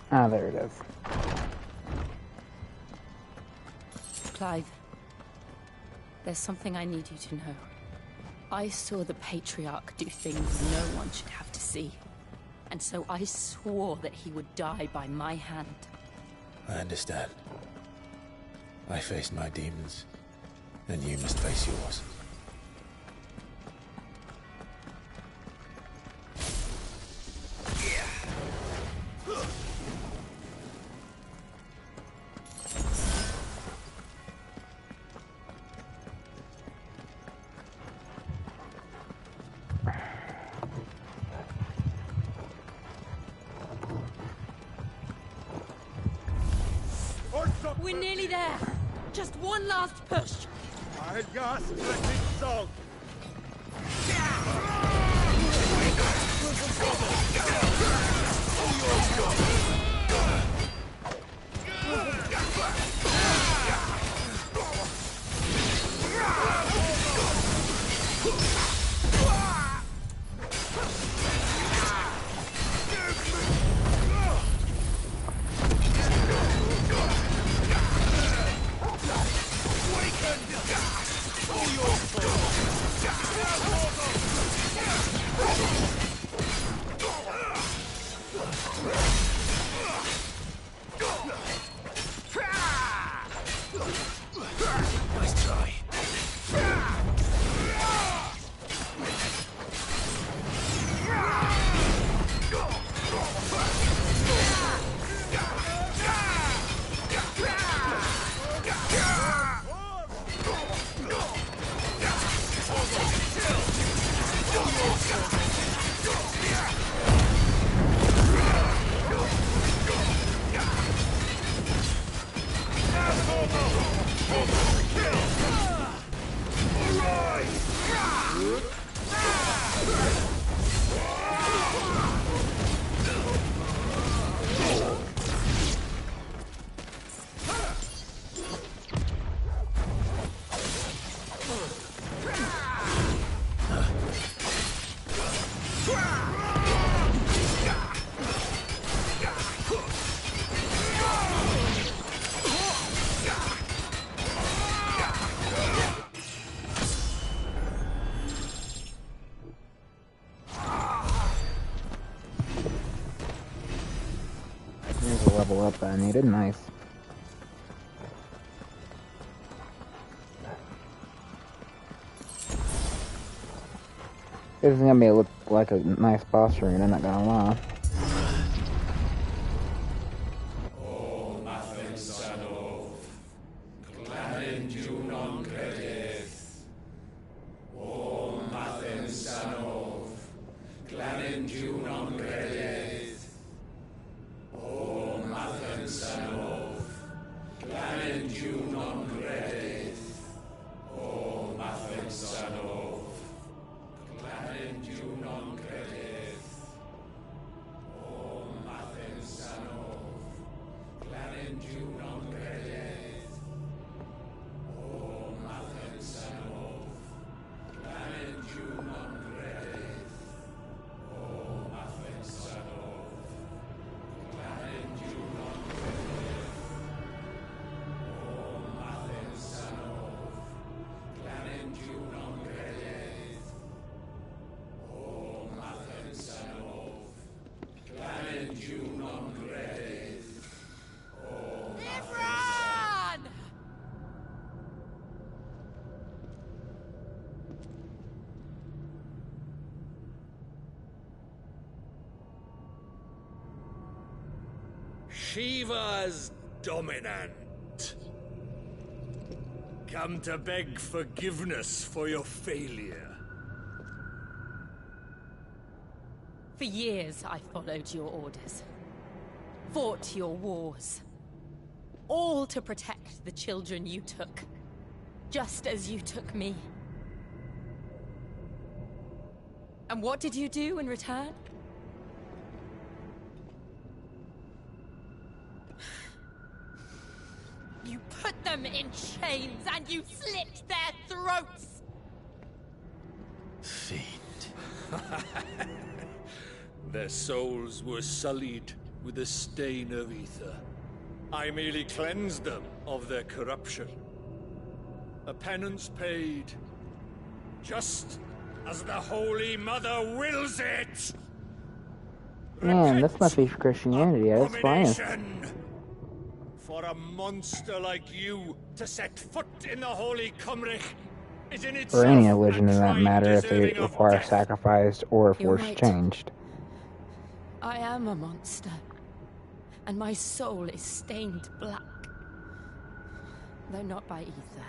Ah, there it is. Clive, there's something I need you to know. I saw the Patriarch do things no one should have to see. And so I swore that he would die by my hand. I understand. I faced my demons, and you must face yours. We're nearly there. Just one last push. I'll gas splendid song. Nice try. Here's a level up I needed. Nice. This is gonna be look like a nice boss ring, I'm not gonna lie. Shiva's dominant. Come to beg forgiveness for your failure. For years, I followed your orders. Fought your wars. All to protect the children you took. Just as you took me. And what did you do in return? You put them in chains and you slit their throats! Fiend. Their souls were sullied with the stain of ether. I merely cleansed them of their corruption. A penance paid, just as the Holy Mother wills it! Man, this must be Christianity at its finest. For a monster like you to set foot in the Holy Cymric is in itself Or any religion, in that matter, if they require sacrifice or if You're we're right. changed. I am a monster. And my soul is stained black. Though not by ether.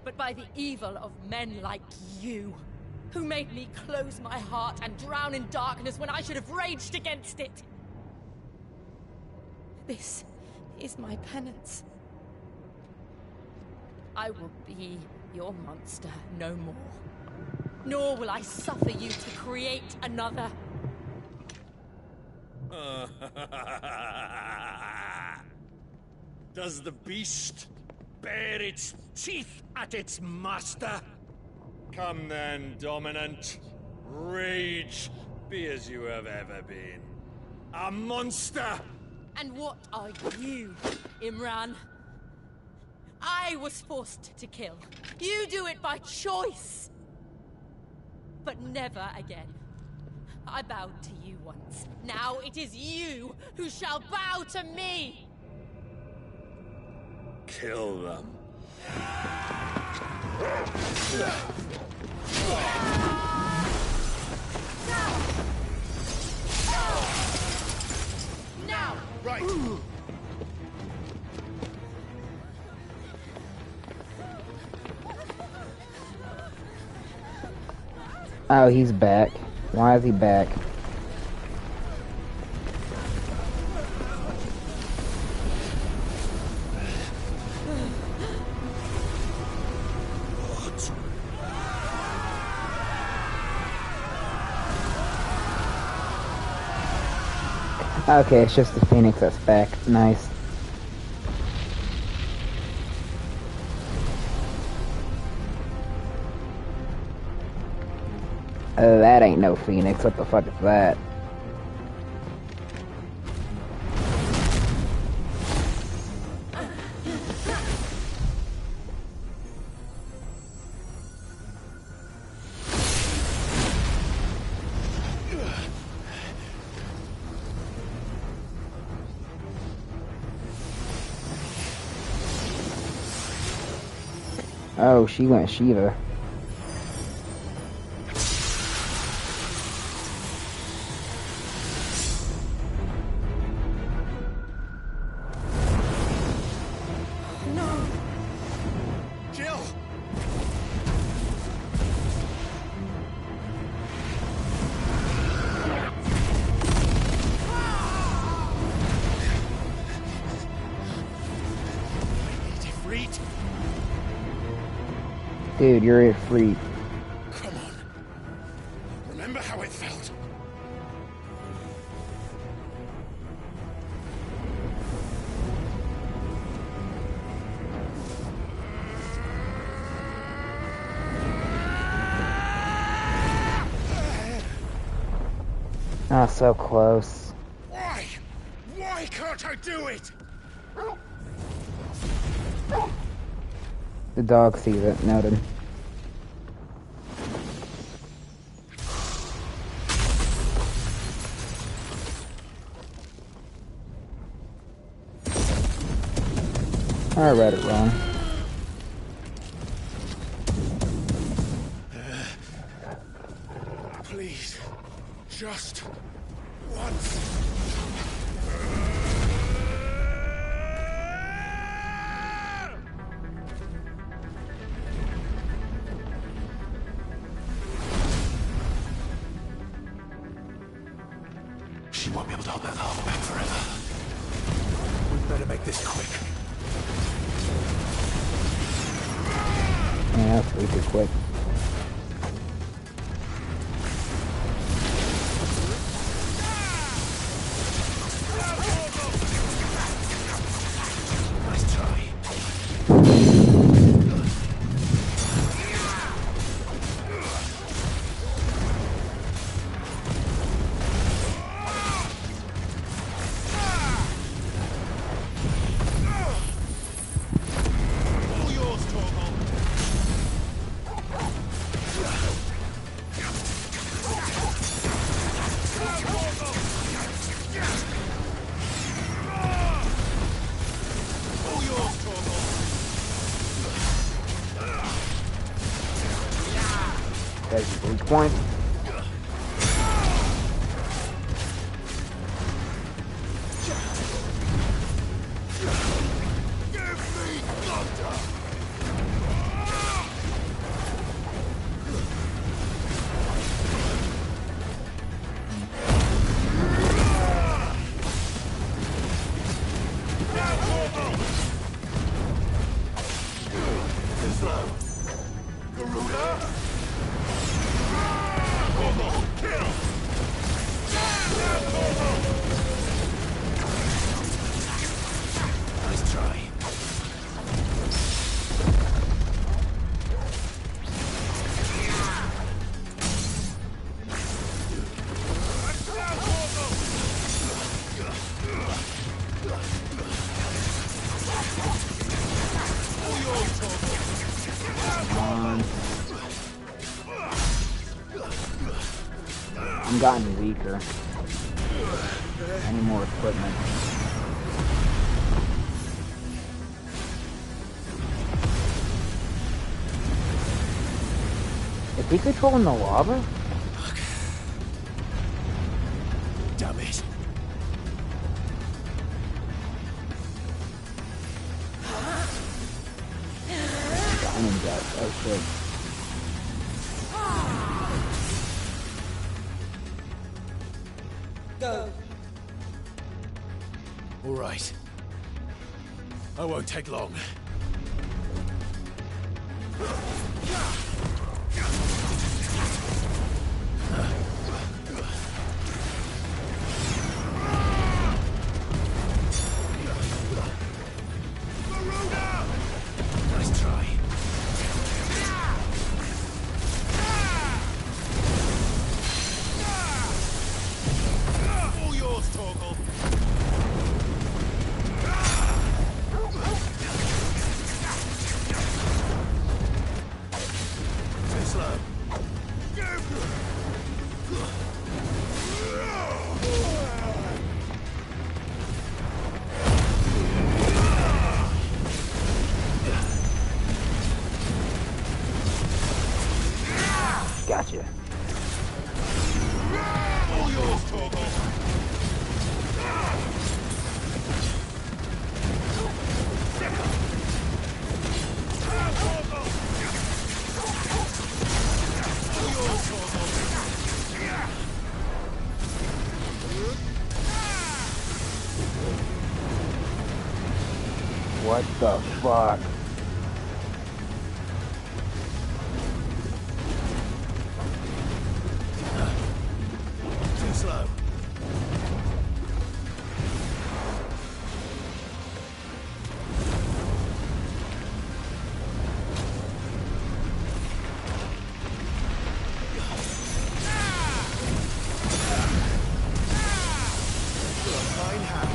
But by the evil of men like you, who made me close my heart and drown in darkness when I should have raged against it. This is my penance. I will be your monster no more. Nor will I suffer you to create another. Does the beast bare its teeth at its master? Come then, Dominant. Rage, be as you have ever been. A monster! And what are you, Imran? I was forced to kill. You do it by choice. But never again. I bowed to you once. Now it is you who shall bow to me! Kill them. Now! Right! Oh, he's back. Why is he back? Okay, it's just the Phoenix that's back. Nice. That ain't no Phoenix. What the fuck is that? Oh, she went Shiva. Dude, you're a freak. Come on. Remember how it felt? Ah, so close. Why? Why can't I do it? The dog sees it. Noted. I read it wrong. Please, just once. She won't be able to hold that armor back forever. We better make this quick. Yeah, that's way too quick. Nice try. That's a weak point. Now slow. Garuda! Corvo, kill! Nice try. I'm gotten weaker. I need more equipment. Is he controlling the lava? Damn it. Diamond dust. Oh shit. Go. All right. I won't take long. Nice try. All yours, Torgal. Too slow. Gotcha. All yours, Torgal. What the fuck? Too slow. Fine hand.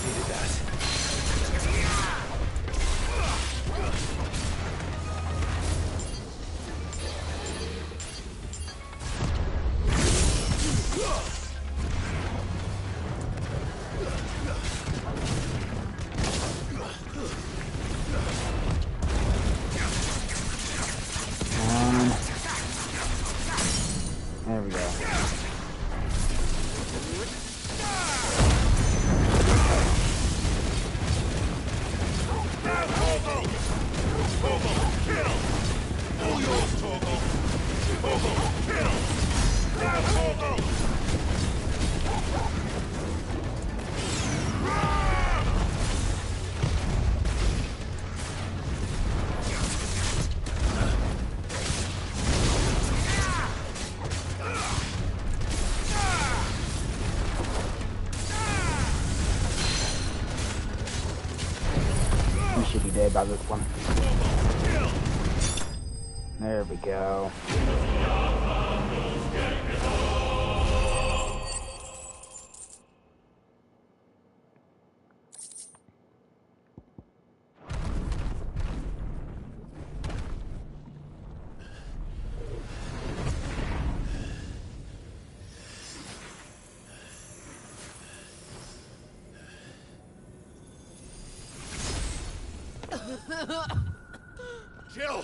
Needed that. There we go. All yours, Torgal. Kill! We should be dead by this one. There we go. Jill!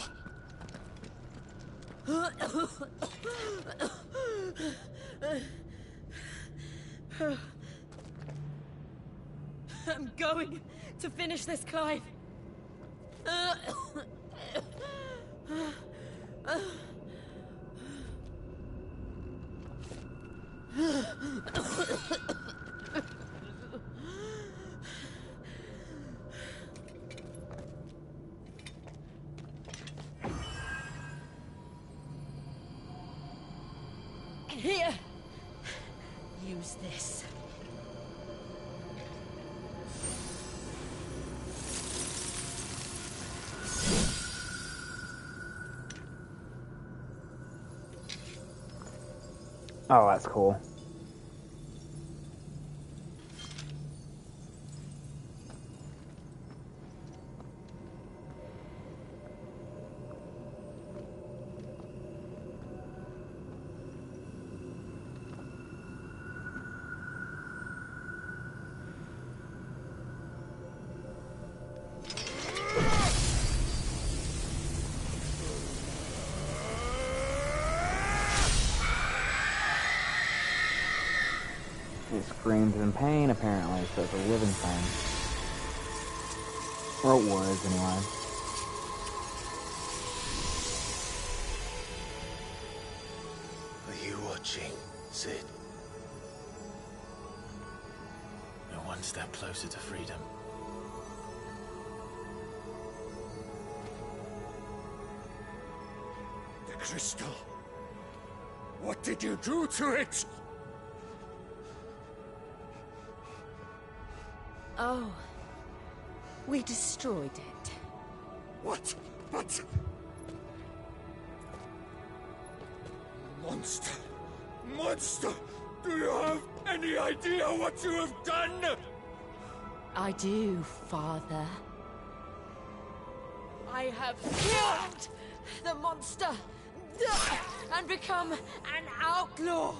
I'm going to finish this, Clive. Here! Use this. Oh, that's cool. It screams in pain, apparently, so it's a living thing. Or it was, anyway. Are you watching, Sid? You're one step closer to freedom. The crystal. What did you do to it? Oh. We destroyed it. What? But... Monster! Monster! Do you have any idea what you have done? I do, Father. I have killed the monster and become an outlaw.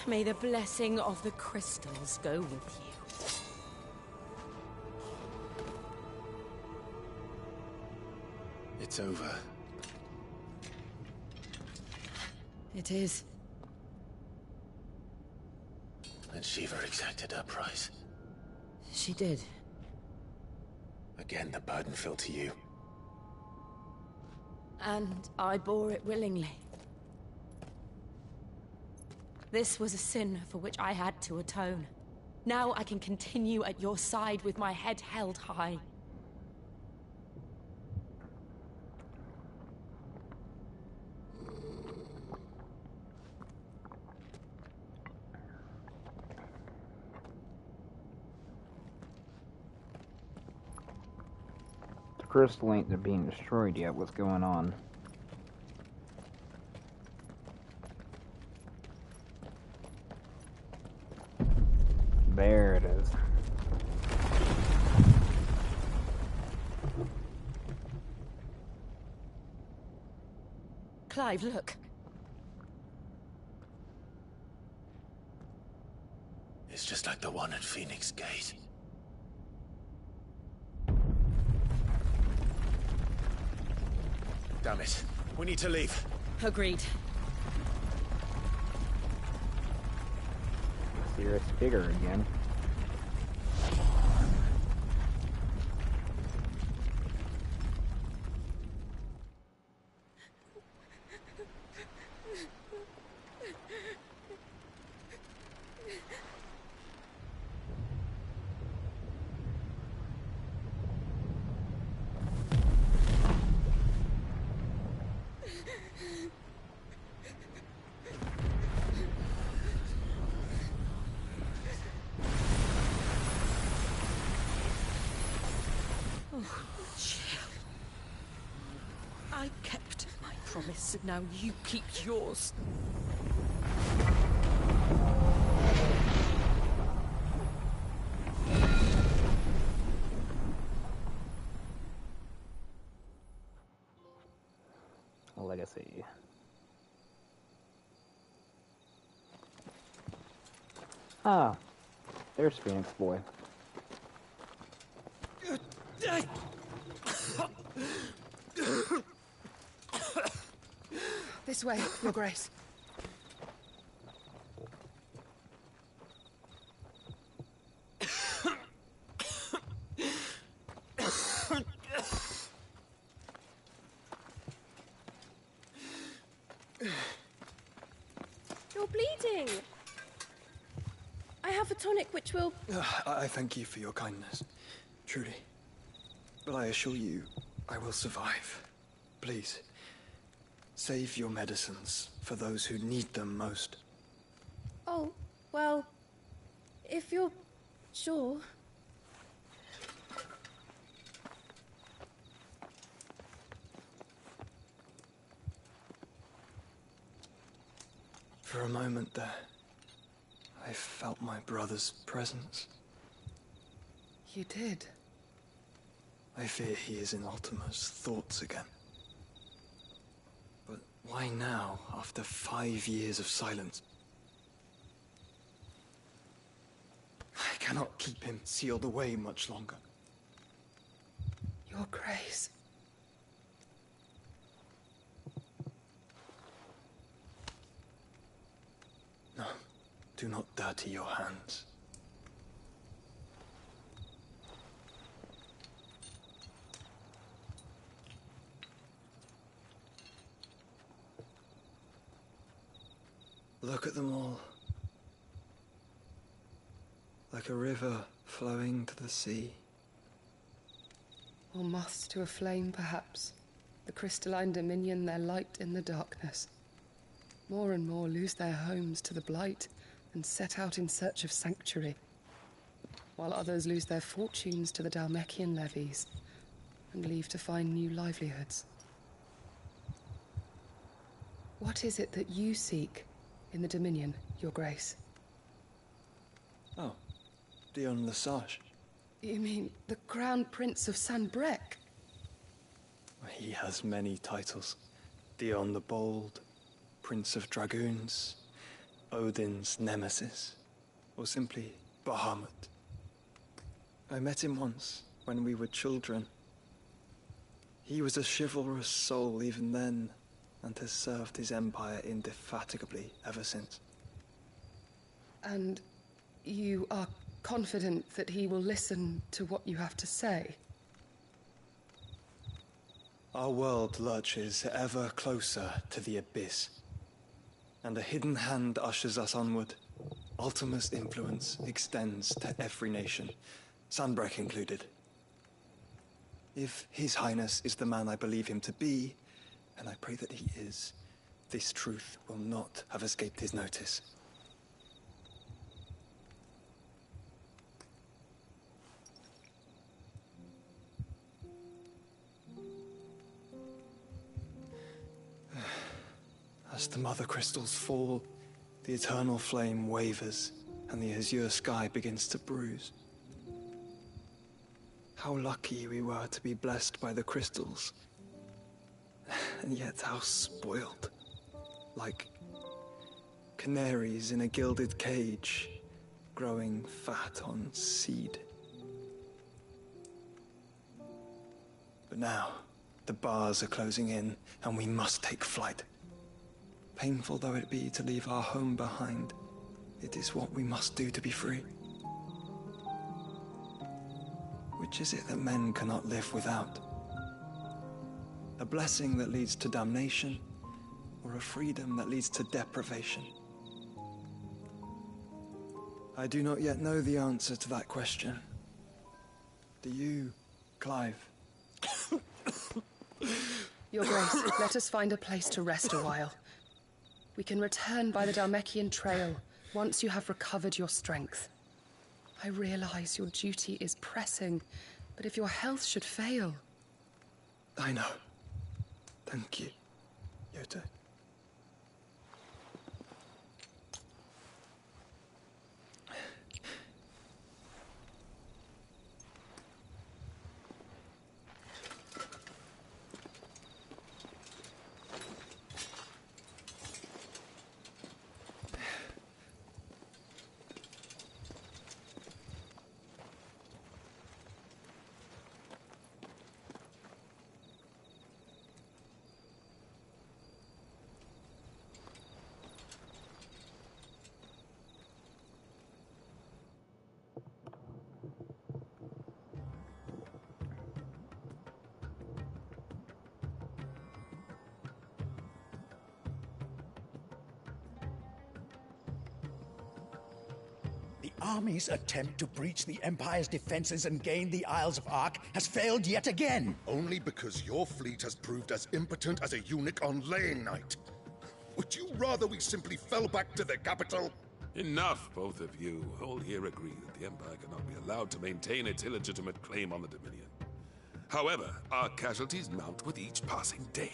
May the blessing of the crystals go with you. It's over. It is. And Shiva exacted her price. She did. Again, the burden fell to you. And I bore it willingly. This was a sin for which I had to atone. Now I can continue at your side with my head held high. The crystal ain't being destroyed yet. What's going on? There it is. Clive, look. It's just like the one at Phoenix Gate. Damn it. We need to leave. Agreed. Serious figure again. I kept my promise, and now you keep yours. A legacy. Ah, there's Phoenix Boy. This way, Your Grace. You're bleeding. I have a tonic which will... I thank you for your kindness, truly. But I assure you, I will survive. Please, Save your medicines for those who need them most. Oh, well, if you're sure. For a moment there, I felt my brother's presence. You did? I fear he is in Ultima's thoughts again. But why now, after 5 years of silence? I cannot keep him sealed away much longer. Your Grace. No, do not dirty your hands. Look at them all. Like a river flowing to the sea. Or moths to a flame, perhaps. The crystalline dominion, their light in the darkness. More and more lose their homes to the blight and set out in search of sanctuary, while others lose their fortunes to the Dalmekian levies and leave to find new livelihoods. What is it that you seek in the Dominion, Your Grace? Oh, Dion Lesage. You mean the Crown Prince of Sanbrec? He has many titles. Dion the Bold, Prince of Dragoons, Odin's Nemesis, or simply Bahamut. I met him once, when we were children. He was a chivalrous soul even then, and has served his empire indefatigably ever since. And you are confident that he will listen to what you have to say? Our world lurches ever closer to the abyss, and a hidden hand ushers us onward. Ultima's influence extends to every nation, Sanbrec included. If His Highness is the man I believe him to be, and I pray that he is, this truth will not have escaped his notice. As the mother crystals fall, the eternal flame wavers, and the azure sky begins to bruise. How lucky we were to be blessed by the crystals, and yet how spoiled. Like canaries in a gilded cage, growing fat on seed. But now, the bars are closing in, and we must take flight. Painful though it be to leave our home behind, it is what we must do to be free. Which is it that men cannot live without? A blessing that leads to damnation, or a freedom that leads to deprivation? I do not yet know the answer to that question. Do you, Clive? Your Grace, let us find a place to rest a while. We can return by the Dalmekian trail once you have recovered your strength. I realize your duty is pressing, but if your health should fail... I know. Thank you, Yote. army's attempt to breach the Empire's defenses and gain the Isles of Ark has failed yet again. Only because your fleet has proved as impotent as a eunuch on laying night. Would you rather we simply fell back to the capital? Enough, both of you. All here agree that the Empire cannot be allowed to maintain its illegitimate claim on the Dominion. However, our casualties mount with each passing day.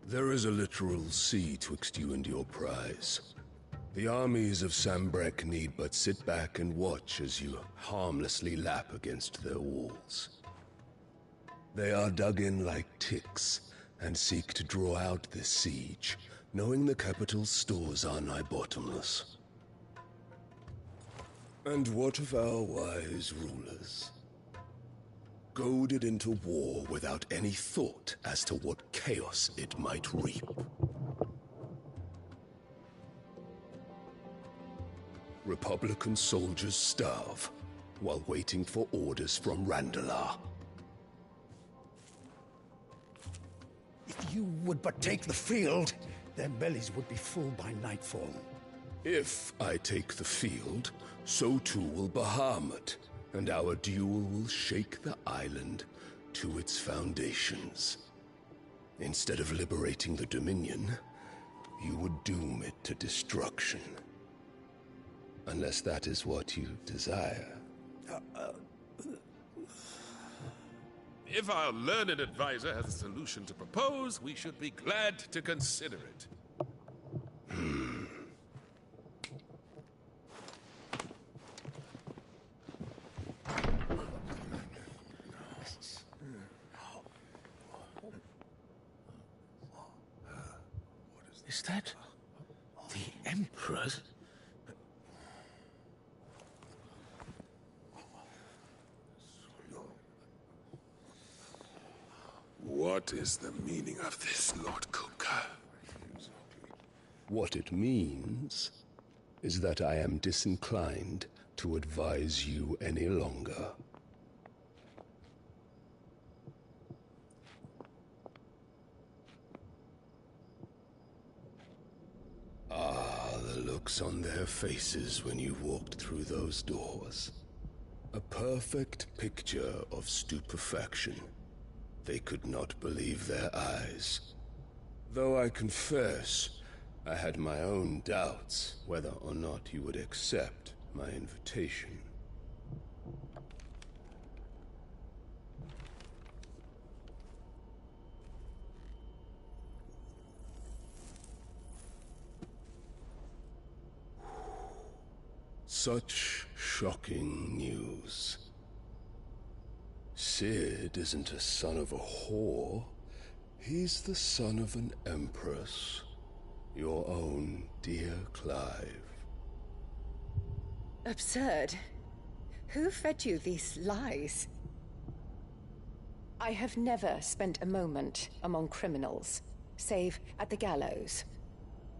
There is a literal sea twixt you and your prize. The armies of Sambrek need but sit back and watch as you harmlessly lap against their walls. They are dug in like ticks and seek to draw out this siege, knowing the capital's stores are nigh bottomless. And what of our wise rulers? Goaded into war without any thought as to what chaos it might reap. Republican soldiers starve while waiting for orders from Randalar. If you would but take the field, their bellies would be full by nightfall. If I take the field, so too will Bahamut, and our duel will shake the island to its foundations. Instead of liberating the Dominion, you would doom it to destruction. Unless that is what you desire. If our learned advisor has a solution to propose, we should be glad to consider it. Is that the Emperor's? What is the meaning of this, Lord Kupka? What it means is that I am disinclined to advise you any longer. Ah, the looks on their faces when you walked through those doors. A perfect picture of stupefaction. They could not believe their eyes. Though I confess, I had my own doubts whether or not you would accept my invitation. Such shocking news. Sid isn't a son of a whore. He's the son of an empress. Your own dear Clive. Absurd. Who fed you these lies? I have never spent a moment among criminals, save at the gallows.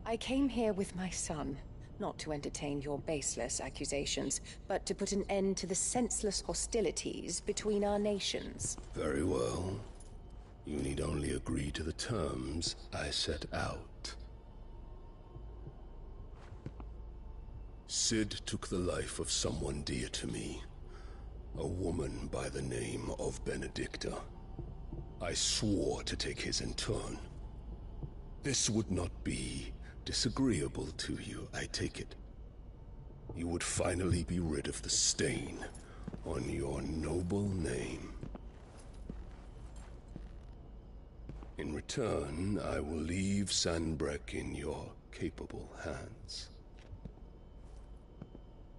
I came here with my son, not to entertain your baseless accusations, but to put an end to the senseless hostilities between our nations. Very well. You need only agree to the terms I set out. Sid took the life of someone dear to me, a woman by the name of Benedicta. I swore to take his in turn. This would not be disagreeable to you, I take it. You would finally be rid of the stain on your noble name. In return, I will leave Sanbrek in your capable hands.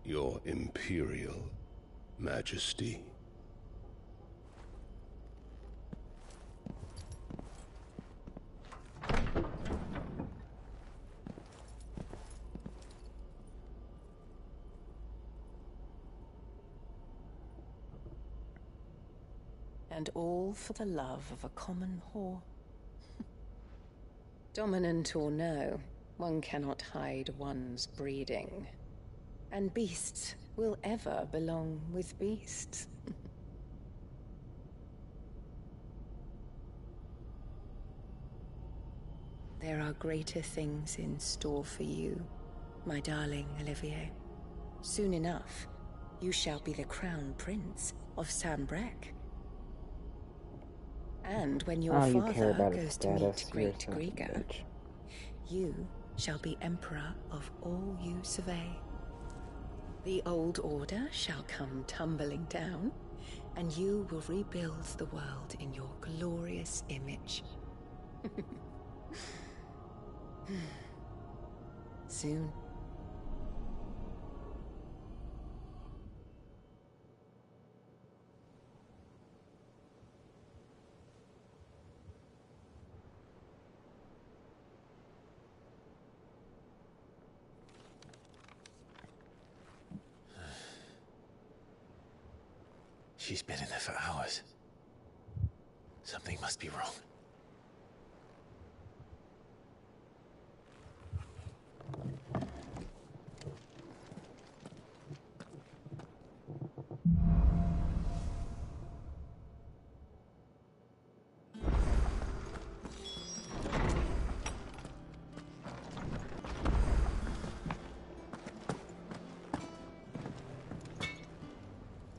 Your Imperial Majesty. And all for the love of a common whore. Dominant or no, one cannot hide one's breeding. And beasts will ever belong with beasts. There are greater things in store for you, my darling Olivier. Soon enough, you shall be the crown prince of Sambrec. And when your Oh, you care father about his goes to meet status. Great You're such a Grieger, bitch. you shall be emperor of all you survey. The old order shall come tumbling down, and you will rebuild the world in your glorious image. Soon. She's been in there for hours. Something must be wrong.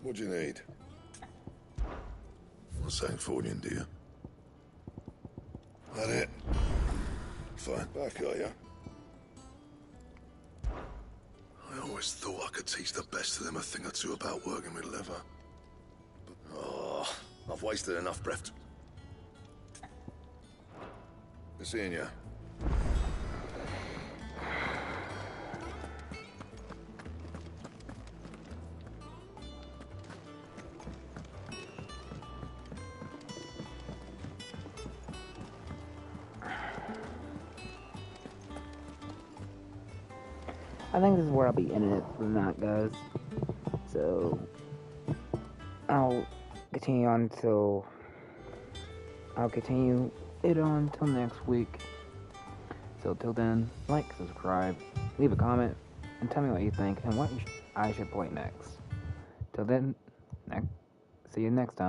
What do you need? Not Sanfordine, do you? That it? Fine, back are you? I always thought I could teach the best of them a thing or two about working with leather. But, I've wasted enough breath to... Good seeing you. I think this is where I'll be ending it for the night, guys. So, I'll continue it on till next week. So, till then, like, subscribe, leave a comment, and tell me what you think and what I should play next. Till then, see you next time.